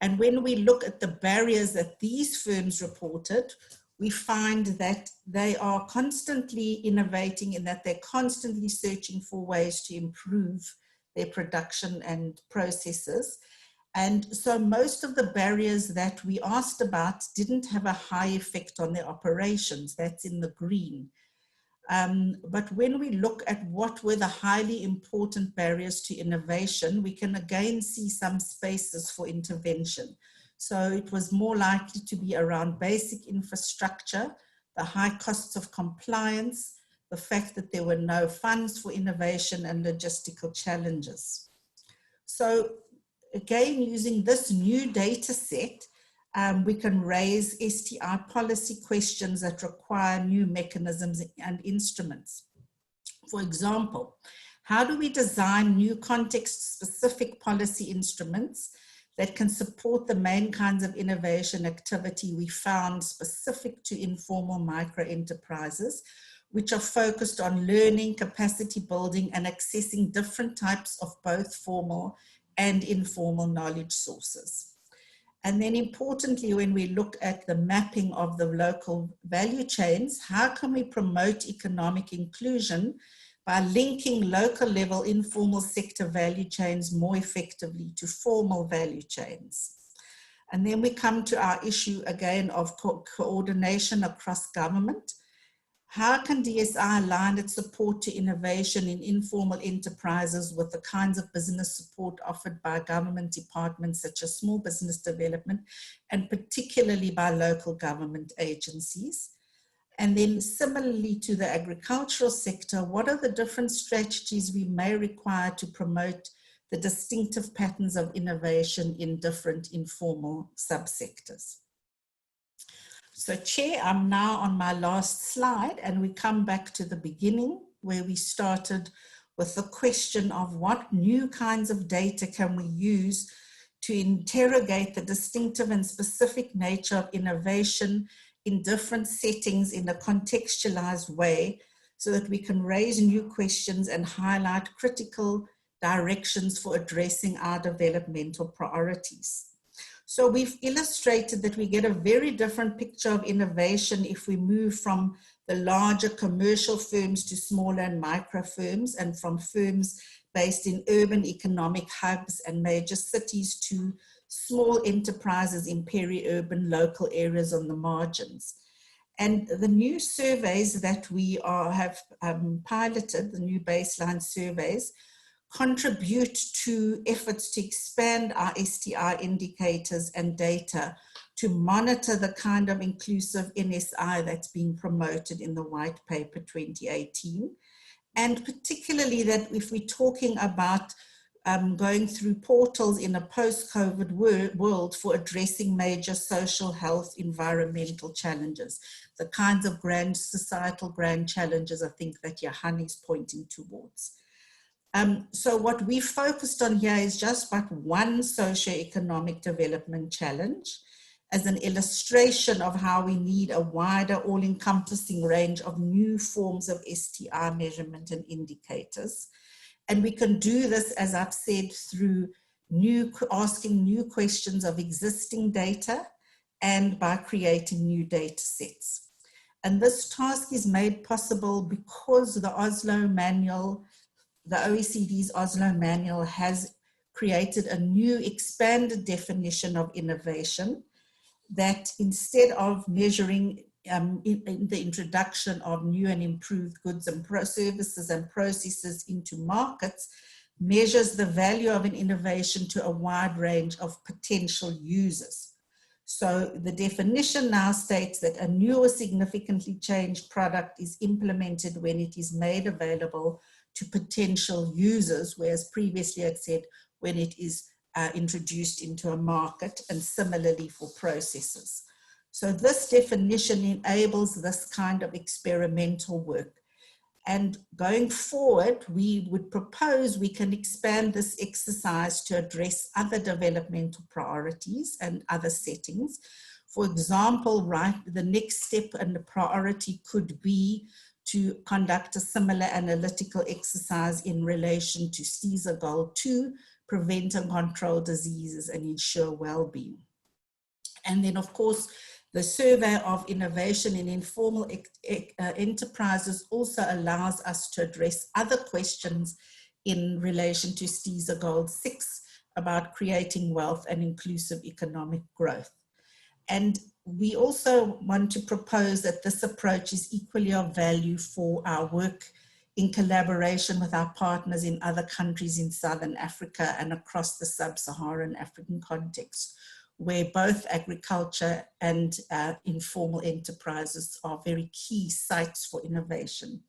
And when we look at the barriers that these firms reported, we find that they are constantly innovating, in that they're constantly searching for ways to improve their production and processes. And so most of the barriers that we asked about didn't have a high effect on their operations. That's in the green. But when we look at what were the highly important barriers to innovation, we can again see some spaces for intervention. So it was more likely to be around basic infrastructure, the high costs of compliance, the fact that there were no funds for innovation, and logistical challenges. So again, using this new data set, we can raise STI policy questions that require new mechanisms and instruments. For example, how do we design new context-specific policy instruments that can support the main kinds of innovation activity we found specific to informal micro-enterprises, which are focused on learning, capacity building, and accessing different types of both formal and informal knowledge sources? And then importantly, when we look at the mapping of the local value chains, how can we promote economic inclusion by linking local level informal sector value chains more effectively to formal value chains? And then we come to our issue again of coordination across government. How can DSI align its support to innovation in informal enterprises with the kinds of business support offered by government departments such as small business development, and particularly by local government agencies? And then similarly to the agricultural sector, what are the different strategies we may require to promote the distinctive patterns of innovation in different informal subsectors? So Chair, I'm now on my last slide, and we come back to the beginning where we started with the question of what new kinds of data can we use to interrogate the distinctive and specific nature of innovation in different settings in a contextualized way, so that we can raise new questions and highlight critical directions for addressing our developmental priorities. So we've illustrated that we get a very different picture of innovation if we move from the larger commercial firms to smaller and micro firms, and from firms based in urban economic hubs and major cities to small enterprises in peri-urban local areas on the margins. And the new surveys that we have piloted, the new baseline surveys, contribute to efforts to expand our STI indicators and data to monitor the kind of inclusive NSI that's being promoted in the White Paper 2018. And particularly that if we're talking about going through portals in a post-COVID world for addressing major social, health, environmental challenges, the kinds of societal grand challenges I think that Johan is pointing towards. So what we focused on here is just but one socioeconomic development challenge as an illustration of how we need a wider, all-encompassing range of new forms of STI measurement and indicators. And we can do this, as I've said, through asking new questions of existing data and by creating new data sets. And this task is made possible because the Oslo manual, the OECD's Oslo manual, has created a new expanded definition of innovation that, instead of measuring in the introduction of new and improved goods and services and processes into markets, measures the value of an innovation to a wide range of potential users. So the definition now states that a new or significantly changed product is implemented when it is made available to potential users, whereas previously it said when it is introduced into a market, and similarly for processes. So this definition enables this kind of experimental work. And going forward, we would propose we can expand this exercise to address other developmental priorities and other settings. For example, the next step and the priority could be to conduct a similar analytical exercise in relation to STI's goal 2, prevent and control diseases and ensure well-being. And then, of course, the survey of innovation in informal enterprises also allows us to address other questions in relation to STI's goal 6 about creating wealth and inclusive economic growth. And we also want to propose that this approach is equally of value for our work in collaboration with our partners in other countries in Southern Africa and across the sub-Saharan African context, where both agriculture and informal enterprises are very key sites for innovation.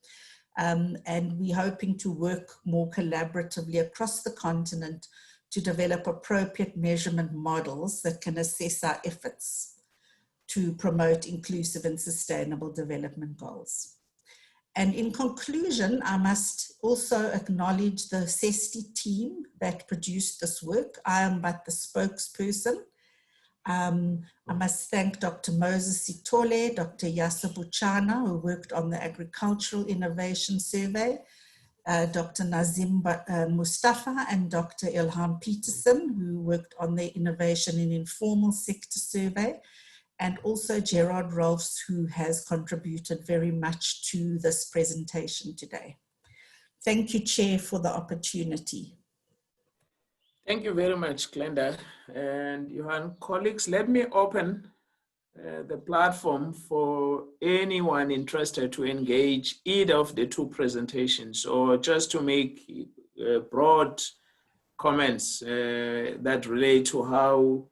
And we're hoping to work more collaboratively across the continent to develop appropriate measurement models that can assess our efforts to promote inclusive and sustainable development goals. And in conclusion, I must also acknowledge the SESTI team that produced this work. I am but the spokesperson. I must thank Dr. Moses Sitole, Dr. Yasser Buchana, who worked on the Agricultural Innovation Survey, Dr. Nazim Mustafa, and Dr. Ilham Peterson, who worked on the Innovation in Informal Sector Survey, and also Gerard Rolfs, who has contributed very much to this presentation today. Thank you, Chair, for the opportunity. Thank you very much, Glenda. And Johan, colleagues, let me open the platform for anyone interested to engage either of the two presentations, or just to make broad comments that relate to how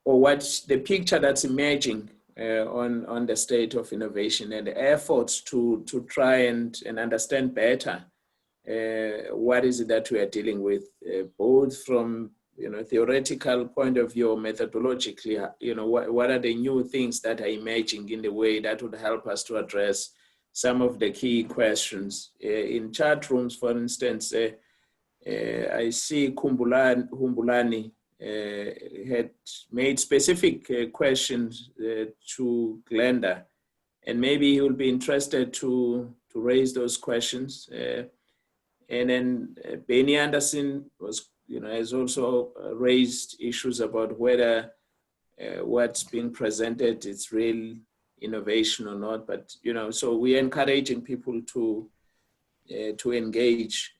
or what the picture that's emerging on the state of innovation and the efforts to try and understand better what is it that we are dealing with, both from theoretical point of view, methodologically, what are the new things that are emerging in the way that would help us to address some of the key questions. In chat rooms, for instance, I see Humbulani had made specific questions to Glenda, and maybe he will be interested to raise those questions. And then Benny Anderson has also raised issues about whether what's being presented is real innovation or not. But so we're encouraging people to engage.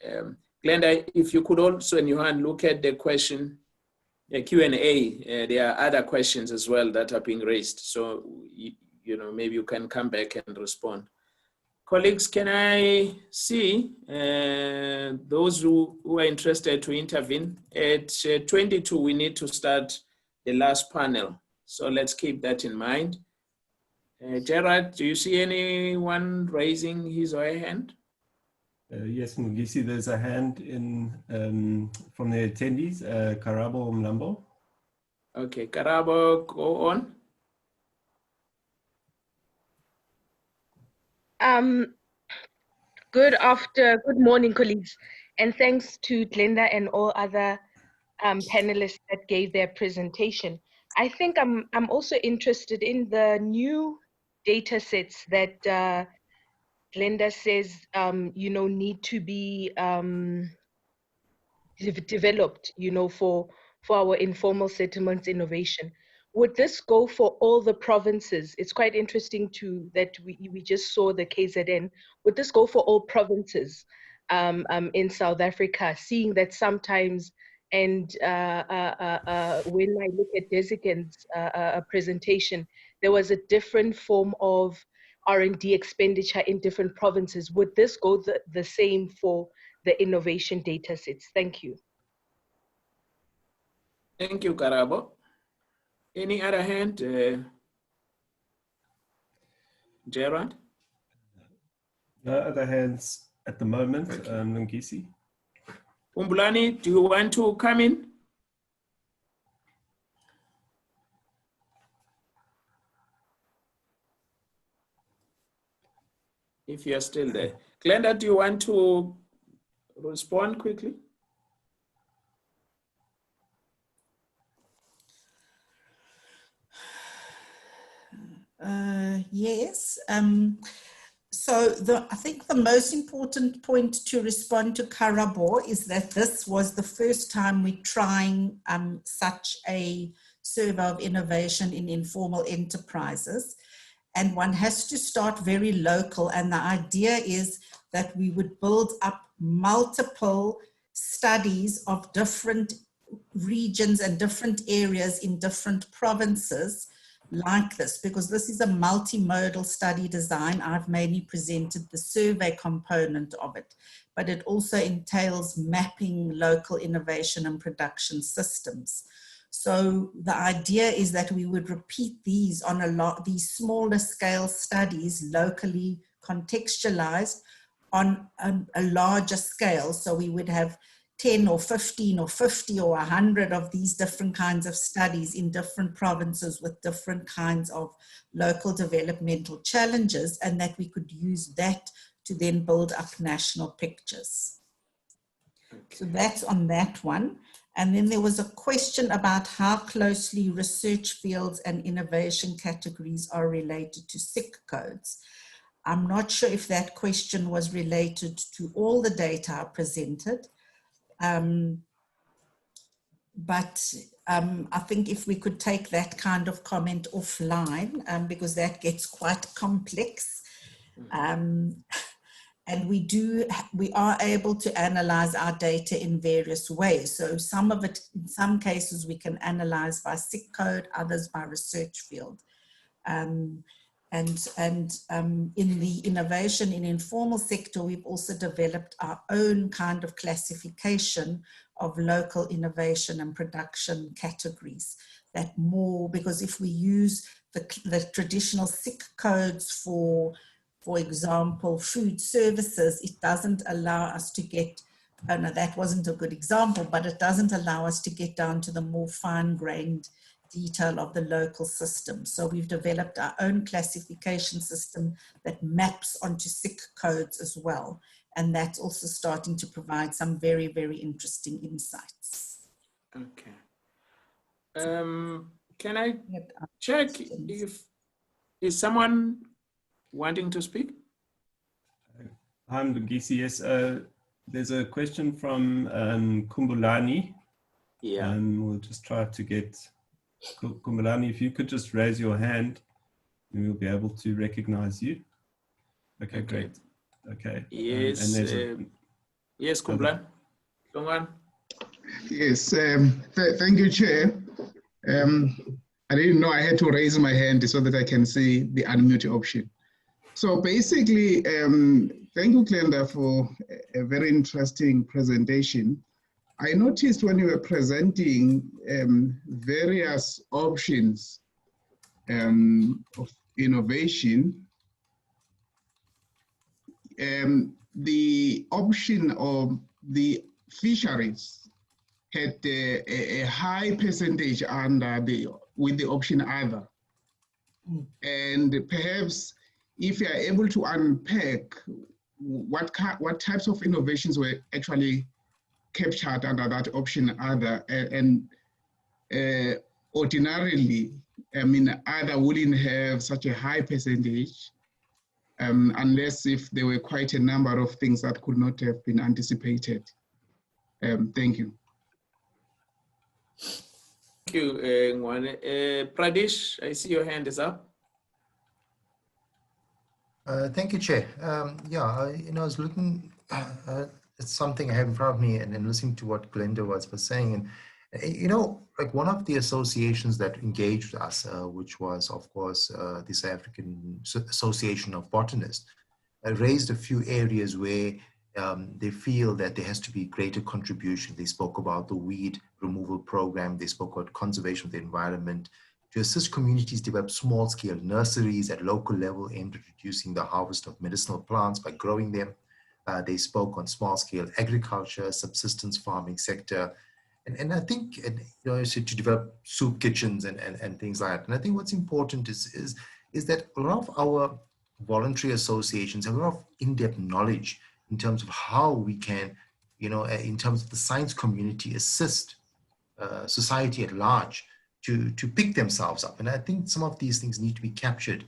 Glenda, if you could also, in your hand, look at the question, the Q&A. There are other questions as well that are being raised. So maybe you can come back and respond. Colleagues, can I see those who are interested to intervene? At 22, we need to start the last panel. So let's keep that in mind. Gerard, do you see anyone raising his or her hand? Yes, Mugisi, there's a hand in from the attendees, Karabo Mlambo. Okay, Karabo, go on. Good morning, colleagues, and thanks to Glenda and all other panelists that gave their presentation. I think I'm also interested in the new data sets that Glenda says need to be developed, for our informal settlements innovation. Would this go for all the provinces? It's quite interesting that we just saw the KZN. Would this go for all provinces in South Africa, seeing that sometimes, and when I look at Desikan's presentation, there was a different form of R&D expenditure in different provinces. Would this go the same for the innovation data sets? Thank you. Thank you, Karabo. Any other hand? Gerard? No other hands at the moment, Ngisi. Umbulani, do you want to come in? If you're still there. Glenda, do you want to respond quickly? Yes. So I think the most important point to respond to Karabo is that this was the first time we're trying such a survey of innovation in informal enterprises. And one has to start very local. And the idea is that we would build up multiple studies of different regions and different areas in different provinces like this, because this is a multimodal study design. I've mainly presented the survey component of it, but it also entails mapping local innovation and production systems. So the idea is that we would repeat these on these smaller scale studies, locally contextualized on a larger scale. So we would have 10 or 15 or 50 or 100 of these different kinds of studies in different provinces with different kinds of local developmental challenges, and that we could use that to then build up national pictures. Okay. So that's on that one. And then there was a question about how closely research fields and innovation categories are related to SIC codes. I'm not sure if that question was related to all the data I presented. But I think if we could take that kind of comment offline, because that gets quite complex. And we are able to analyze our data in various ways. So some of it, in some cases, we can analyze by SIC code, others by research field. And in the innovation in informal sector, we've also developed our own kind of classification of local innovation and production categories. That more, because if we use the traditional SIC codes for example, food services, it doesn't allow us to get, oh no, that wasn't a good example, but it doesn't allow us to get down to the more fine-grained detail of the local system. So we've developed our own classification system that maps onto SIC codes as well. And that's also starting to provide some very, very interesting insights. Okay. Can I check if, is someone wanting to speak? I'm Gisi, yes. There's a question from Kumbulani. Yeah. We'll just try to get Kumbulani, if you could just raise your hand, and we'll be able to recognize you. Okay, great. Okay. Yes. Yes, Kumbulani. Go on. Yes. Thank you, Chair. I didn't know I had to raise my hand so that I can see the unmute option. So basically, thank you, Glenda, for a very interesting presentation. I noticed when you were presenting various options of innovation, the option of the fisheries had a high percentage with the option other. And perhaps if you are able to unpack what types of innovations were actually captured under that option other, and ordinarily, I mean, other wouldn't have such a high percentage unless if there were quite a number of things that could not have been anticipated. Thank you. Thank you, Ngwane. Pradesh, I see your hand is up. Thank you, Chair. Yeah, I was looking at something I have in front of me and listening to what Glenda was saying. And, like one of the associations that engaged us, which was, of course, the South African Association of Botanists, raised a few areas where they feel that there has to be greater contribution. They spoke about the weed removal program. They spoke about conservation of the environment, to assist communities develop small-scale nurseries at local level aimed at reducing the harvest of medicinal plants by growing them. They spoke on small-scale agriculture, subsistence farming sector, and I think to develop soup kitchens and things like that. And I think what's important is that a lot of our voluntary associations have a lot of in-depth knowledge in terms of how we can, in terms of the science community, assist society at large to pick themselves up. And I think some of these things need to be captured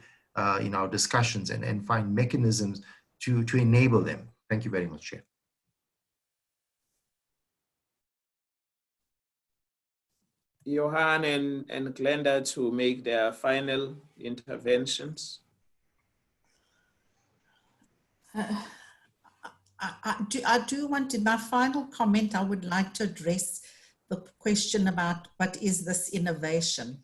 in our discussions and find mechanisms to enable them. Thank you very much, Chair. Johan and Glenda to make their final interventions. I do want to, my final comment, I would like to address the question about what is this innovation.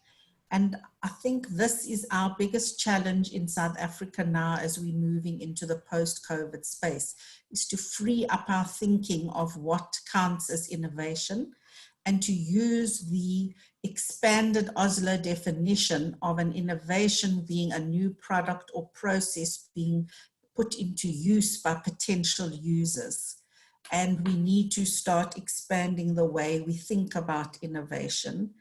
And I think this is our biggest challenge in South Africa now as we're moving into the post-COVID space, is to free up our thinking of what counts as innovation and to use the expanded Oslo definition of an innovation being a new product or process being put into use by potential users. And we need to start expanding the way we think about innovation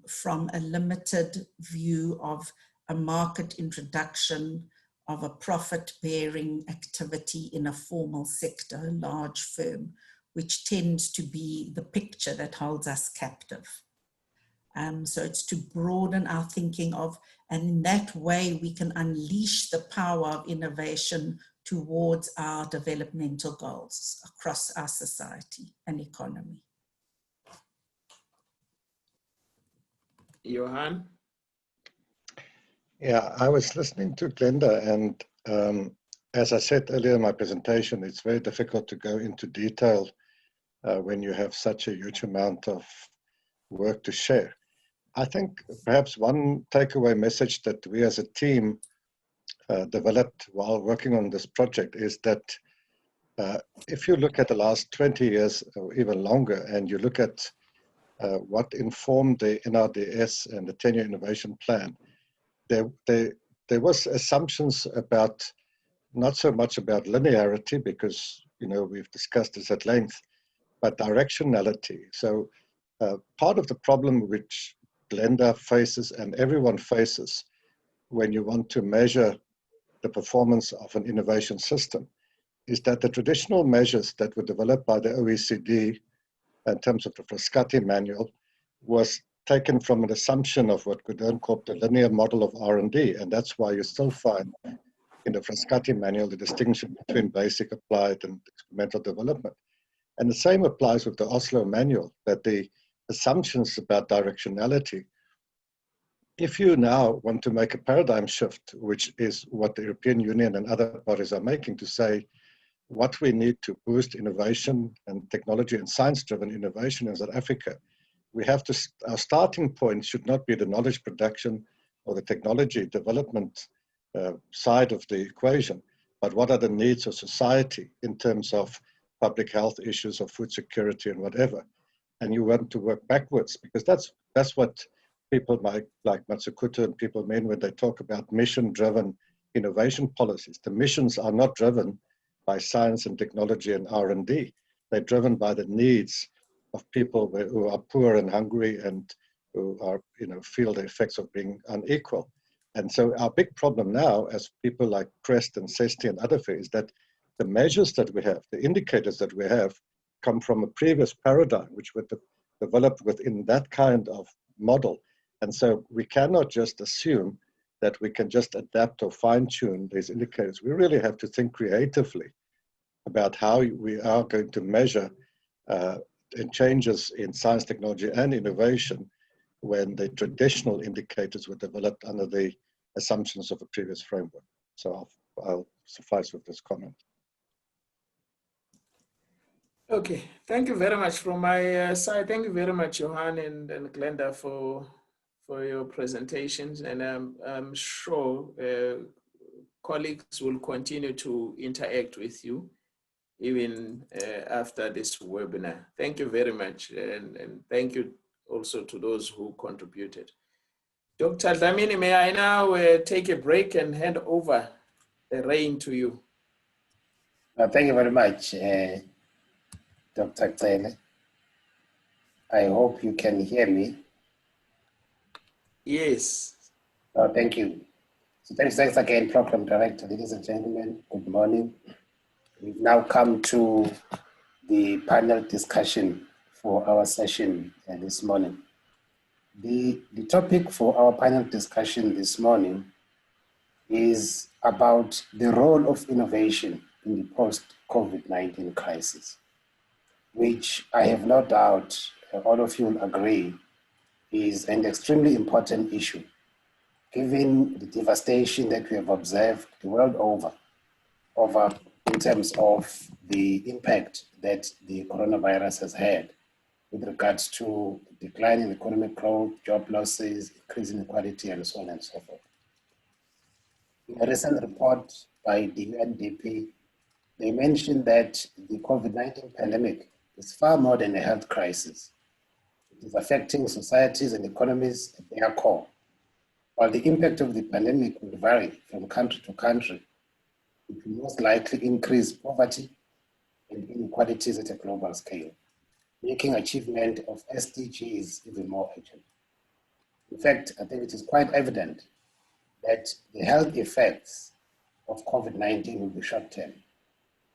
from a limited view of a market introduction of a profit-bearing activity in a formal sector, a large firm, which tends to be the picture that holds us captive. So it's to broaden our thinking of, and in that way we can unleash the power of innovation towards our developmental goals across our society and economy. Johan? Yeah, I was listening to Glenda, and as I said earlier in my presentation, it's very difficult to go into detail when you have such a huge amount of work to share. I think perhaps one takeaway message that we as a team developed while working on this project is that if you look at the last 20 years or even longer, and you look at what informed the NRDS and the 10-year innovation plan, there was assumptions about, not so much about linearity, because we've discussed this at length, but directionality. So part of the problem which Glenda faces and everyone faces when you want to measure the performance of an innovation system is that the traditional measures that were developed by the OECD in terms of the Frascati manual was taken from an assumption of what Gudern called the linear model of R&D, and that's why you still find in the Frascati manual the distinction between basic, applied, and experimental development. And the same applies with the Oslo manual, that the assumptions about directionality, if you now want to make a paradigm shift, which is what the European Union and other bodies are making, to say what we need to boost innovation and technology and science-driven innovation in South Africa, we have to, our starting point should not be the knowledge production or the technology development side of the equation, but what are the needs of society in terms of public health issues or food security and whatever. And you want to work backwards, because that's what people like Matsukuta and people mean when they talk about mission-driven innovation policies. The missions are not driven by science and technology and R&D. They're driven by the needs of people who are poor and hungry and who are, feel the effects of being unequal. And so our big problem now, as people like Crest and SESTI and other things, is that the measures that we have, the indicators that we have, come from a previous paradigm, which were developed within that kind of model. And so we cannot just assume that we can just adapt or fine-tune these indicators. We really have to think creatively about how we are going to measure changes in science, technology, and innovation when the traditional indicators were developed under the assumptions of a previous framework. So I'll suffice with this comment. Okay, thank you very much from my side. Thank you very much, Johan and Glenda, for your presentations. And I'm sure colleagues will continue to interact with you even after this webinar. Thank you very much. And thank you also to those who contributed. Dr. Dlamini, may I now take a break and hand over the rein to you? Thank you very much, Dr. Taylor. I hope you can hear me. Yes. Thank you. So thanks again, Program Director. Ladies and gentlemen, good morning. We've now come to the panel discussion for our session this morning. The topic for our panel discussion this morning is about the role of innovation in the post-COVID-19 crisis, which I have no doubt all of you will agree is an extremely important issue, given the devastation that we have observed the world over in terms of the impact that the coronavirus has had with regards to declining economic growth, job losses, increasing inequality, and so on and so forth. In a recent report by the UNDP, they mentioned that the COVID-19 pandemic is far more than a health crisis. It is affecting societies and economies at their core. While the impact of the pandemic will vary from country to country, it will most likely increase poverty and inequalities at a global scale, making achievement of SDGs even more urgent. In fact, I think it is quite evident that the health effects of COVID-19 will be short-term,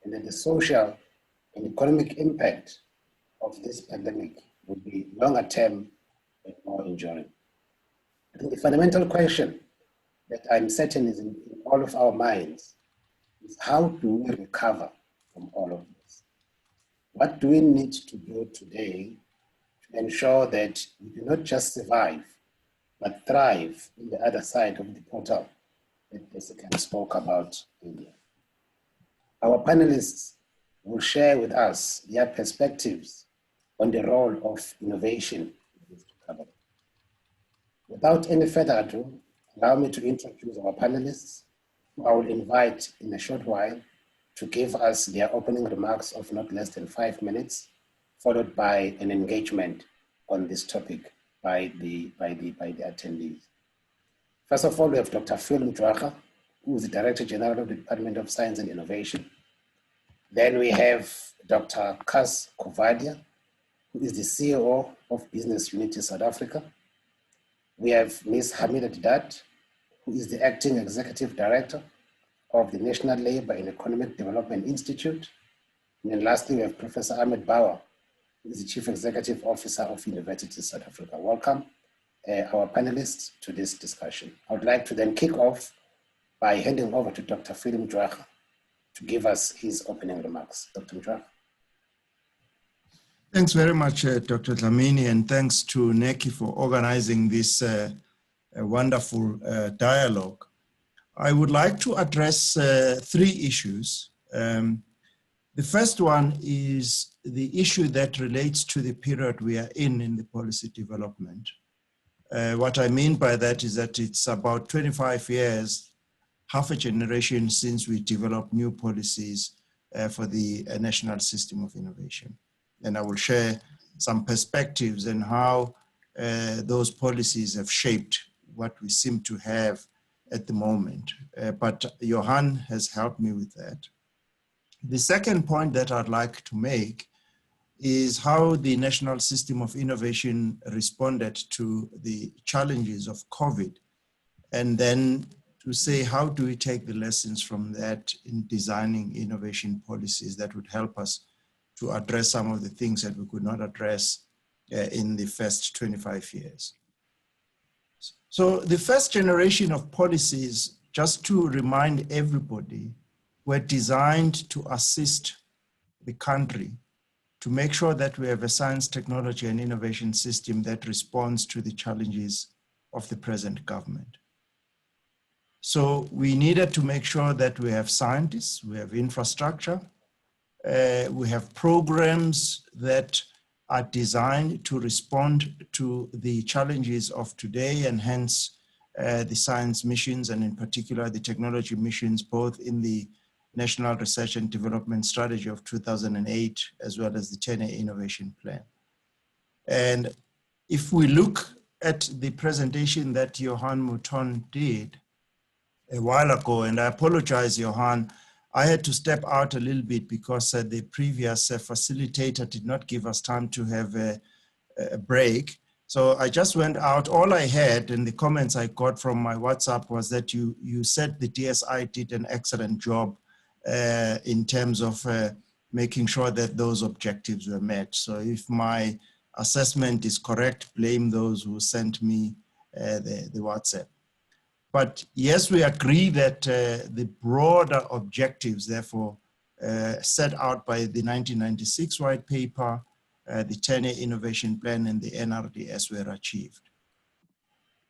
and that the social and economic impact of this pandemic will be longer-term and more enduring. I think the fundamental question that I'm certain is in all of our minds is, how do we recover from all of this? What do we need to do today to ensure that we do not just survive, but thrive on the other side of the portal that Jessica spoke about earlier? Our panelists will share with us their perspectives on the role of innovation in this recovery. Without any further ado, allow me to introduce our panelists, who I will invite in a short while to give us their opening remarks of not less than 5 minutes, followed by an engagement on this topic by the attendees. First of all, we have Dr. Phil Mjwaka, who is the Director General of the Department of Science and Innovation. Then we have Dr. Kas Kovadia, who is the CEO of Business Unity South Africa. We have Ms. Hamida Didat, who is the Acting Executive Director of the National Labour and Economic Development Institute. And then lastly, we have Professor Ahmed Bauer, who is the Chief Executive Officer of University South Africa. Welcome, our panelists, to this discussion. I would like to then kick off by handing over to Dr. Phil Mjwaka to give us his opening remarks. Dr. Mjwaka. Thanks very much, Dr. Dlamini, and thanks to NACI for organizing this wonderful dialogue. I would like to address three issues. The first one is the issue that relates to the period we are in the policy development. What I mean by that is that it's about 25 years, half a generation since we developed new policies for the National System of Innovation. And I will share some perspectives on how those policies have shaped what we seem to have at the moment. But Johan has helped me with that. The second point that I'd like to make is how the National System of Innovation responded to the challenges of COVID, and then to say how do we take the lessons from that in designing innovation policies that would help us to address some of the things that we could not address in the first 25 years. So the first generation of policies, just to remind everybody, were designed to assist the country to make sure that we have a science, technology, and innovation system that responds to the challenges of the present government. So we needed to make sure that we have scientists, we have infrastructure, we have programs that are designed to respond to the challenges of today, and hence the science missions, and in particular the technology missions, both in the National Research and Development Strategy of 2008, as well as the 10-year innovation plan. And if we look at the presentation that Johan Mouton did a while ago, and I apologize, Johan, I had to step out a little bit because the previous facilitator did not give us time to have a break. So I just went out. All I had and the comments I got from my WhatsApp was that you said the DSI did an excellent job in terms of making sure that those objectives were met. So if my assessment is correct, blame those who sent me the WhatsApp. But yes, we agree that the broader objectives, therefore, set out by the 1996 white paper, the 10-year innovation plan, and the NRDS were achieved.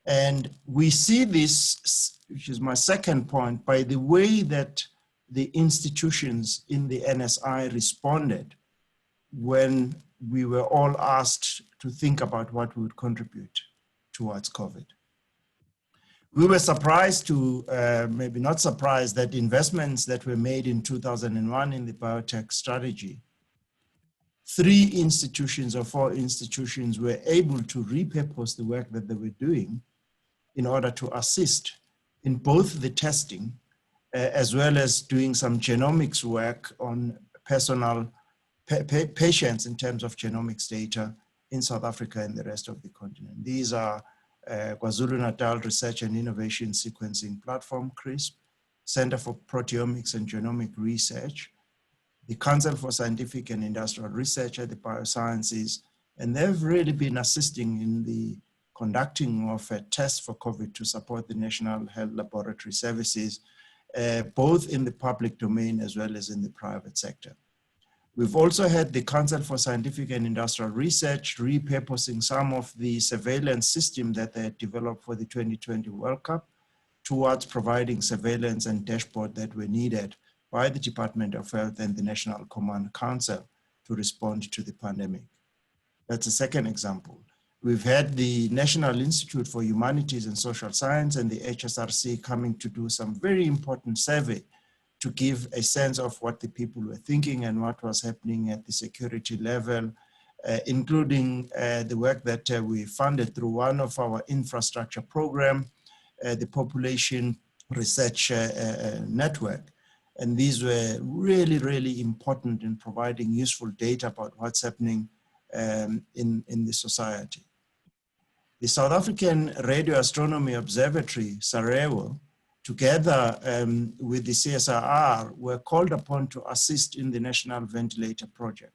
And we see this, which is my second point, by the way that the institutions in the NSI responded when we were all asked to think about what we would contribute towards COVID. We were surprised to, maybe not surprised, that investments that were made in 2001 in the biotech strategy, 3 institutions or 4 institutions were able to repurpose the work that they were doing in order to assist in both the testing as well as doing some genomics work on patients in terms of genomics data in South Africa and the rest of the continent. These are KwaZulu-Natal Research and Innovation Sequencing Platform, CRISP, Center for Proteomics and Genomic Research, the Council for Scientific and Industrial Research at the Biosciences, and they've really been assisting in the conducting of a test for COVID to support the National Health Laboratory Services, both in the public domain as well as in the private sector. We've also had the Council for Scientific and Industrial Research repurposing some of the surveillance system that they had developed for the 2020 World Cup towards providing surveillance and dashboard that were needed by the Department of Health and the National Command Council to respond to the pandemic. That's a second example. We've had the National Institute for Humanities and Social Science and the HSRC coming to do some very important survey to give a sense of what the people were thinking and what was happening at the security level, including the work that we funded through one of our infrastructure program the population research network. And these were really, really important in providing useful data about what's happening in the society. The South African Radio Astronomy Observatory, Sarajevo, together with the CSIR, were called upon to assist in the National Ventilator Project.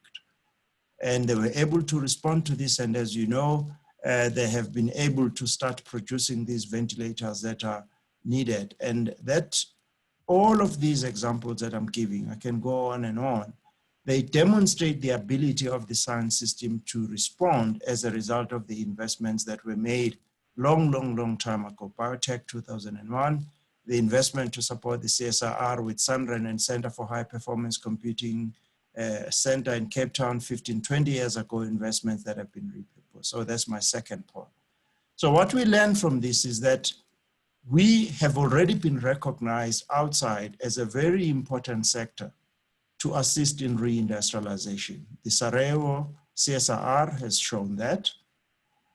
And they were able to respond to this. And as you know, they have been able to start producing these ventilators that are needed. And that all of these examples that I'm giving, I can go on and on, they demonstrate the ability of the science system to respond as a result of the investments that were made long time ago. Biotech 2001, the investment to support the CSIR with Sunren and Center for High Performance Computing Center in Cape Town 15-20 years ago, investments that have been repurposed. So that's my second point. So what we learn from this is that we have already been recognized outside as a very important sector to assist in reindustrialization. The Sarajevo CSIR has shown that.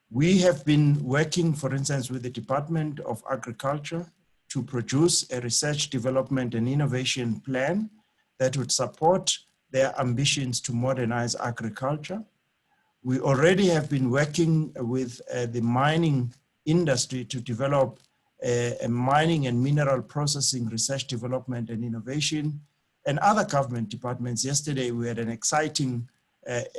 We have been working, for instance, with the Department of Agriculture to produce a research, development, and innovation plan that would support their ambitions to modernize agriculture. We already have been working with the mining industry to develop a mining and mineral processing research, development, and innovation, and other government departments. Yesterday, we had an exciting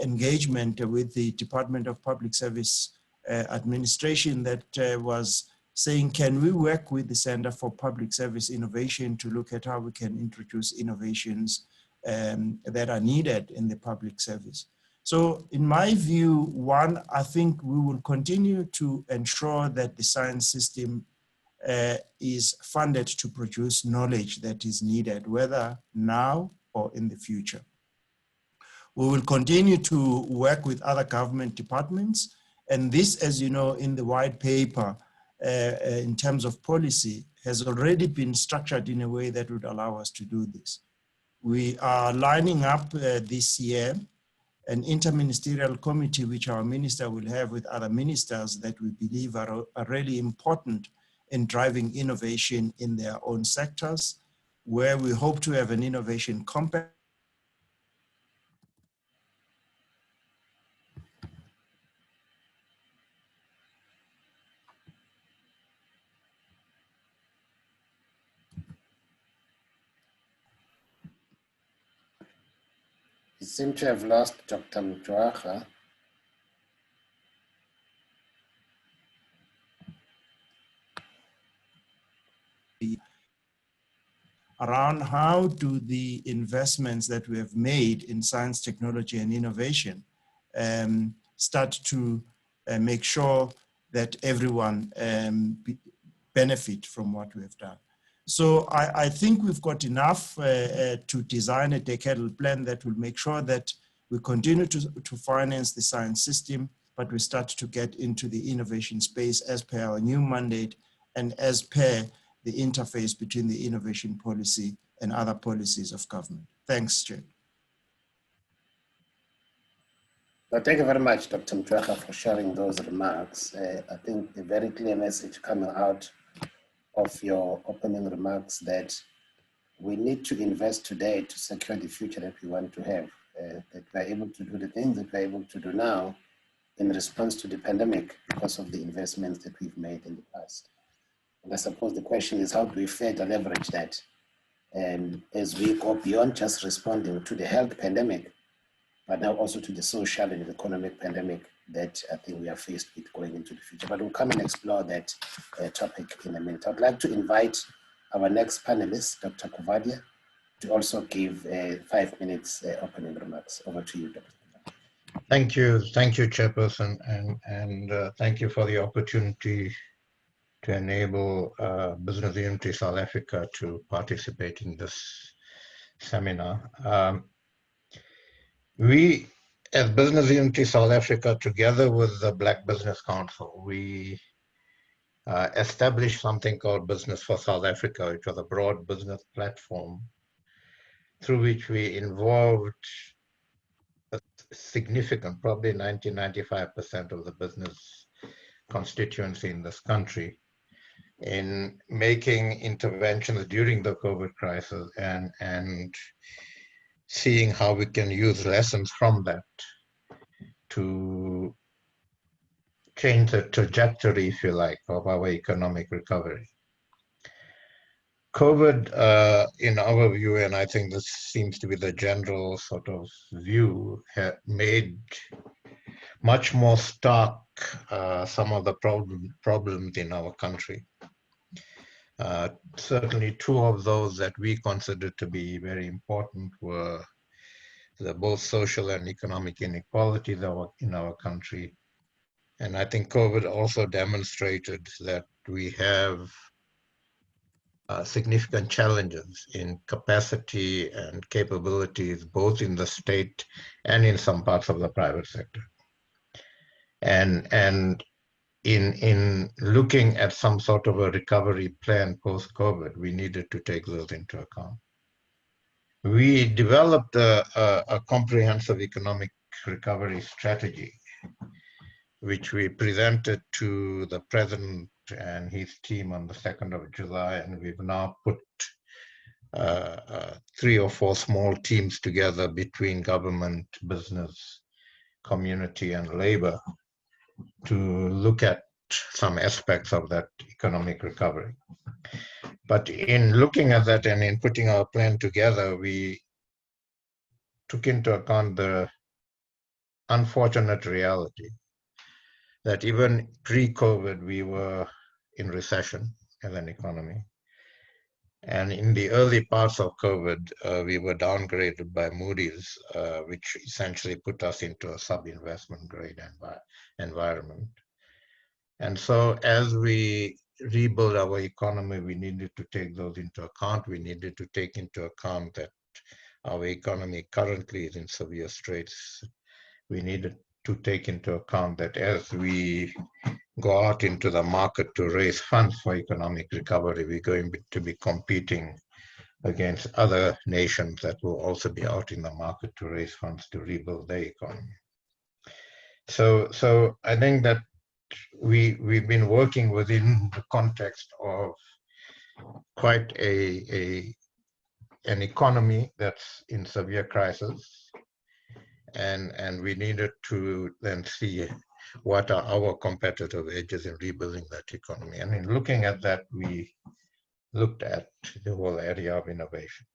engagement with the Department of Public Service Administration that was saying, can we work with the Center for Public Service Innovation to look at how we can introduce innovations that are needed in the public service. So in my view, one, I think we will continue to ensure that the science system is funded to produce knowledge that is needed, whether now or in the future. We will continue to work with other government departments. And this, as you know, in the white paper, in terms of policy, has already been structured in a way that would allow us to do this. We are lining up this year an interministerial committee, which our minister will have with other ministers that we believe are really important in driving innovation in their own sectors, where we hope to have an innovation compact. You seem to have lost Dr. Mtwaha. Around how do the investments that we have made in science, technology, and innovation start to make sure that everyone benefit from what we have done. So I think we've got enough to design a decadal plan that will make sure that we continue to finance the science system, but we start to get into the innovation space as per our new mandate and as per the interface between the innovation policy and other policies of government. Thanks, Chair. Well, thank you very much, Dr. Mtwaha, for sharing those remarks. I think a very clear message coming out of your opening remarks that we need to invest today to secure the future that we want to have, that we're able to do the things that we're able to do now in response to the pandemic because of the investments that we've made in the past. And I suppose the question is, how do we further leverage that? And as we go beyond just responding to the health pandemic, but now also to the social and economic pandemic that I think we are faced with going into the future. But we'll come and explore that topic in a minute. I'd like to invite our next panelist, Dr. Kuvadia, to also give 5 minutes opening remarks. Over to you, Dr. Thank you, Chairperson, and thank you for the opportunity to enable Business Unity South Africa to participate in this seminar. We, as Business Unity South Africa, together with the Black Business Council, we established something called Business for South Africa, which was a broad business platform through which we involved a significant, probably 90-95% of the business constituency in this country, in making interventions during the COVID crisis and seeing how we can use lessons from that to change the trajectory, if you like, of our economic recovery. COVID, in our view, and I think this seems to be the general sort of view, made much more stark some of the problems in our country. Certainly two of those that we consider to be very important were both social and economic inequalities in our country. And I think COVID also demonstrated that we have significant challenges in capacity and capabilities, both in the state and in some parts of the private sector. And in looking at some sort of a recovery plan post-COVID, we needed to take those into account. We developed a comprehensive economic recovery strategy, which we presented to the President and his team on the 2nd of July, and we've now put 3 or 4 small teams together between government, business, community, and labor to look at some aspects of that economic recovery. But in looking at that and in putting our plan together, we took into account the unfortunate reality that even pre-COVID, we were in recession as an economy. And in the early parts of COVID, we were downgraded by Moody's, which essentially put us into a sub-investment grade environment. And so as we rebuild our economy, we needed to take those into account. We needed to take into account that our economy currently is in severe straits. We needed to take into account that as we go out into the market to raise funds for economic recovery, we're going to be competing against other nations that will also be out in the market to raise funds to rebuild their economy. So I think that we've been working within the context of quite an economy that's in severe crisis. And we needed to then see what are our competitive edges in rebuilding that economy. And in looking at that, we looked at the whole area of innovation.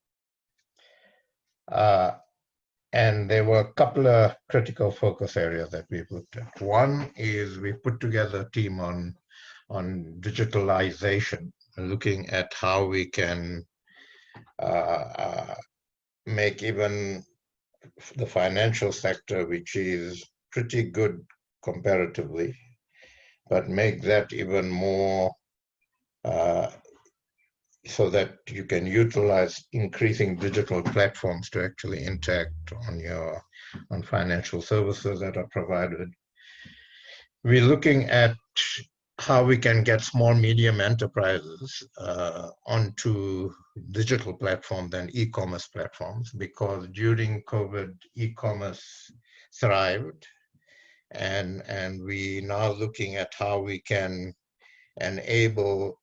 And there were a couple of critical focus areas that we've looked at. One is we put together a team on digitalization, looking at how we can make even the financial sector, which is pretty good comparatively, but make that even more so that you can utilize increasing digital platforms to actually interact on financial services that are provided. We're looking at how we can get small, medium enterprises onto digital platforms and e-commerce platforms, because during COVID, e-commerce thrived. And we now looking at how we can enable,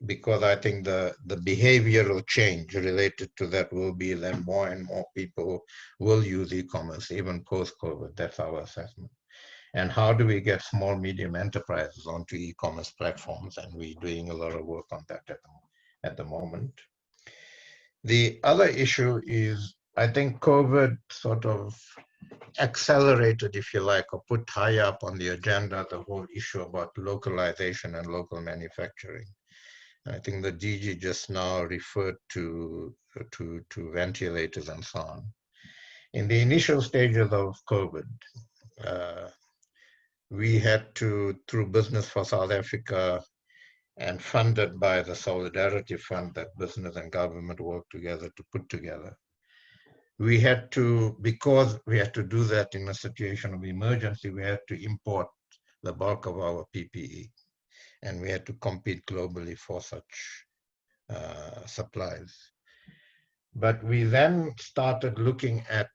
because I think the behavioral change related to that will be that more and more people will use e-commerce, even post-COVID. That's our assessment. And how do we get small, medium enterprises onto e-commerce platforms? And we're doing a lot of work on that at the moment. The other issue is, I think COVID sort of accelerated, if you like, or put high up on the agenda the whole issue about localization and local manufacturing. I think the DG just now referred to ventilators and so on. In the initial stages of COVID, we had to, through Business for South Africa and funded by the Solidarity Fund that business and government worked together to put together, we had to, because we had to do that in a situation of emergency, we had to import the bulk of our PPE. And we had to compete globally for such supplies. But we then started looking at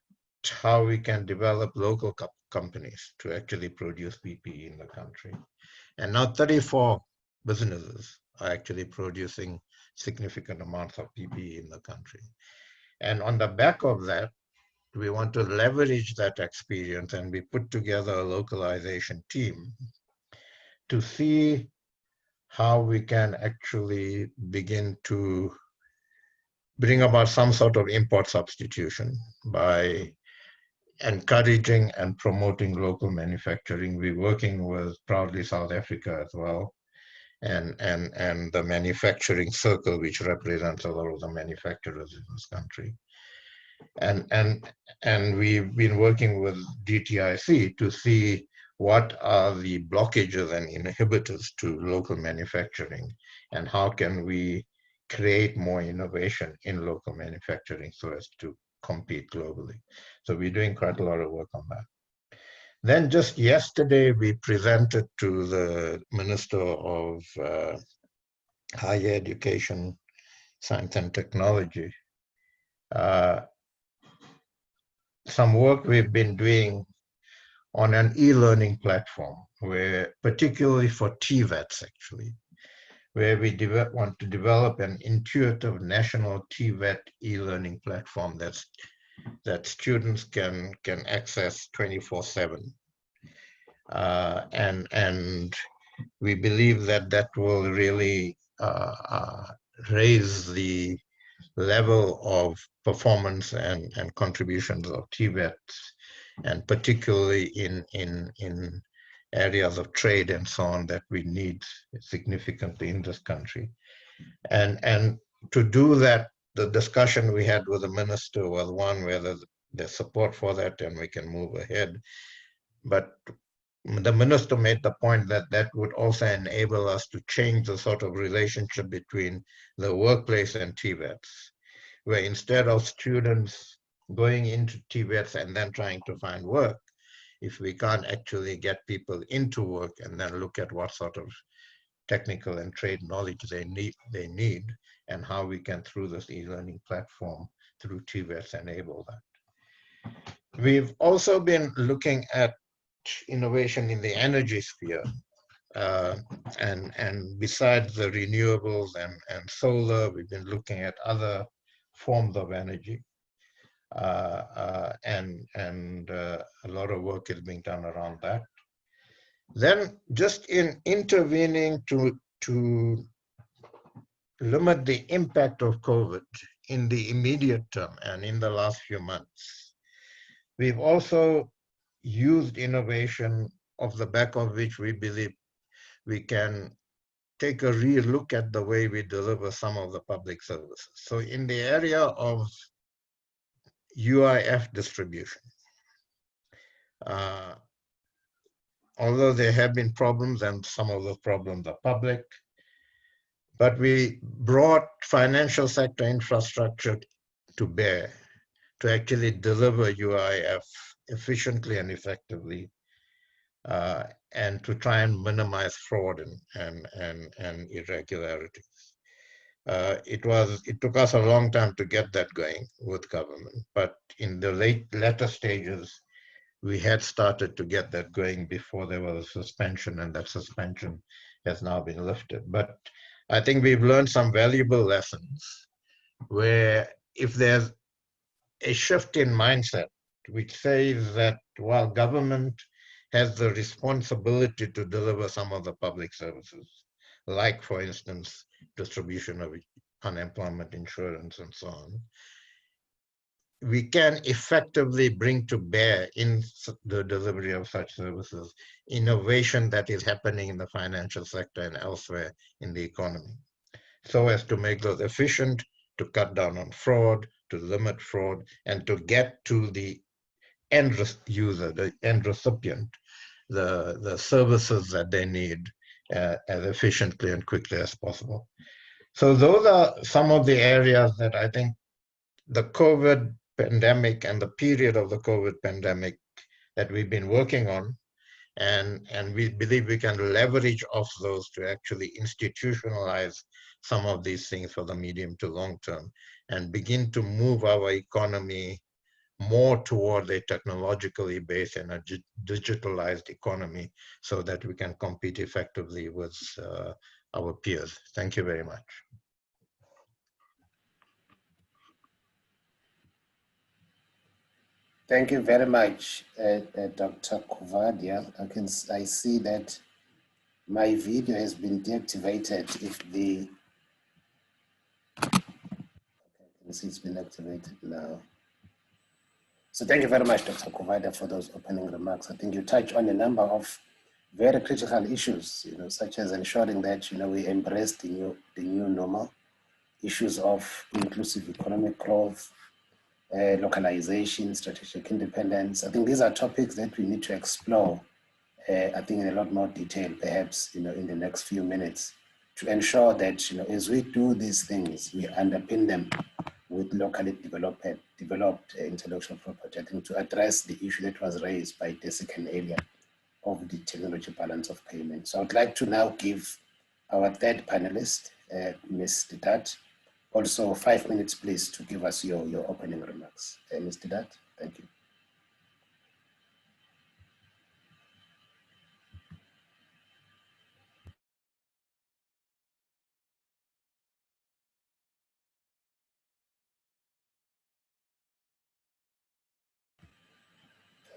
how we can develop local companies to actually produce PPE in the country. And now 34 businesses actually producing significant amounts of PPE in the country. And on the back of that, we want to leverage that experience, and we put together a localization team to see how we can actually begin to bring about some sort of import substitution by encouraging and promoting local manufacturing. We're working with Proudly South Africa as well, and the manufacturing circle, which represents a lot of the manufacturers in this country. And we've been working with DTIC to see what are the blockages and inhibitors to local manufacturing, and how can we create more innovation in local manufacturing so as to compete globally. So we're doing quite a lot of work on that. Then just yesterday, we presented to the Minister of Higher Education, Science and Technology some work we've been doing on an e-learning platform, where particularly for TVETs actually, where we want to develop an intuitive national TVET e-learning platform that students can access 24/7. And we believe that will really raise the level of performance and contributions of TVETs, and particularly in areas of trade and so on that we need significantly in this country. And to do that, the discussion we had with the minister was one whether there's support for that and we can move ahead. But the minister made the point that that would also enable us to change the sort of relationship between the workplace and TVETs, where instead of students going into TVETs and then trying to find work, if we can't actually get people into work and then look at what sort of technical and trade knowledge they need and how we can, through this e-learning platform, through TVETs, enable that. We've also been looking at innovation in the energy sphere. And besides the renewables and solar, we've been looking at other forms of energy. And a lot of work is being done around that. Then just in intervening to limit the impact of COVID in the immediate term and in the last few months, we've also used innovation off the back of which we believe we can take a real look at the way we deliver some of the public services. So in the area of UIF distribution, although there have been problems and some of those problems are public, but we brought financial sector infrastructure to bear to actually deliver UIF efficiently and effectively, and to try and minimize fraud and irregularities. It took us a long time to get that going with government, but in the latter stages, we had started to get that going before there was a suspension, and that suspension has now been lifted. But I think we've learned some valuable lessons where if there's a shift in mindset, which says that while government has the responsibility to deliver some of the public services, like, for instance, distribution of unemployment insurance and so on, we can effectively bring to bear in the delivery of such services innovation that is happening in the financial sector and elsewhere in the economy, so as to make those efficient, to cut down on fraud, to limit fraud, and to get to the end user, the end recipient, the services that they need as efficiently and quickly as possible. So those are some of the areas that I think the COVID pandemic and the period of the COVID pandemic that we've been working on, and we believe we can leverage off those to actually institutionalize some of these things for the medium to long term and begin to move our economy more toward a technologically based and a digitalized economy so that we can compete effectively with our peers. Thank you very much. Thank you very much, Dr. Kuvadia. I see that my video has been deactivated. If the it's been activated now. So thank you very much, Dr. Kuvadia, for those opening remarks. I think you touched on a number of very critical issues, such as ensuring that we embrace the new normal, issues of inclusive economic growth, localization, strategic independence. I think these are topics that we need to explore, I think in a lot more detail, perhaps, in the next few minutes, to ensure that, as we do these things, we underpin them with locally developed intellectual property. I think to address the issue that was raised by Desik and Elia of the technology balance of payment. So I'd like to now give our third panelist, Ms. Didat, also 5 minutes, please, to give us your opening remarks. Ms. Didat, thank you.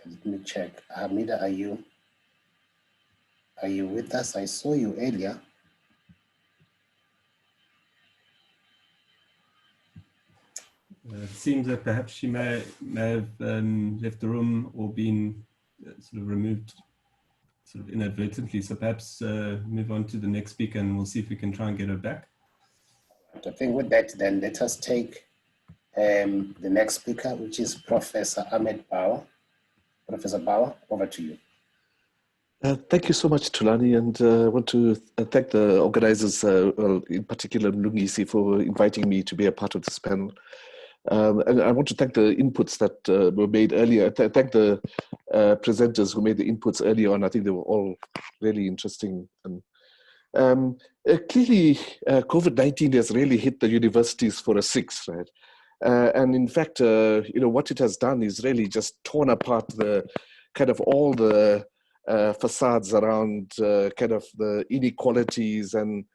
Let me check. Hamida, are you with us? I saw you earlier. It seems that perhaps she may have left the room or been sort of removed sort of inadvertently. So perhaps move on to the next speaker and we'll see if we can try and get her back. I think with that, then let us take the next speaker, which is Professor Ahmed Bauer. Professor Bauer, over to you. Thank you so much, Tulani, and I want to thank the organizers, well, in particular Mlungisi, for inviting me to be a part of this panel. And I want to thank the inputs that were made earlier. Thank the presenters who made the inputs earlier on. I think they were all really interesting. And clearly, COVID-19 has really hit the universities for a six, right? And in fact, what it has done is really just torn apart the kind of all the facades around kind of the inequalities and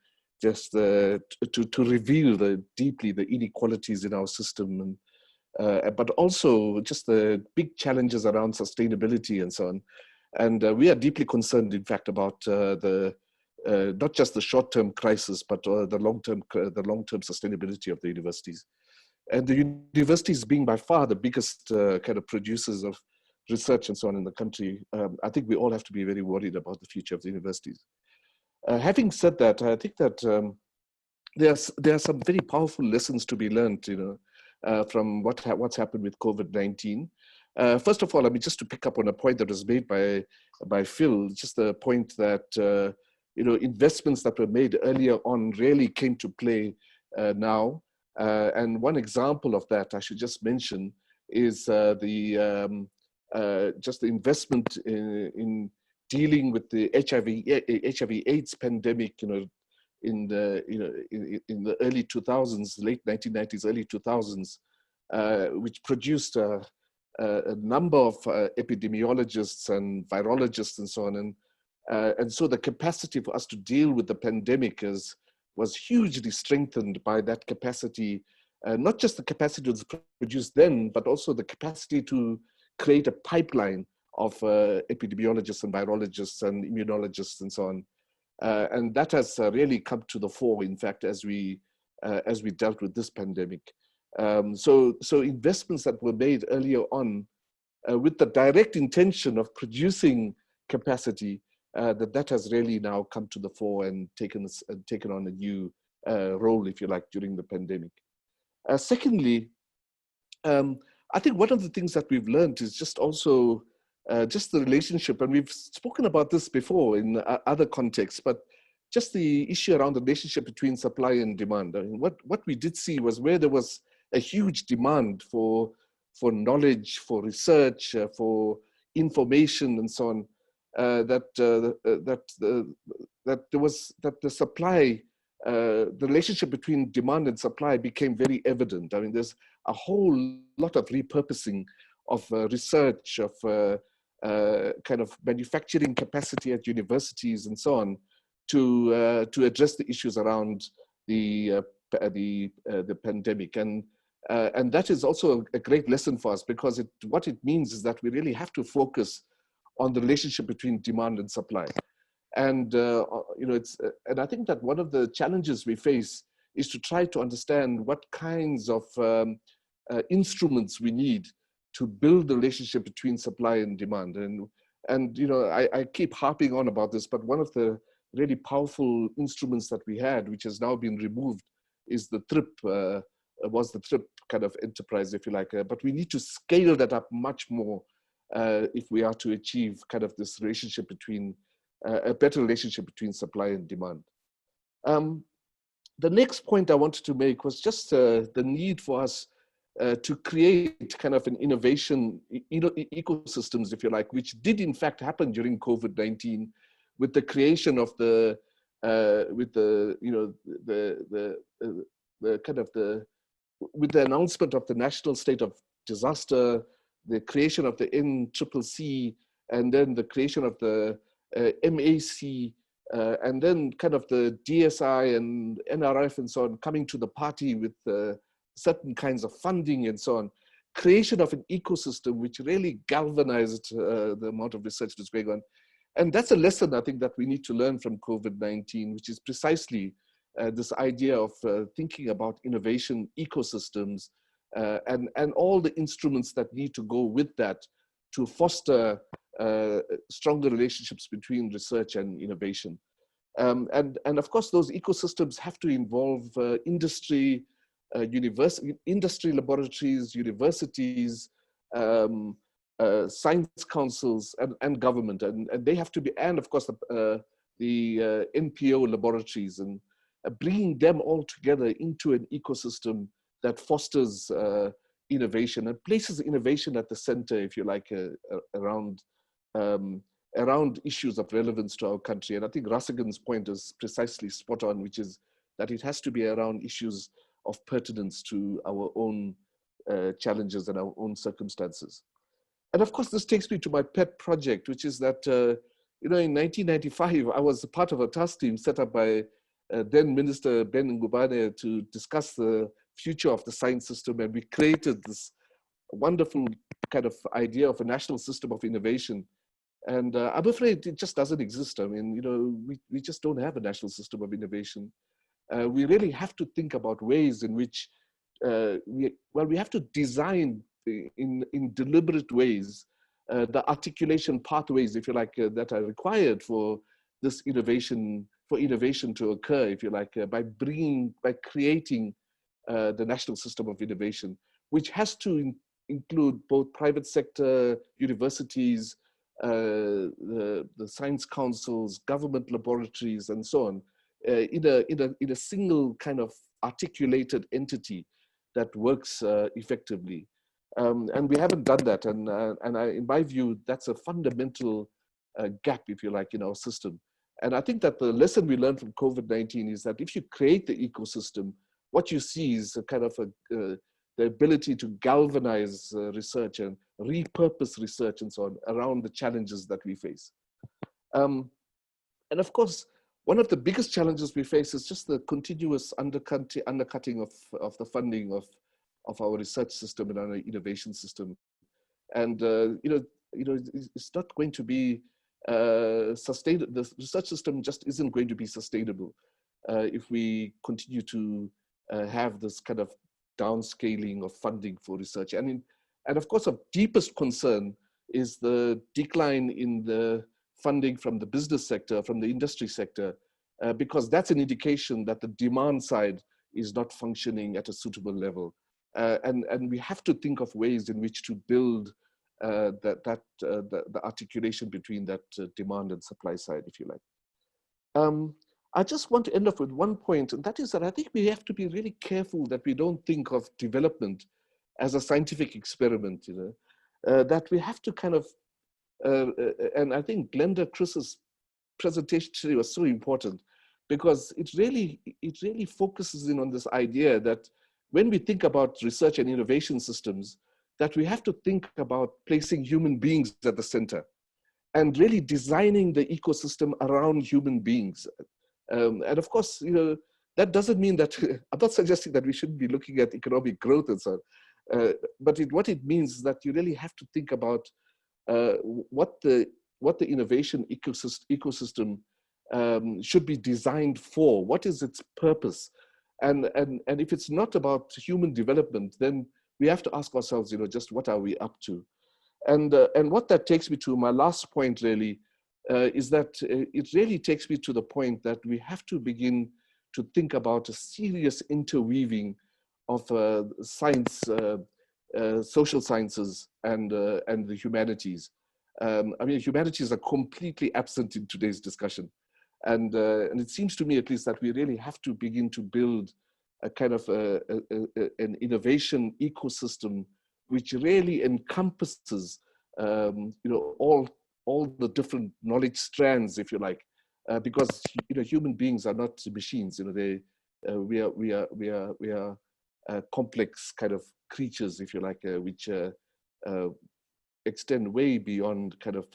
just to reveal deeply the inequalities in our system, and but also just the big challenges around sustainability and so on. And we are deeply concerned, in fact, about not just the short-term crisis, but the long-term sustainability of the universities. And the universities being by far the biggest kind of producers of research and so on in the country, I think we all have to be very worried about the future of the universities. Having said that, I think that there are some very powerful lessons to be learned, from what's happened with COVID-19. First of all, I mean, just to pick up on a point that was made by Phil, just the point that investments that were made earlier on really came to play now. And one example of that I should just mention is just the investment in dealing with the HIV/AIDS pandemic, in the early 2000s, late 1990s, early 2000s, which produced a number of epidemiologists and virologists and so on, and so the capacity for us to deal with the pandemic was hugely strengthened by that capacity, not just the capacity that was produced then, but also the capacity to create a pipeline of epidemiologists and virologists and immunologists and so on. And that has really come to the fore, in fact, as we dealt with this pandemic. So investments that were made earlier on with the direct intention of producing capacity, that has really now come to the fore and taken on a new role, if you like, during the pandemic. Secondly, I think one of the things that we've learned is just also just the relationship, and we've spoken about this before in other contexts, but just the issue around the relationship between supply and demand. I mean, what we did see was where there was a huge demand for knowledge, for research, for information, and so on, that the supply, the relationship between demand and supply became very evident. I mean, there's a whole lot of repurposing of research, of kind of manufacturing capacity at universities and so on, to address the issues around the pandemic. And that is also a great lesson for us, because what it means is that we really have to focus on the relationship between demand and supply. And and I think that one of the challenges we face is to try to understand what kinds of instruments we need to build the relationship between supply and demand. And I keep harping on about this, but one of the really powerful instruments that we had, which has now been removed, is the TRIP, was the TRIP kind of enterprise, if you like. But we need to scale that up much more if we are to achieve kind of this relationship between, a better relationship between supply and demand. The next point I wanted to make was just the need for us to create kind of an innovation ecosystems, if you like, which did in fact happen during COVID-19 with the creation of with the announcement of the national state of disaster, the creation of the NCCC, and then the creation of the NACI, and then kind of the DSI and NRF and so on coming to the party with certain kinds of funding and so on. Creation of an ecosystem which really galvanized the amount of research that's going on. And that's a lesson I think that we need to learn from COVID-19, which is precisely this idea of thinking about innovation ecosystems and all the instruments that need to go with that to foster stronger relationships between research and innovation. And of course, those ecosystems have to involve industry, industry laboratories, universities, science councils, and government, and they have to be, and of course the NPO laboratories, and bringing them all together into an ecosystem that fosters innovation and places innovation at the center, if you like, around issues of relevance to our country. And I think Rasigan's point is precisely spot on, which is that it has to be around issues of pertinence to our own challenges and our own circumstances. And of course, this takes me to my pet project, which is that, in 1995, I was a part of a task team set up by then Minister Ben Ngubane to discuss the future of the science system. And we created this wonderful kind of idea of a national system of innovation. And I'm afraid it just doesn't exist. I mean, we just don't have a national system of innovation. We really have to think about ways in which we have to design in deliberate ways the articulation pathways, if you like, that are required for this innovation to occur, if you like, by creating the national system of innovation, which has to include both private sector, universities, the science councils, government laboratories, and so on, in a single kind of articulated entity that works effectively. And we haven't done that, and in my view, that's a fundamental gap, if you like, in our system. And I think that the lesson we learned from COVID-19 is that if you create the ecosystem, what you see is a kind of the ability to galvanize research and repurpose research and so on around the challenges that we face. And of course, one of the biggest challenges we face is just the continuous undercutting of the funding of our research system and our innovation system. And it's not going to be sustainable. The research system just isn't going to be sustainable if we continue to have this kind of downscaling of funding for research. And of course, of deepest concern is the decline in the funding from the business sector, from the industry sector, because that's an indication that the demand side is not functioning at a suitable level. And we have to think of ways in which to build the articulation between that demand and supply side, if you like. I just want to end off with one point, and that is that I think we have to be really careful that we don't think of development as a scientific experiment, that we have to kind of, and I think Glenda Chris's presentation today was so important, because it really focuses in on this idea that when we think about research and innovation systems, that we have to think about placing human beings at the center and really designing the ecosystem around human beings. And of course, you know, that doesn't mean that, I'm not suggesting that we shouldn't be looking at economic growth and so on, but what it means is that you really have to think about what the innovation ecosystem should be designed for. What is its purpose? And if it's not about human development, then we have to ask ourselves, you know, just what are we up to? And what that takes me to, my last point really, is that it really takes me to the point that we have to begin to think about a serious interweaving of science, social sciences, and the humanities. I mean, humanities are completely absent in today's discussion. And it seems to me, at least, that we really have to begin to build a kind of an innovation ecosystem which really encompasses, you know, all the different knowledge strands, if you like, because, you know, human beings are not machines. You know, we are complex kind of creatures, if you like, which extend way beyond kind of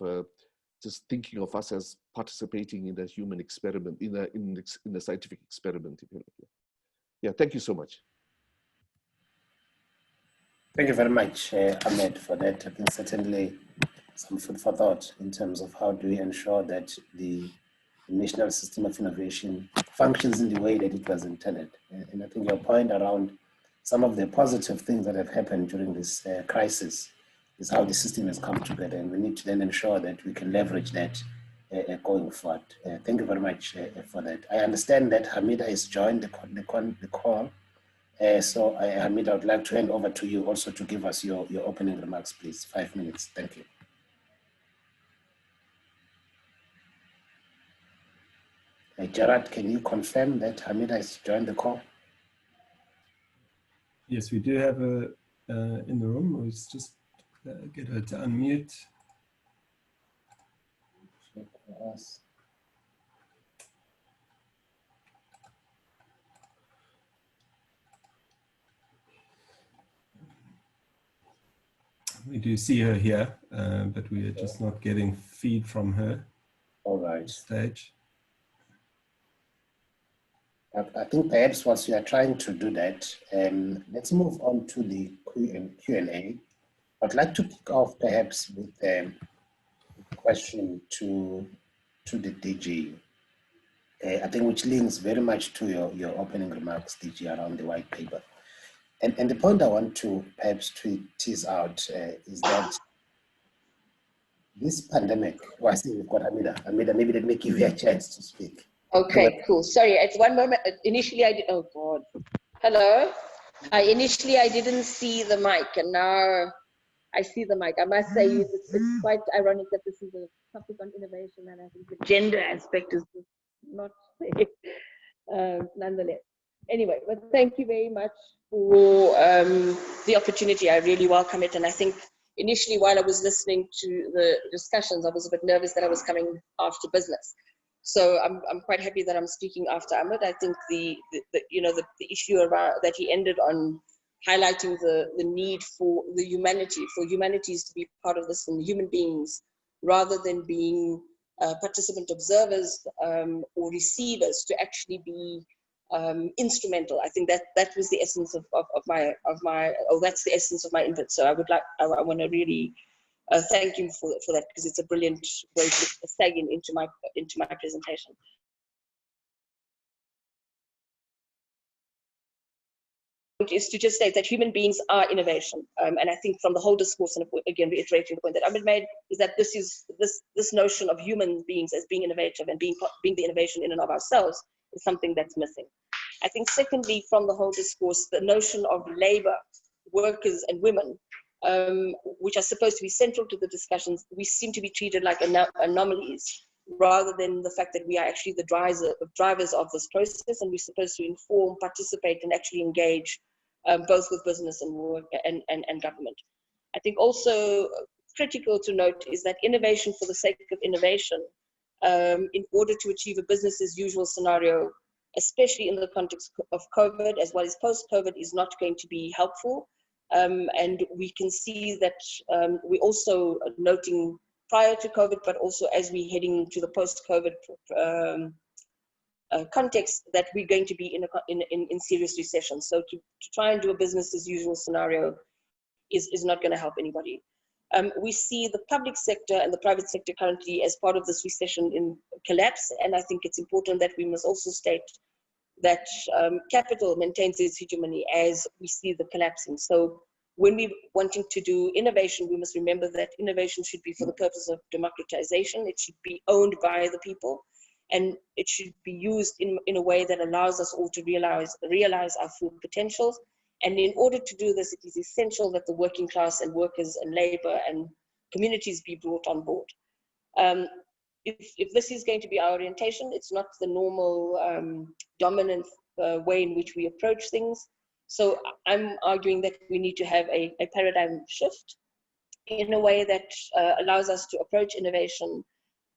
just thinking of us as participating in a human experiment, in a scientific experiment, if you like. Yeah, thank you so much. Thank you very much, Ahmed, for that. I think certainly some food for thought in terms of how do we ensure that the national system of innovation functions in the way that it was intended. And I think your point around some of the positive things that have happened during this crisis is how the system has come together, and we need to then ensure that we can leverage that going forward. Thank you very much for that. I understand that Hamida has joined the call. So Hamida, I would like to hand over to you also to give us your opening remarks, please. 5 minutes. Thank you. Gerard, can you confirm that Hamida has joined the call? Yes, we do have her in the room. Let's just get her to unmute. We do see her here, but we are just not getting feed from her. All right. Stage. I think perhaps once we are trying to do that, let's move on to the Q&A. I'd like to kick off perhaps with a question to the DG. I think which links very much to your opening remarks, DG, around the white paper. And the point I want to perhaps tease out is that this pandemic, well, I see we've got Hamida. Hamida, maybe let me give you a chance to speak. Okay, cool. Sorry, it's one moment. Initially, I did. Oh God. Hello. Initially, I didn't see the mic, and now I see the mic. I must say, it's quite ironic that this is a topic on innovation, and I think the gender aspect is not nonetheless. Anyway, but thank you very much for the opportunity. I really welcome it, and I think initially, while I was listening to the discussions, I was a bit nervous that I was coming after business. So I'm quite happy that I'm speaking after Ahmed. I think the issue around that he ended on highlighting the need for humanities to be part of this, and human beings, rather than being participant observers or receivers, to actually be instrumental. I think that was the essence of my that's the essence of my input. So I want to really thank him for that, because it's a brilliant way to seg into my presentation. Is to just state that human beings are innovation, and I think from the whole discourse, and again reiterating the point that Ahmed made, is that this notion of human beings as being innovative and being the innovation in and of ourselves is something that's missing. I think secondly, from the whole discourse, the notion of labor, workers and women, which are supposed to be central to the discussions, we seem to be treated like anomalies, rather than the fact that we are actually the drivers of this process, and we're supposed to inform, participate, and actually engage both with business and work and government. I think also critical to note is that innovation for the sake of innovation, in order to achieve a business as usual scenario, especially in the context of COVID as well as post-COVID, is not going to be helpful. And we can see that we're also noting prior to COVID, but also as we're heading to the post-COVID context that we're going to be in serious recession. So to try and do a business as usual scenario is not going to help anybody. We see the public sector and the private sector currently as part of this recession in collapse, and I think it's important that we must also state that capital maintains its hegemony as we see the collapsing. So when we're wanting to do innovation, we must remember that innovation should be for the purpose of democratization. It should be owned by the people, and it should be used in a way that allows us all to realize our full potentials. And in order to do this, it is essential that the working class and workers and labor and communities be brought on board. If this is going to be our orientation, it's not the normal dominant way in which we approach things. So I'm arguing that we need to have a paradigm shift in a way that allows us to approach innovation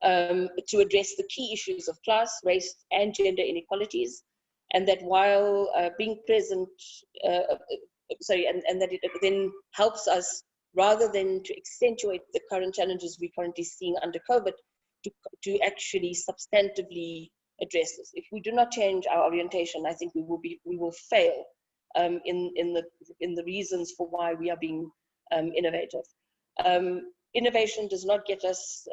to address the key issues of class, race, and gender inequalities, and that while being present, and that it then helps us, rather than to accentuate the current challenges we're currently seeing under COVID, to actually substantively address this. If we do not change our orientation, I think we will fail in the reasons for why we are being innovative. Innovation does not get us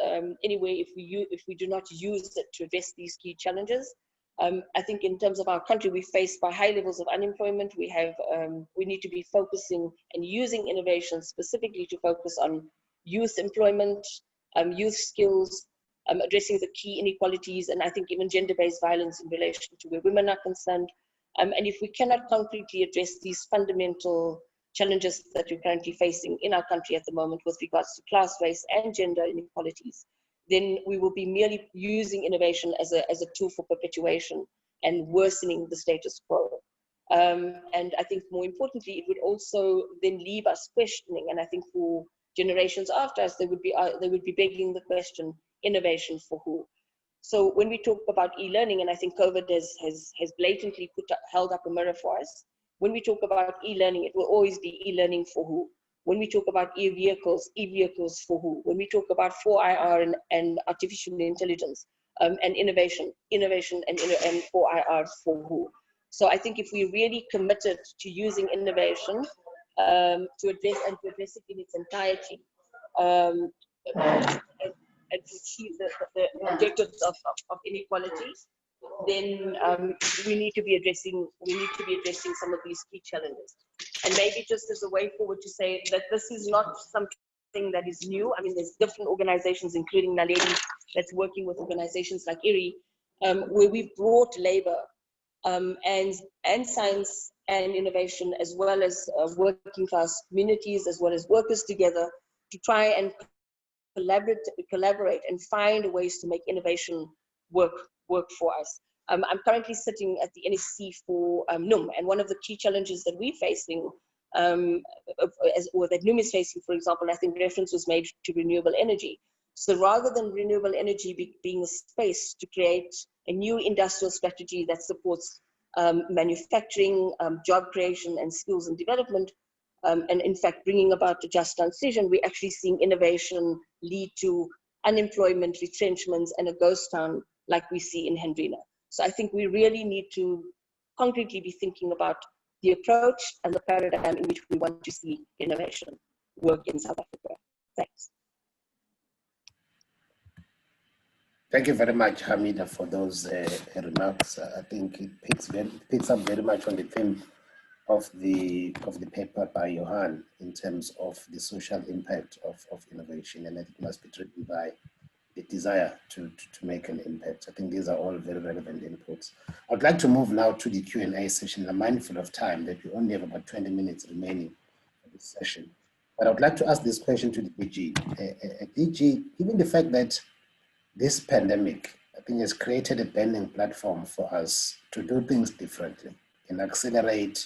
anywhere if we do not use it to address these key challenges. I think in terms of our country, we're faced by high levels of unemployment. We need to be focusing and using innovation specifically to focus on youth employment, youth skills, addressing the key inequalities, and I think even gender-based violence in relation to where women are concerned. And if we cannot concretely address these fundamental challenges that we're currently facing in our country at the moment with regards to class, race, and gender inequalities, then we will be merely using innovation as a tool for perpetuation and worsening the status quo. And I think more importantly, it would also then leave us questioning, and I think for generations after us, they would be begging the question, innovation for who? So when we talk about e-learning, and I think COVID has blatantly held up a mirror for us, when we talk about e-learning, it will always be e-learning for who? When we talk about e-vehicles for who? When we talk about 4IR and artificial intelligence and innovation and 4IR for who? So I think if we really committed to using innovation to address it in its entirety, and to achieve the objectives of inequality, then we need to be addressing some of these key challenges. And maybe just as a way forward to say that this is not something that is new. I mean, there's different organizations, including Naledi, that's working with organizations like IRI, where we've brought labor and science and innovation, as well as working class communities, as well as workers together to try and collaborate and find ways to make innovation work for us. I'm currently sitting at the NACI for NUM, and one of the key challenges that we're facing, or that NUM is facing, for example, I think reference was made to renewable energy. So rather than renewable energy being a space to create a new industrial strategy that supports manufacturing, job creation, and skills and development, and in fact bringing about a just transition, we're actually seeing innovation lead to unemployment, retrenchments, and a ghost town like we see in Hendrina. So I think we really need to concretely be thinking about the approach and the paradigm in which we want to see innovation work in South Africa. Thanks. Thank you very much, Hamida, for those remarks. I think it picks up very much on the theme of the paper by Johan in terms of the social impact of innovation, and that it must be driven by the desire to make an impact. I think these are all very relevant inputs. I'd like to move now to the Q&A session. I'm mindful of time, that we only have about 20 minutes remaining for this session. But I would like to ask this question to the DG. DG, given the fact that this pandemic, I think, has created a bending platform for us to do things differently and accelerate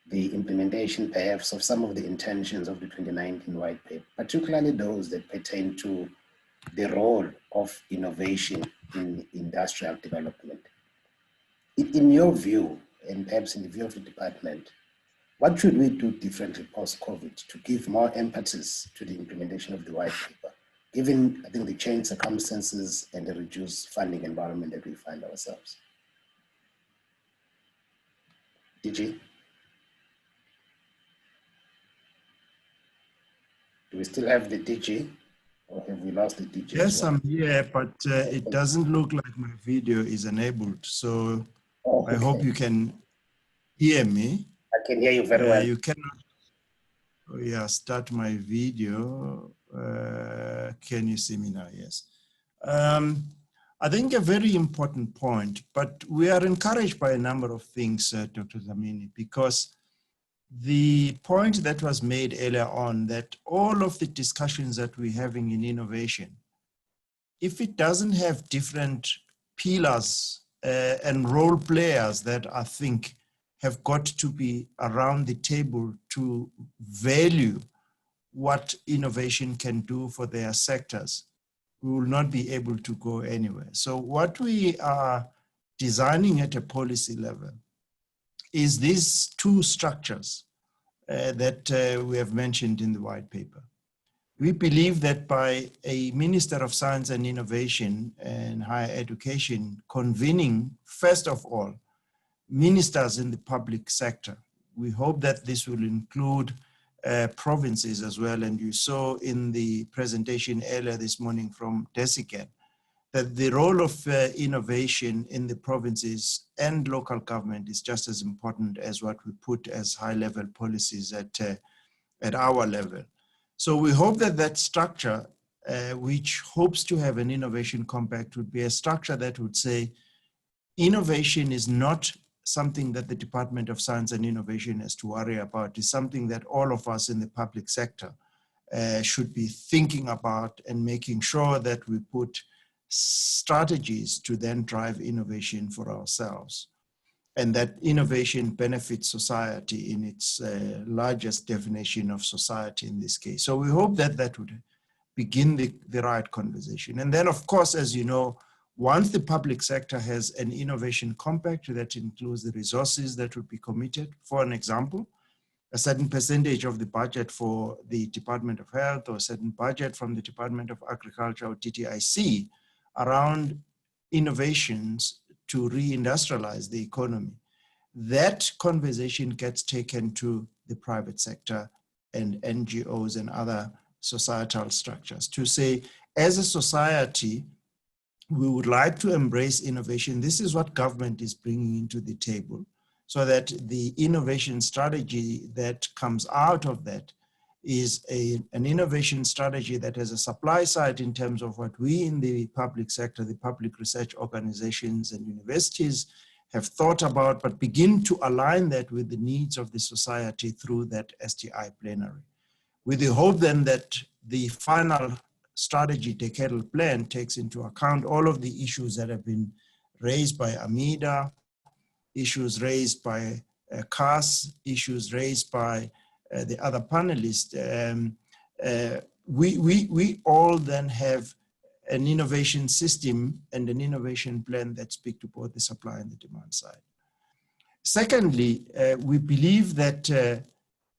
the implementation, perhaps, of some of the intentions of the 2019 White Paper, particularly those that pertain to the role of innovation in industrial development. In your view, and perhaps in the view of the department, what should we do differently post-COVID to give more impetus to the implementation of the White Paper, given, I think, the changed circumstances and the reduced funding environment that we find ourselves? DG? Do we still have the DG, or have we lost the DG? Yes, I'm here, but it doesn't look like my video is enabled. So I hope you can hear me. I can hear you very well. You cannot. Oh, yeah, start my video. Can you see me now? Yes. I think a very important point, but we are encouraged by a number of things, Dr. Dlamini, because the point that was made earlier on that all of the discussions that we're having in innovation, if it doesn't have different pillars and role players that I think have got to be around the table to value what innovation can do for their sectors, we will not be able to go anywhere. So what we are designing at a policy level is these two structures that we have mentioned in the white paper. We believe that by a Minister of Science and Innovation and Higher Education convening, first of all, ministers in the public sector, we hope that this will include provinces as well. And you saw in the presentation earlier this morning from Desikan that the role of innovation in the provinces and local government is just as important as what we put as high-level policies at our level. So we hope that that structure, which hopes to have an innovation compact, would be a structure that would say innovation is not something that the Department of Science and Innovation has to worry about. It's something that all of us in the public sector should be thinking about and making sure that we put strategies to then drive innovation for ourselves. And that innovation benefits society in its largest definition of society in this case. So we hope that that would begin the right conversation. And then, of course, as you know, once the public sector has an innovation compact that includes the resources that would be committed, for an example, a certain percentage of the budget for the Department of Health or a certain budget from the Department of Agriculture or TTIC around innovations to reindustrialize the economy. That conversation gets taken to the private sector and NGOs and other societal structures to say, as a society, we would like to embrace innovation. This is what government is bringing into the table, so that the innovation strategy that comes out of that is an innovation strategy that has a supply side in terms of what we in the public sector, the public research organizations and universities have thought about, but begin to align that with the needs of the society through that STI plenary. With the hope then that the final strategy decadal plan takes into account all of the issues that have been raised by Amida, issues raised by CAS, issues raised by the other panelists. We all then have an innovation system and an innovation plan that speak to both the supply and the demand side. Secondly, we believe that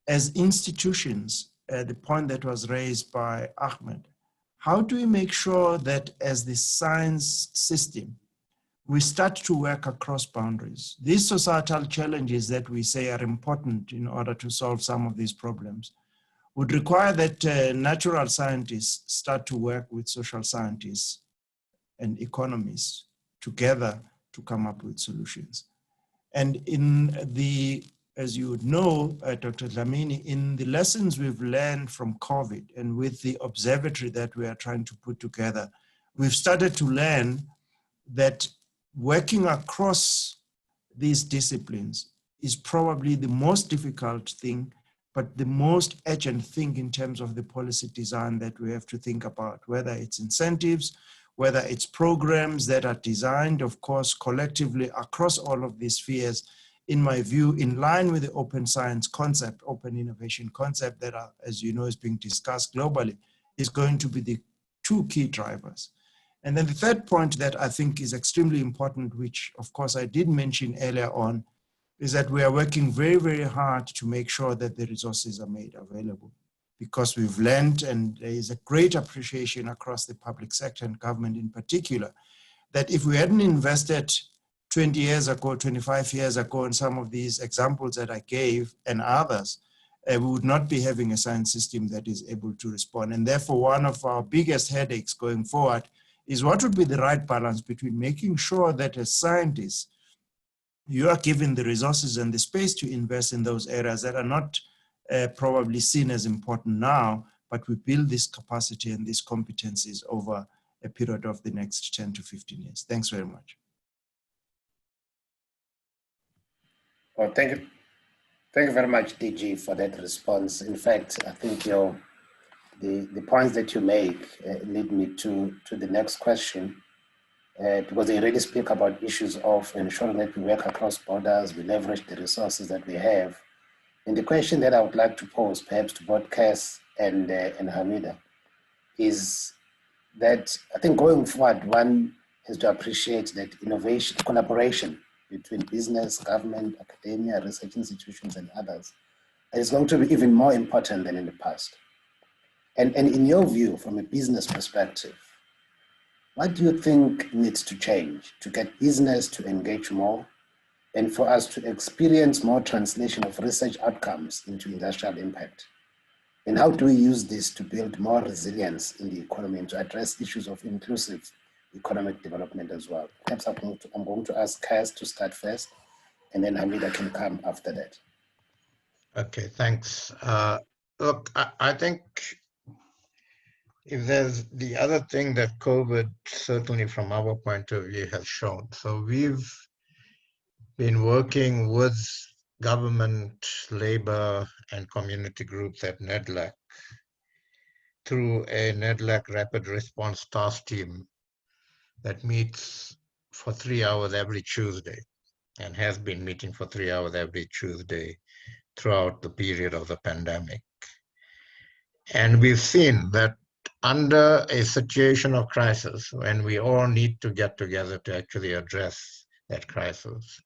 as institutions, the point that was raised by Ahmed, how do we make sure that as the science system, we start to work across boundaries? These societal challenges that we say are important in order to solve some of these problems would require that natural scientists start to work with social scientists and economists together to come up with solutions. And in the, as you would know, Dr. Dlamini, in the lessons we've learned from COVID and with the observatory that we are trying to put together, we've started to learn that working across these disciplines is probably the most difficult thing, but the most urgent thing in terms of the policy design that we have to think about, whether it's incentives, whether it's programs that are designed, of course, collectively across all of these spheres, in my view, in line with the open science concept, open innovation concept that, are, as you know, is being discussed globally, is going to be the two key drivers. And then the third point that I think is extremely important, which of course I did mention earlier on, is that we are working very, very hard to make sure that the resources are made available, because we've learned, and there is a great appreciation across the public sector and government in particular, that if we hadn't invested 20 years ago, 25 years ago, and some of these examples that I gave and others, we would not be having a science system that is able to respond. And therefore, one of our biggest headaches going forward is what would be the right balance between making sure that as scientists, you are given the resources and the space to invest in those areas that are not probably seen as important now, but we build this capacity and these competencies over a period of the next 10 to 15 years. Thanks very much. Well, thank you. Thank you very much, DG, for that response. In fact, I think the points that you make lead me to the next question, because they really speak about issues of ensuring that we work across borders, we leverage the resources that we have. And the question that I would like to pose, perhaps to both Cass and Hamida, is that I think going forward, one has to appreciate that innovation, collaboration between business, government, academia, research institutions, and others is going to be even more important than in the past. And in your view, from a business perspective, what do you think needs to change to get business to engage more and for us to experience more translation of research outcomes into industrial impact? And how do we use this to build more resilience in the economy and to address issues of inclusive economic development as well? Perhaps I'm going to ask Cass to start first, and then Hamida can come after that. Okay, thanks. Look, I think if there's the other thing that COVID, certainly from our point of view, has shown. So we've been working with government, labor, and community groups at NEDLAC through a NEDLAC Rapid Response Task Team that meets for 3 hours every Tuesday and has been meeting for 3 hours every Tuesday throughout the period of the pandemic. And we've seen that under a situation of crisis, when we all need to get together to actually address that crisis,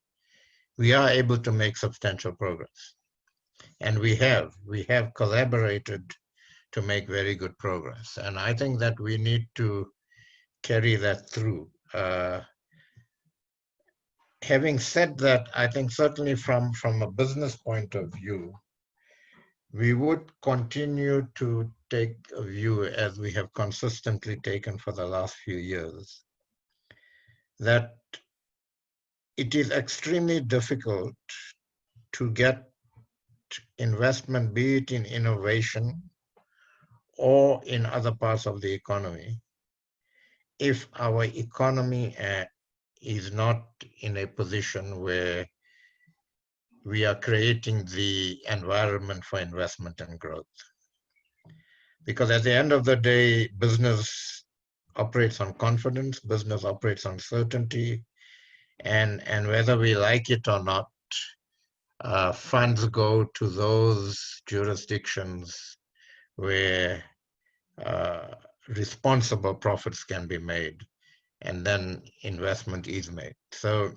we are able to make substantial progress. And we have collaborated to make very good progress. And I think that we need to carry that through. Having said that, I think certainly from a business point of view, we would continue to take a view, as we have consistently taken for the last few years, that it is extremely difficult to get investment, be it in innovation or in other parts of the economy, if our economy is not in a position where we are creating the environment for investment and growth. Because at the end of the day, business operates on confidence, business operates on certainty, and whether we like it or not, funds go to those jurisdictions where responsible profits can be made, and then investment is made. So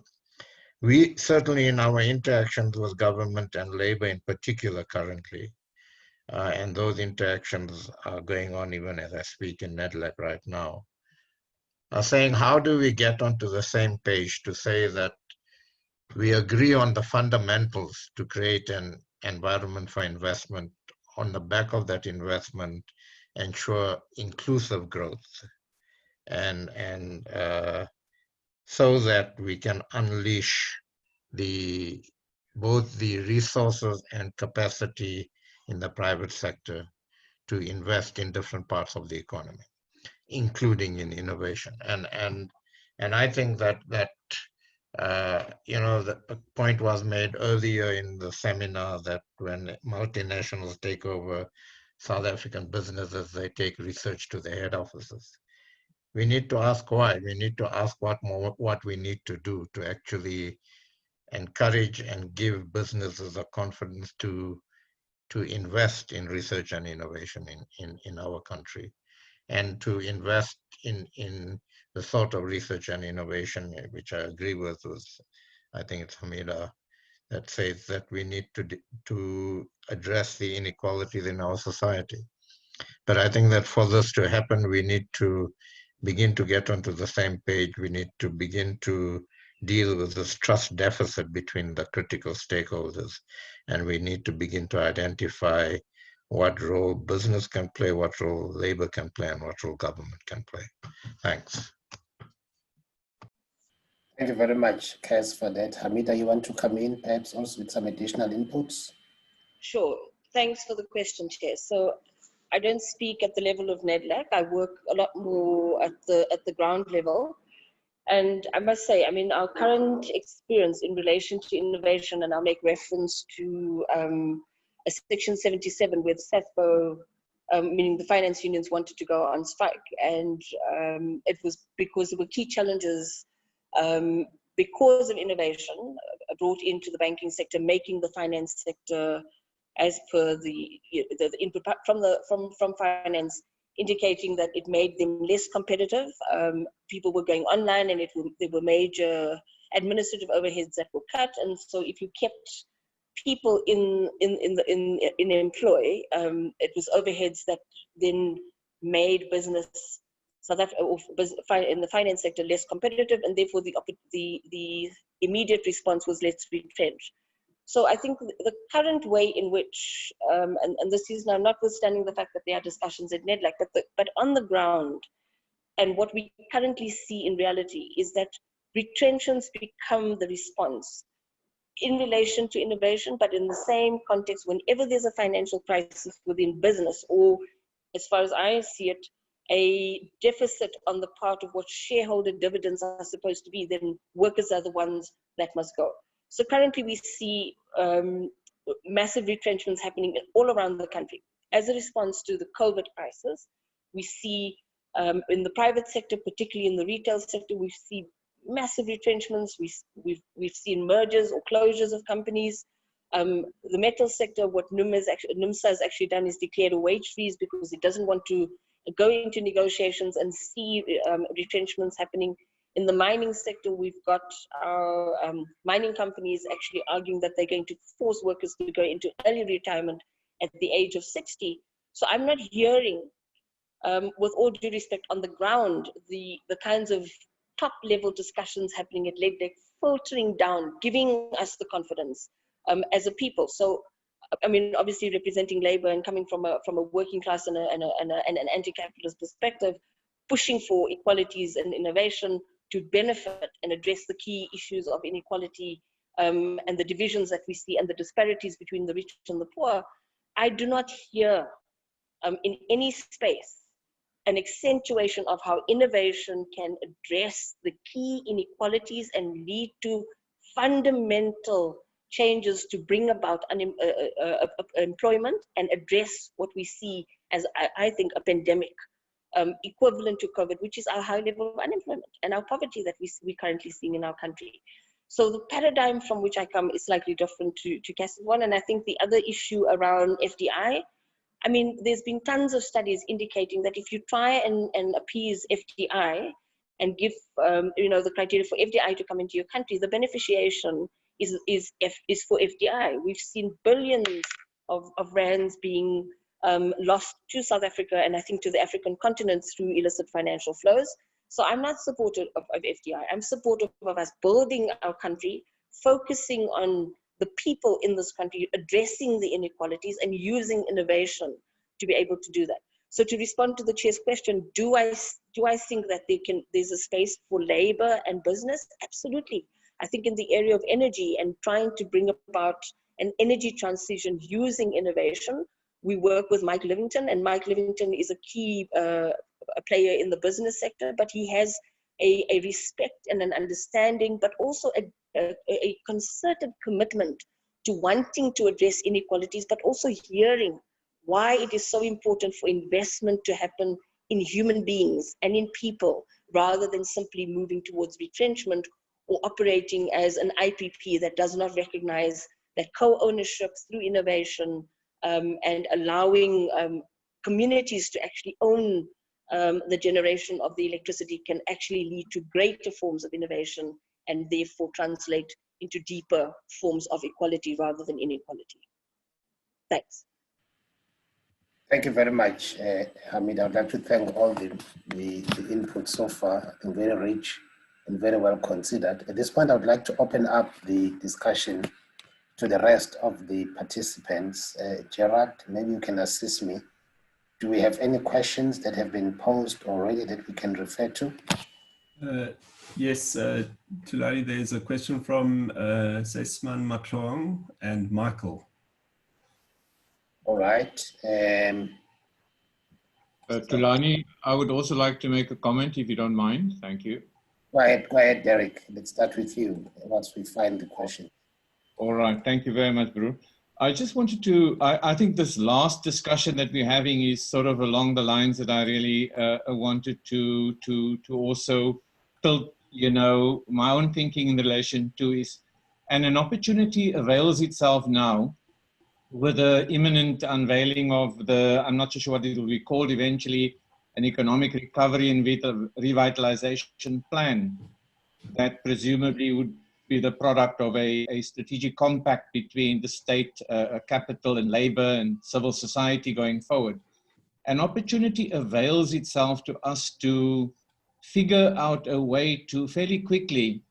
we certainly, in our interactions with government and labor in particular currently, and those interactions are going on even as I speak in NEDLAC right now, are saying, how do we get onto the same page to say that we agree on the fundamentals to create an environment for investment, on the back of that investment, ensure inclusive growth, and so that we can unleash both the resources and capacity in the private sector to invest in different parts of the economy, including in innovation. And I think that the point was made earlier in the seminar that when multinationals take over South African businesses, they take research to their head offices. We need to ask why. We need to ask what we need to do to actually encourage and give businesses a confidence to invest in research and innovation in our country, and to invest in the sort of research and innovation, which I agree with, I think it's Hamida, that says that we need to address the inequalities in our society. But I think that for this to happen, we need to begin to get onto the same page. We need to begin to deal with this trust deficit between the critical stakeholders. And we need to begin to identify what role business can play, what role labor can play, and what role government can play. Thanks. Thank you very much, Kes, for that. Hamida, you want to come in perhaps also with some additional inputs? Sure. Thanks for the question, Chair. So I don't speak at the level of NEDLAC. I work a lot more at the ground level. And I must say, I mean, our current experience in relation to innovation, and I'll make reference to a Section 77 where the SAFPO, meaning the finance unions, wanted to go on strike. And it was because there were key challenges because of innovation brought into the banking sector, making the finance sector, as per the input from finance, indicating that it made them less competitive. People were going online, and there were major administrative overheads that were cut. And so, if you kept people in employ, it was overheads that then made business in the finance sector less competitive, and therefore the immediate response was let's retrench. So I think the current way in which, and this is now notwithstanding the fact that there are discussions at NEDLAC, but on the ground, and what we currently see in reality is that retrenchments become the response in relation to innovation, but in the same context, whenever there's a financial crisis within business, or as far as I see it, a deficit on the part of what shareholder dividends are supposed to be, then workers are the ones that must go. So currently we see massive retrenchments happening all around the country. As a response to the COVID crisis, we see in the private sector, particularly in the retail sector, we see massive retrenchments. We've seen mergers or closures of companies. The metal sector, what NUMSA has actually done is declared a wage freeze because it doesn't want to go into negotiations and see retrenchments happening. In the mining sector, we've got our mining companies actually arguing that they're going to force workers to go into early retirement at the age of 60. So I'm not hearing, with all due respect, on the ground, the kinds of top-level discussions happening at LEGDEC filtering down, giving us the confidence as a people. So, I mean, obviously representing labor and coming from a working class and an anti-capitalist perspective, pushing for equalities and innovation to benefit and address the key issues of inequality and the divisions that we see and the disparities between the rich and the poor, I do not hear in any space an accentuation of how innovation can address the key inequalities and lead to fundamental changes to bring about employment and address what we see as, I think, a pandemic equivalent to COVID, which is our high level of unemployment and our poverty that we're currently seeing in our country. So the paradigm from which I come is slightly different to Cass's one. And I think the other issue around FDI, I mean, there's been tons of studies indicating that if you try and appease FDI and give, the criteria for FDI to come into your country, the beneficiation is for FDI. We've seen billions of rands being lost to South Africa and I think to the African continent through illicit financial flows. So I'm not supportive of FDI. I'm supportive of us building our country, focusing on the people in this country, addressing the inequalities and using innovation to be able to do that. So to respond to the chair's question, do I think that there's a space for labor and business? Absolutely. I think in the area of energy and trying to bring about an energy transition using innovation, we work with Mike Livington, and Mike Livington is a key player in the business sector, but he has a respect and an understanding, but also a concerted commitment to wanting to address inequalities, but also hearing why it is so important for investment to happen in human beings and in people, rather than simply moving towards retrenchment or operating as an IPP that does not recognize that co-ownership through innovation and allowing communities to actually own the generation of the electricity can actually lead to greater forms of innovation and therefore translate into deeper forms of equality rather than inequality. Thanks. Thank you very much, Hamid. I'd like to thank all the input so far, I think very rich. and very well considered. At this point, I would like to open up the discussion to the rest of the participants. Gerard, maybe you can assist me. Do we have any questions that have been posed already that we can refer to? Yes, Tulani, there's a question from Sesman Matlong and Michael. All right. Tulani, I would also like to make a comment if you don't mind. Thank you. Go ahead, Derek. Let's start with you once we find the question. All right. Thank you very much, Brew. I just wanted to, I think this last discussion that we're having is sort of along the lines that I really wanted to also tilt, you know, my own thinking in relation to is, and an opportunity avails itself now with the imminent unveiling of the, I'm not so sure what it will be called eventually, an economic recovery and revitalization plan that presumably would be the product of a strategic compact between the state, capital and labor and civil society going forward. An opportunity avails itself to us to figure out a way to fairly quickly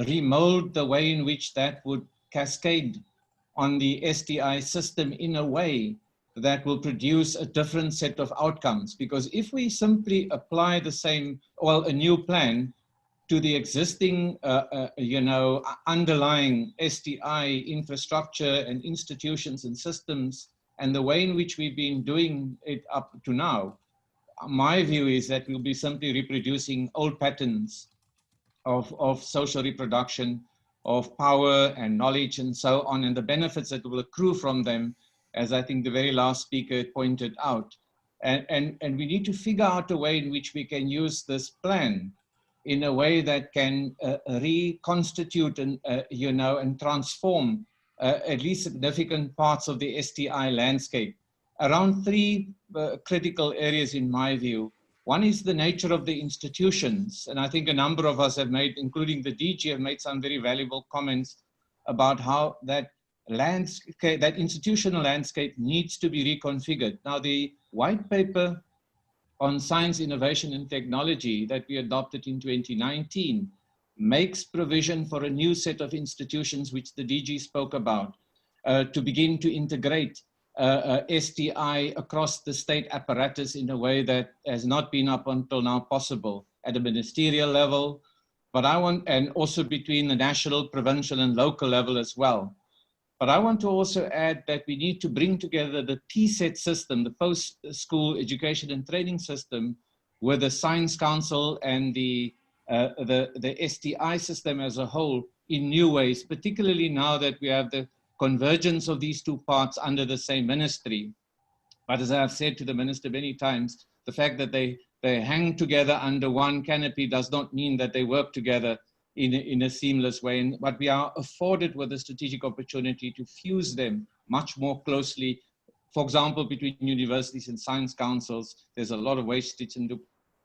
remold the way in which that would cascade on the STI system in a way that will produce a different set of outcomes. Because if we simply apply the same, well, a new plan to the existing, you know, underlying STI infrastructure and institutions and systems, and the way in which we've been doing it up to now, my view is that we'll be simply reproducing old patterns of social reproduction, of power and knowledge and so on, and the benefits that will accrue from them, as I think the very last speaker pointed out. And we need to figure out a way in which we can use this plan in a way that can reconstitute and, you know, and transform at least significant parts of the STI landscape around three critical areas in my view. One is the nature of the institutions. And I think a number of us have made, including the DG, have made some very valuable comments about how that landscape, that institutional landscape needs to be reconfigured. Now, the white paper on science, innovation and technology that we adopted in 2019 makes provision for a new set of institutions, which the DG spoke about, to begin to integrate STI across the state apparatus in a way that has not been up until now possible at a ministerial level, but I want, and also between the national, provincial and local level as well. But I want to also add that we need to bring together the PSET system, the post-school education and training system, with the Science Council and the STI system as a whole in new ways, particularly now that we have the convergence of these two parts under the same ministry. But as I've said to the minister many times, the fact that they hang together under one canopy does not mean that they work together in a seamless way. But we are afforded with a strategic opportunity to fuse them much more closely. For example, between universities and science councils, there's a lot of wastage and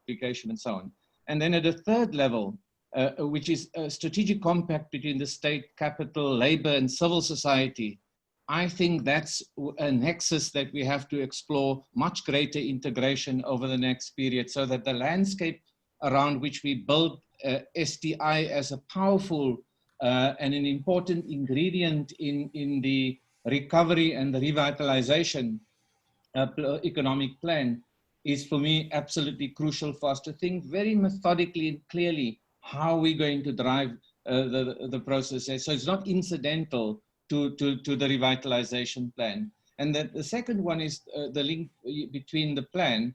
duplication and so on. And then at a third level, which is a strategic compact between the state, capital, labor, and civil society, I think that's a nexus that we have to explore much greater integration over the next period, so that the landscape around which we build STI as a powerful and an important ingredient in the recovery and the revitalization economic plan is, for me, absolutely crucial for us to think very methodically and clearly how we're going to drive the process. So it's not incidental to the revitalization plan. And then the second one is the link between the plan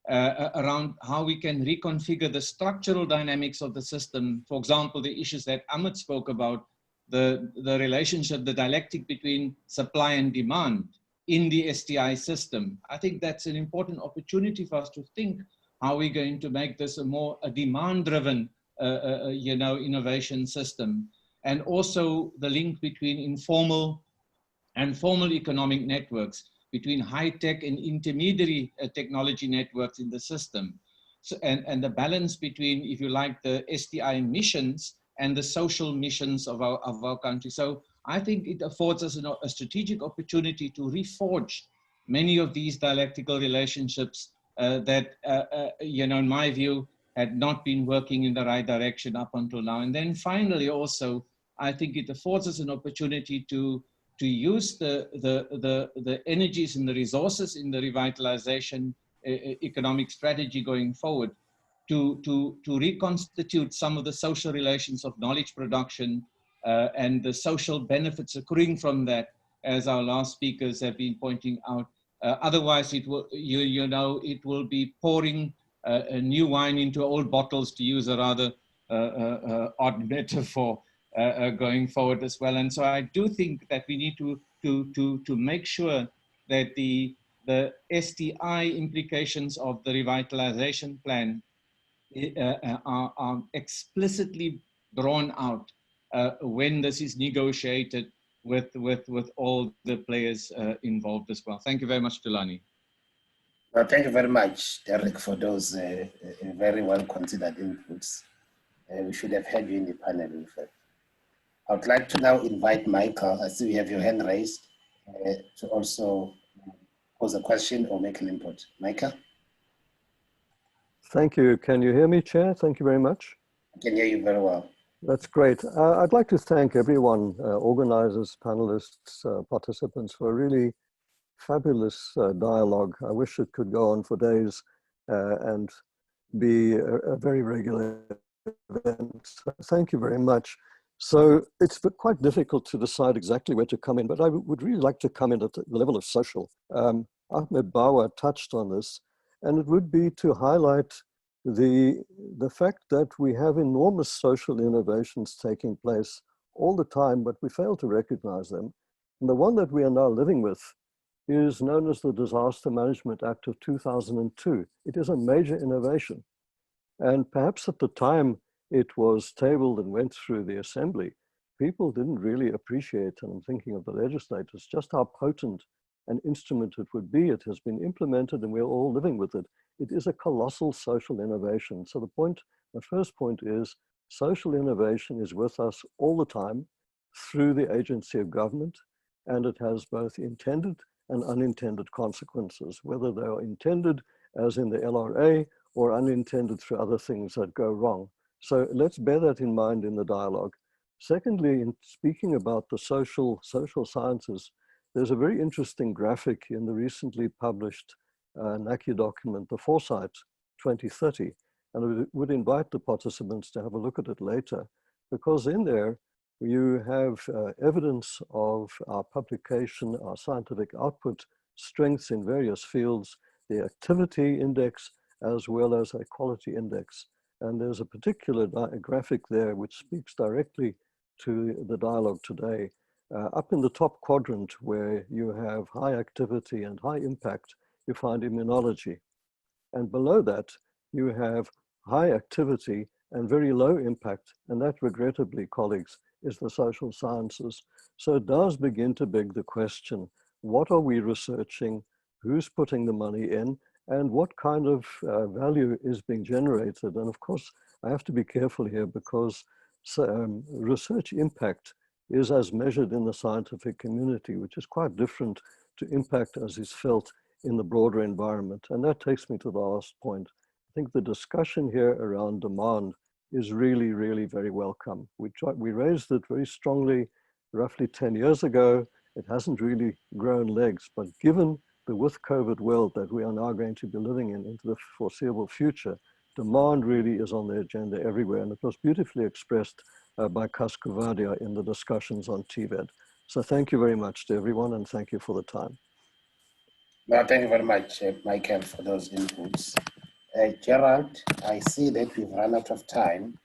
around how we can reconfigure the structural dynamics of the system. For example, the issues that Amit spoke about, the relationship, the dialectic between supply and demand in the STI system. I think that's an important opportunity for us to think how we're going to make this a demand-driven you know, innovation system. And also the link between informal and formal economic networks, between high-tech and intermediary technology networks in the system. So, and the balance between, if you like, the STI missions and the social missions of our country. So I think it affords us a strategic opportunity to reforge many of these dialectical relationships that, you know, in my view, had not been working in the right direction up until now. And then finally also, I think it affords us an opportunity to use the energies and the resources in the revitalization economic strategy going forward to reconstitute some of the social relations of knowledge production and the social benefits accruing from that, as our last speakers have been pointing out. Otherwise, it will, it will be pouring a new wine into old bottles, to use a rather odd metaphor, going forward as well. And so I do think that we need to make sure that the STI implications of the revitalization plan are explicitly drawn out when this is negotiated with all the players involved as well. Thank you very much, Tulani. Well, thank you very much, Derek, for those very well considered inputs. We should have had you in the panel, in fact. I would like to now invite Michael, I see you have your hand raised, to also pose a question or make an input. Michael? Thank you. Can you hear me, Chair? Thank you very much. I can hear you very well. That's great. I'd like to thank everyone, organizers, panelists, participants, for a really fabulous dialogue. I wish it could go on for days and be a very regular event. So thank you very much. So it's quite difficult to decide exactly where to come in, but I would really like to come in at the level of social. Ahmed Bawa touched on this, and it would be to highlight the fact that we have enormous social innovations taking place all the time, but we fail to recognize them. And the one that we are now living with is known as the Disaster Management Act of 2002. It is a major innovation. And perhaps at the time it was tabled and went through the assembly, people didn't really appreciate, and I'm thinking of the legislators, just how potent an instrument it would be. It has been implemented and we're all living with it. It is a colossal social innovation. So the first point is social innovation is with us all the time through the agency of government, and it has both intended and unintended consequences, whether they are intended as in the LRA or unintended through other things that go wrong. So let's bear that in mind in the dialogue. Secondly, in speaking about the social sciences, there's a very interesting graphic in the recently published NACI document, the Foresight 2030, and I would invite the participants to have a look at it later, because in there you have evidence of our publication, our scientific output, strengths in various fields, the activity index, as well as a quality index. And there's a particular graphic there which speaks directly to the dialogue today. Up in the top quadrant, where you have high activity and high impact, you find immunology. And below that, you have high activity and very low impact. And that, regrettably, colleagues, is the social sciences. So it does begin to beg the question, what are we researching? Who's putting the money in? And what kind of value is being generated? And of course, I have to be careful here, because research impact is as measured in the scientific community, which is quite different to impact as is felt in the broader environment. And that takes me to the last point. I think the discussion here around demand is really, really very welcome. We raised it very strongly roughly 10 years ago. It hasn't really grown legs, but given the with COVID world that we are now going to be living in into the foreseeable future, demand really is on the agenda everywhere. And it was beautifully expressed by Kaskovadia in the discussions on TVED. So thank you very much to everyone, and thank you for the time. Well, thank you very much, Michael, for those inputs. Gerald, I see that we've run out of time,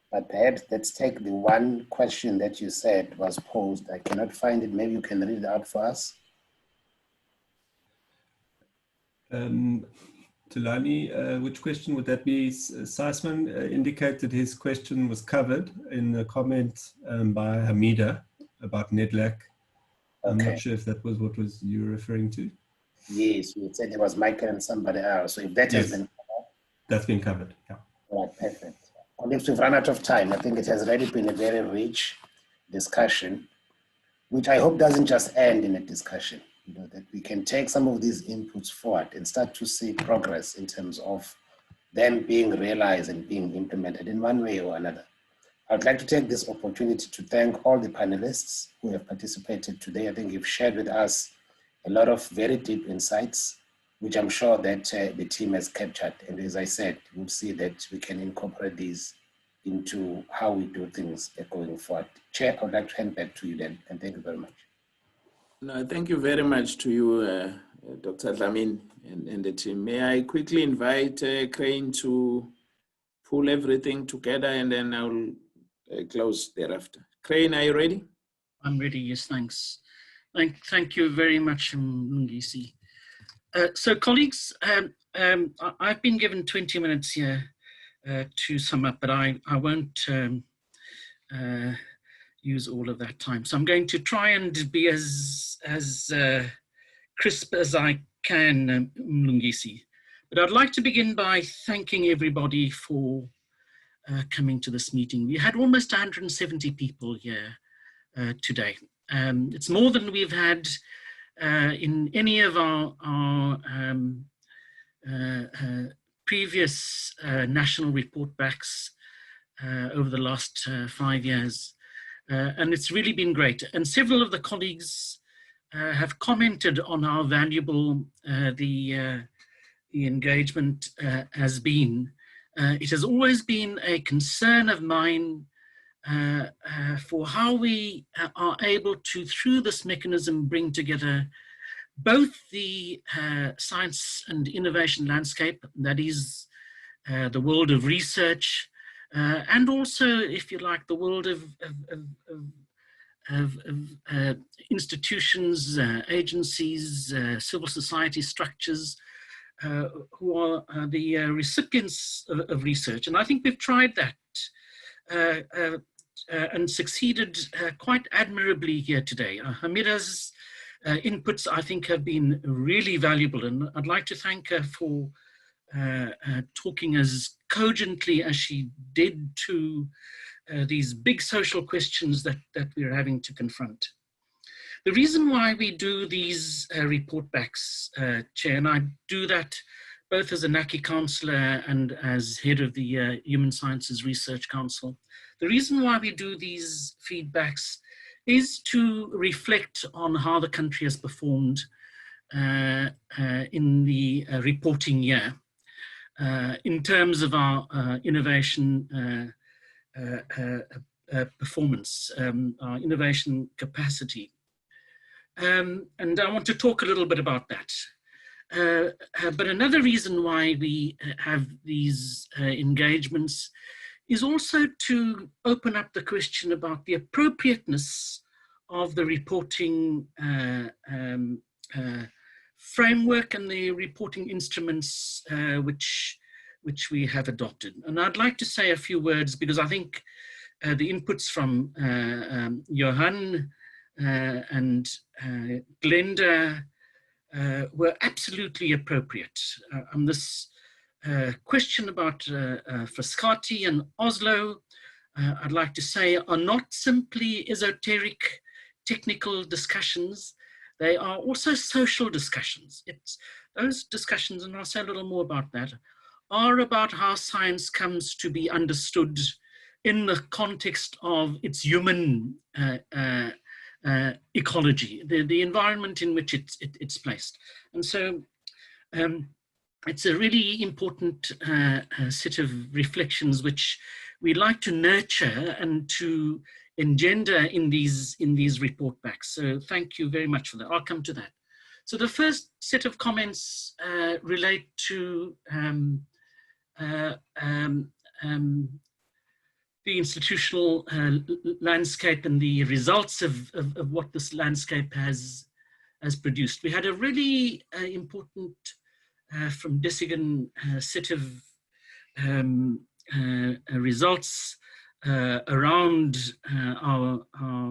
but perhaps let's take the one question that you said was posed. I cannot find it. Maybe you can read it out for us. Tulani, which question would that be? Sisman indicated his question was covered in the comment by Hamida about NEDLAC. I'm not sure if that was what you were referring to. Yes, we said it was Michael and somebody else. So if that has been covered. That's been covered, yeah. All right, perfect. Colleagues, we've run out of time. I think it has already been a very rich discussion, which I hope doesn't just end in a discussion. That we can take some of these inputs forward and start to see progress in terms of then being realized and being implemented in one way or another. I'd like to take this opportunity to thank all the panelists who have participated today. I think you've shared with us a lot of very deep insights, which I'm sure that the team has captured. And as I said, we'll see that we can incorporate these into how we do things going forward. Chair, I would like to hand back to you then, and thank you very much. No, thank you very much to you, Dr. Dlamini and the team. May I quickly invite Crane to pull everything together, and then I'll close thereafter. Crane, are you ready? I'm ready, yes, thanks. Thank you very much, Mlungisi. So colleagues, I've been given 20 minutes here to sum up, but I won't use all of that time. So I'm going to try and be as crisp as I can, Mlungisi. But I'd like to begin by thanking everybody for coming to this meeting. We had almost 170 people here today. It's more than we've had in any of our previous national report backs over the last 5 years. And it's really been great. And several of the colleagues have commented on how valuable the engagement has been. It has always been a concern of mine for how we are able to, through this mechanism, bring together both the science and innovation landscape, that is the world of research, and also, if you like, the world of institutions, agencies, civil society structures, who are the recipients of research. And I think we've tried that and succeeded quite admirably here today. Hamida's inputs, I think, have been really valuable, and I'd like to thank her for talking as cogently as she did to these big social questions that we're having to confront. The reason why we do these report backs, Chair, and I do that both as a NACI councillor and as head of the Human Sciences Research Council, the reason why we do these feedbacks is to reflect on how the country has performed in the reporting year in terms of our innovation performance, our innovation capacity. And I want to talk a little bit about that. But another reason why we have these engagements is also to open up the question about the appropriateness of the reporting framework and the reporting instruments which we have adopted. And I'd like to say a few words because I think the inputs from Johan and Glenda were absolutely appropriate. On this question about Frascati and Oslo, I'd like to say are not simply esoteric technical discussions, they are also social discussions. It's those discussions, and I'll say a little more about that, are about how science comes to be understood in the context of its human ecology, the environment in which it's placed. And so it's a really important set of reflections which we like to nurture and to engender in these report backs. So thank you very much for that. I'll come to that. So the first set of comments relate to the institutional landscape and the results of what this landscape has produced. We had a really important from Desigan set of results around our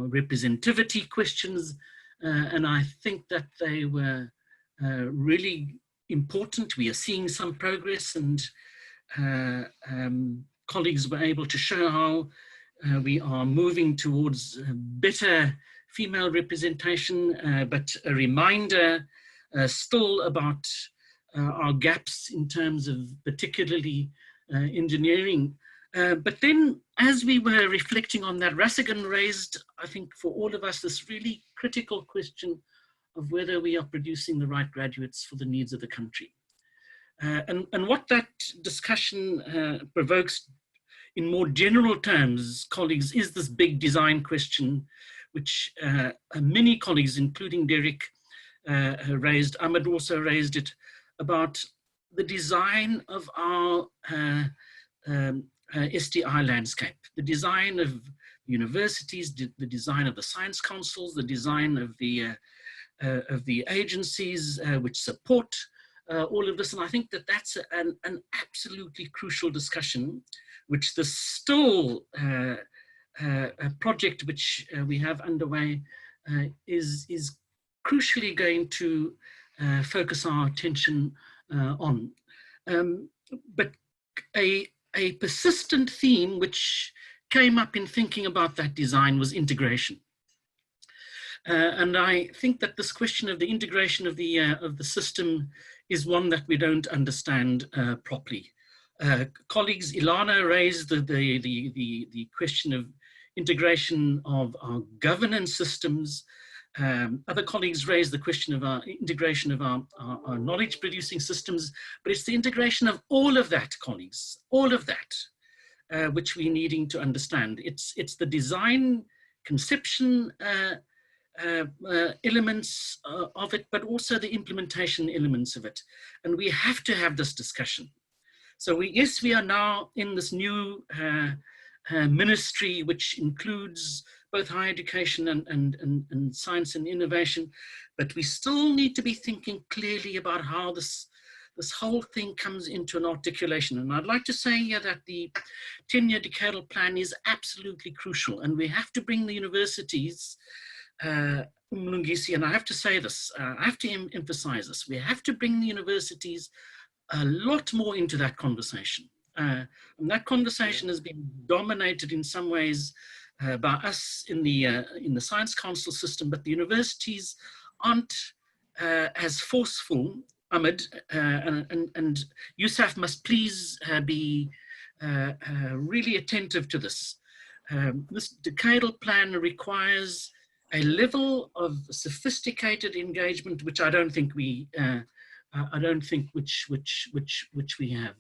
representativity questions, and I think that they were really important. We are seeing some progress, and colleagues were able to show how we are moving towards better female representation, but a reminder still about our gaps in terms of particularly engineering. But then as we were reflecting on that, Rasigan raised, I think for all of us, this really critical question of whether we are producing the right graduates for the needs of the country. And what that discussion provokes in more general terms, colleagues, is this big design question, which many colleagues, including Derek, raised. Ahmed also raised it, about the design of our STI landscape, the design of universities, the design of the science councils, the design of the agencies which support all of this. And I think that that's an absolutely crucial discussion, which the STIL project which we have underway is crucially going to focus our attention on. But a persistent theme which came up in thinking about that design was integration. And I think that this question of the integration of the system is one that we don't understand properly. Colleagues, Ilana raised the question of integration of our governance systems. Other colleagues raised the question of our integration of our knowledge producing systems, but it's the integration of all of that, colleagues, all of that, which we're needing to understand. It's the design, conception elements of it, but also the implementation elements of it. And we have to have this discussion. So yes, we are now in this new ministry, which includes both higher education and science and innovation, but we still need to be thinking clearly about how this whole thing comes into an articulation. And I'd like to say here that the 10-year decadal plan is absolutely crucial, and we have to bring the universities, Mlungisi, and I have to say this, I have to emphasize this, we have to bring the universities a lot more into that conversation. And that conversation has been dominated in some ways by us in the Science Council system, but the universities aren't as forceful. Ahmed and Yusuf must please be really attentive to this. This decadal plan requires a level of sophisticated engagement, which I don't think we, which we have.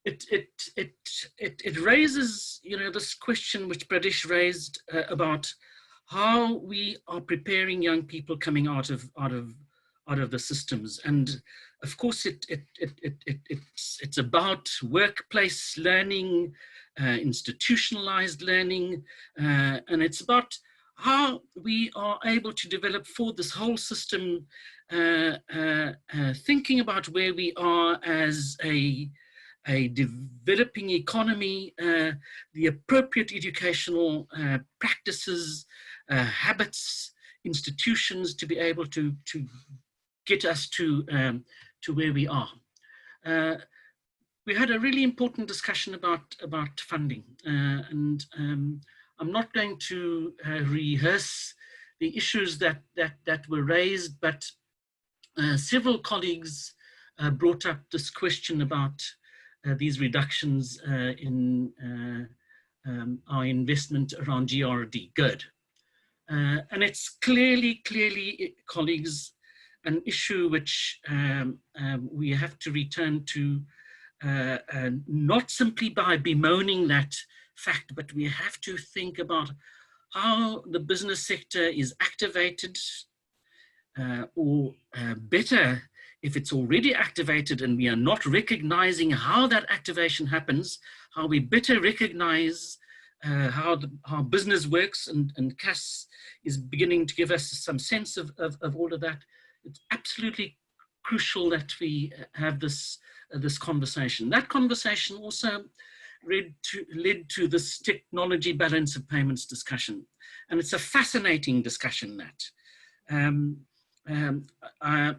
It raises, this question which Pradesh raised about how we are preparing young people coming out of the systems, and of course it's about workplace learning, institutionalized learning, and it's about how we are able to develop for this whole system, thinking about where we are as a developing economy, the appropriate educational practices, habits, institutions to be able to get us to where we are. We had a really important discussion about funding, and I'm not going to rehearse the issues that were raised, but several colleagues brought up this question about these reductions in our investment around GRD. Good. And it's clearly, colleagues, an issue which we have to return to, not simply by bemoaning that fact, but we have to think about how the business sector is activated, or better, if it's already activated and we are not recognizing how that activation happens, how we better recognize how business works, and Cass is beginning to give us some sense of all of that. It's absolutely crucial that we have this conversation. That conversation also led to this technology balance of payments discussion. And it's a fascinating discussion, that. I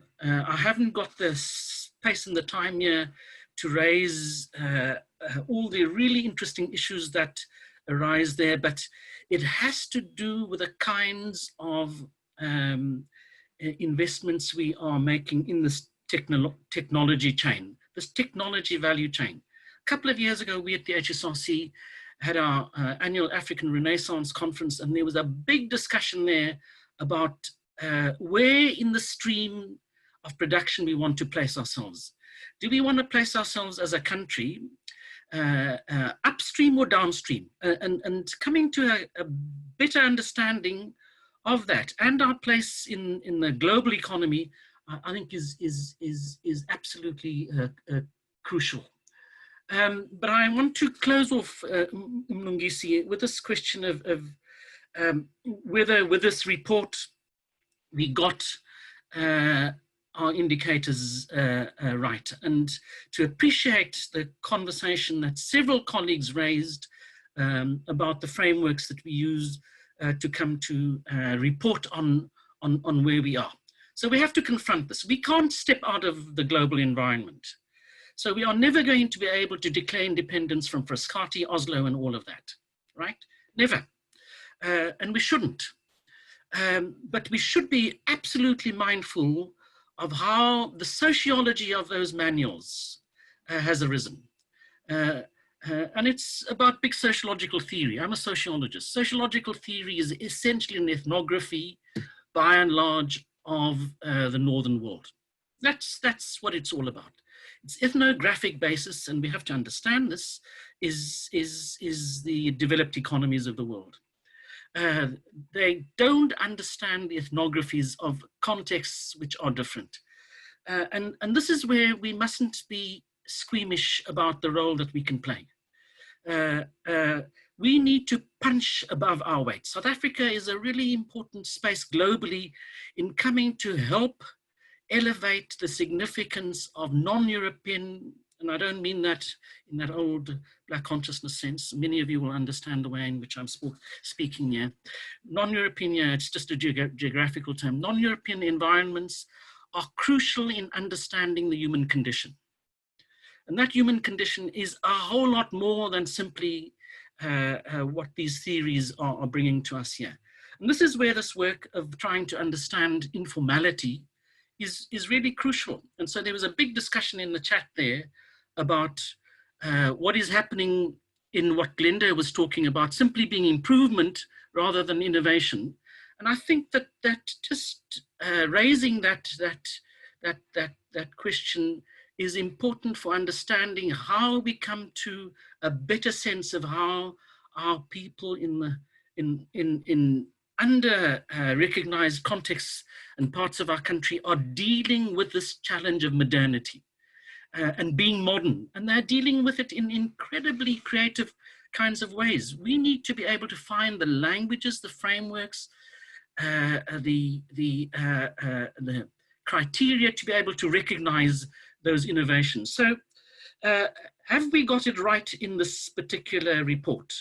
haven't got the space and the time here to raise all the really interesting issues that arise there, but it has to do with the kinds of investments we are making in this technology chain, this technology value chain. A couple of years ago, we at the HSRC had our annual African Renaissance Conference, and there was a big discussion there about where in the stream of production we want to place ourselves. Do we want to place ourselves as a country upstream or downstream? And coming to a better understanding of that and our place in the global economy, I think is absolutely crucial. But I want to close off, Mlungisi, with this question of whether with this report we got our indicators right, and to appreciate the conversation that several colleagues raised about the frameworks that we use to come to report on where we are. So we have to confront this. We can't step out of the global environment. So we are never going to be able to declare independence from Frascati, Oslo, and all of that, right? Never. And we shouldn't. But we should be absolutely mindful of how the sociology of those manuals has arisen. And it's about big sociological theory. I'm a sociologist. Sociological theory is essentially an ethnography, by and large, of the Northern world. That's what it's all about. It's ethnographic basis, and we have to understand this, is the developed economies of the world. They don't understand the ethnographies of contexts which are different. And this is where we mustn't be squeamish about the role that we can play. We need to punch above our weight. South Africa is a really important space globally in coming to help elevate the significance of non-European, and I don't mean that in that old Black consciousness sense. Many of you will understand the way in which I'm speaking here. Non-European, yeah, it's just a geographical term. Non-European environments are crucial in understanding the human condition. And that human condition is a whole lot more than simply what these theories are bringing to us here. And this is where this work of trying to understand informality is really crucial. And so there was a big discussion in the chat there about what is happening in what Glenda was talking about, simply being improvement rather than innovation. And I think that just raising that question is important for understanding how we come to a better sense of how our people in under-recognized contexts and parts of our country are dealing with this challenge of modernity and being modern. And they're dealing with it in incredibly creative kinds of ways. We need to be able to find the languages, the frameworks, the criteria to be able to recognize those innovations. So have we got it right in this particular report?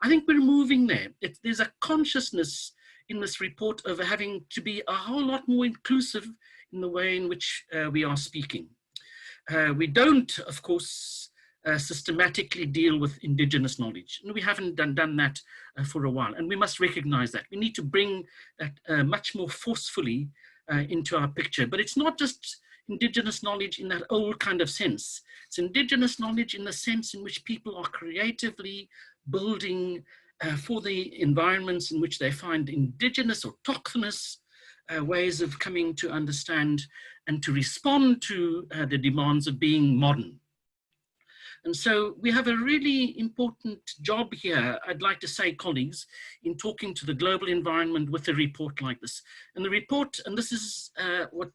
I think we're moving there. There's a consciousness in this report of having to be a whole lot more inclusive in the way in which we are speaking. We don't, of course, systematically deal with indigenous knowledge. And we haven't done that for a while. And we must recognize that. We need to bring that much more forcefully into our picture. But it's not just indigenous knowledge in that old kind of sense. It's indigenous knowledge in the sense in which people are creatively building for the environments in which they find indigenous or autochthonous ways of coming to understand and to respond to the demands of being modern. And so we have a really important job here, I'd like to say, colleagues, in talking to the global environment with a report like this. And the report, and this is what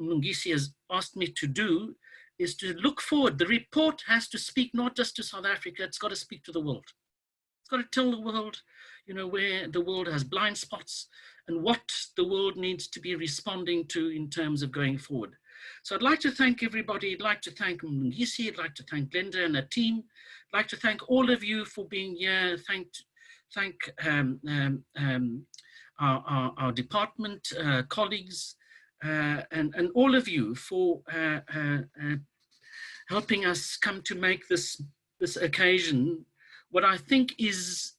Mlungisi has asked me to do, is to look forward. The report has to speak not just to South Africa, it's got to speak to the world. It's got to tell the world, you know, where the world has blind spots and what the world needs to be responding to in terms of going forward. So I'd like to thank everybody. I'd like to thank Mlungisi. I'd like to thank Glenda and her team. I'd like to thank all of you for being here. Thank our department colleagues and all of you for helping us come to make this occasion what I think is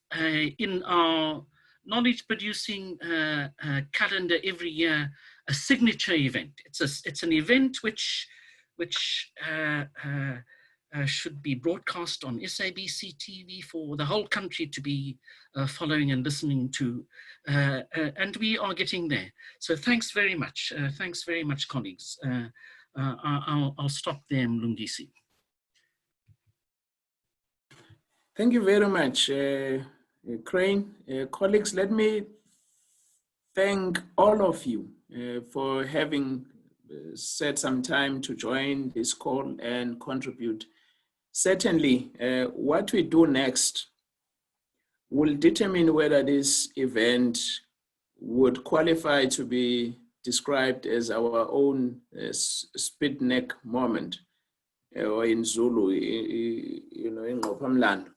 in our knowledge producing calendar every year, a signature event. It's an event which should be broadcast on SABC TV for the whole country to be following and listening to, and we are getting there. So thanks very much. Thanks very much, colleagues. I'll stop there, Mlungisi. Thank you very much, Crane. Colleagues, let me thank all of you for having set some time to join this call and contribute. Certainly, what we do next will determine whether this event would qualify to be described as our own spit neck moment, or in Zulu, in Ngopamlando.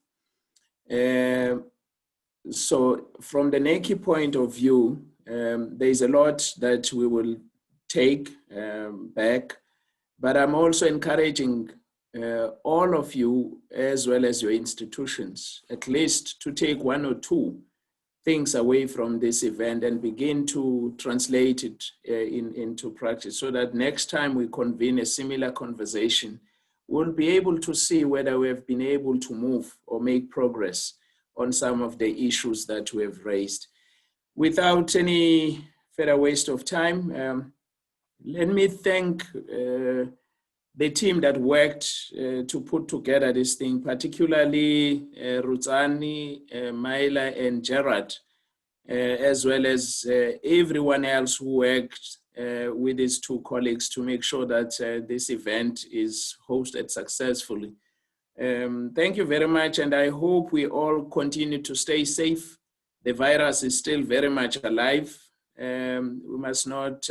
So from the NACI point of view, there's a lot that we will take back, but I'm also encouraging all of you, as well as your institutions, at least to take one or two things away from this event and begin to translate it into practice, so that next time we convene a similar conversation, we'll be able to see whether we have been able to move or make progress on some of the issues that we have raised. Without any further waste of time, let me thank the team that worked to put together this thing, particularly Rutsani, Maila, and Gerard, as well as everyone else who worked with these two colleagues to make sure that this event is hosted successfully. Thank you very much, and I hope we all continue to stay safe. The virus is still very much alive. We must not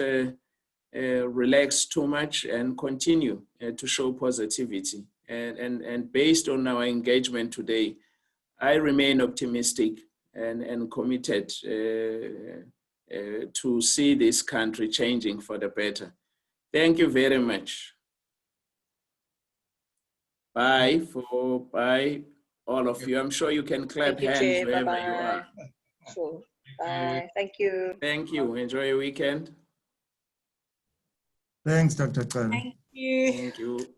relax too much and continue to show positivity. And based on our engagement today, I remain optimistic and committed to see this country changing for the better. Thank you very much. Bye all of you. I'm sure you can clap hands Chair. wherever Bye-bye. you are. Sure. Bye. Thank you. Thank you. Enjoy your weekend. Thanks, Dr. Khan. Thank you. Thank you.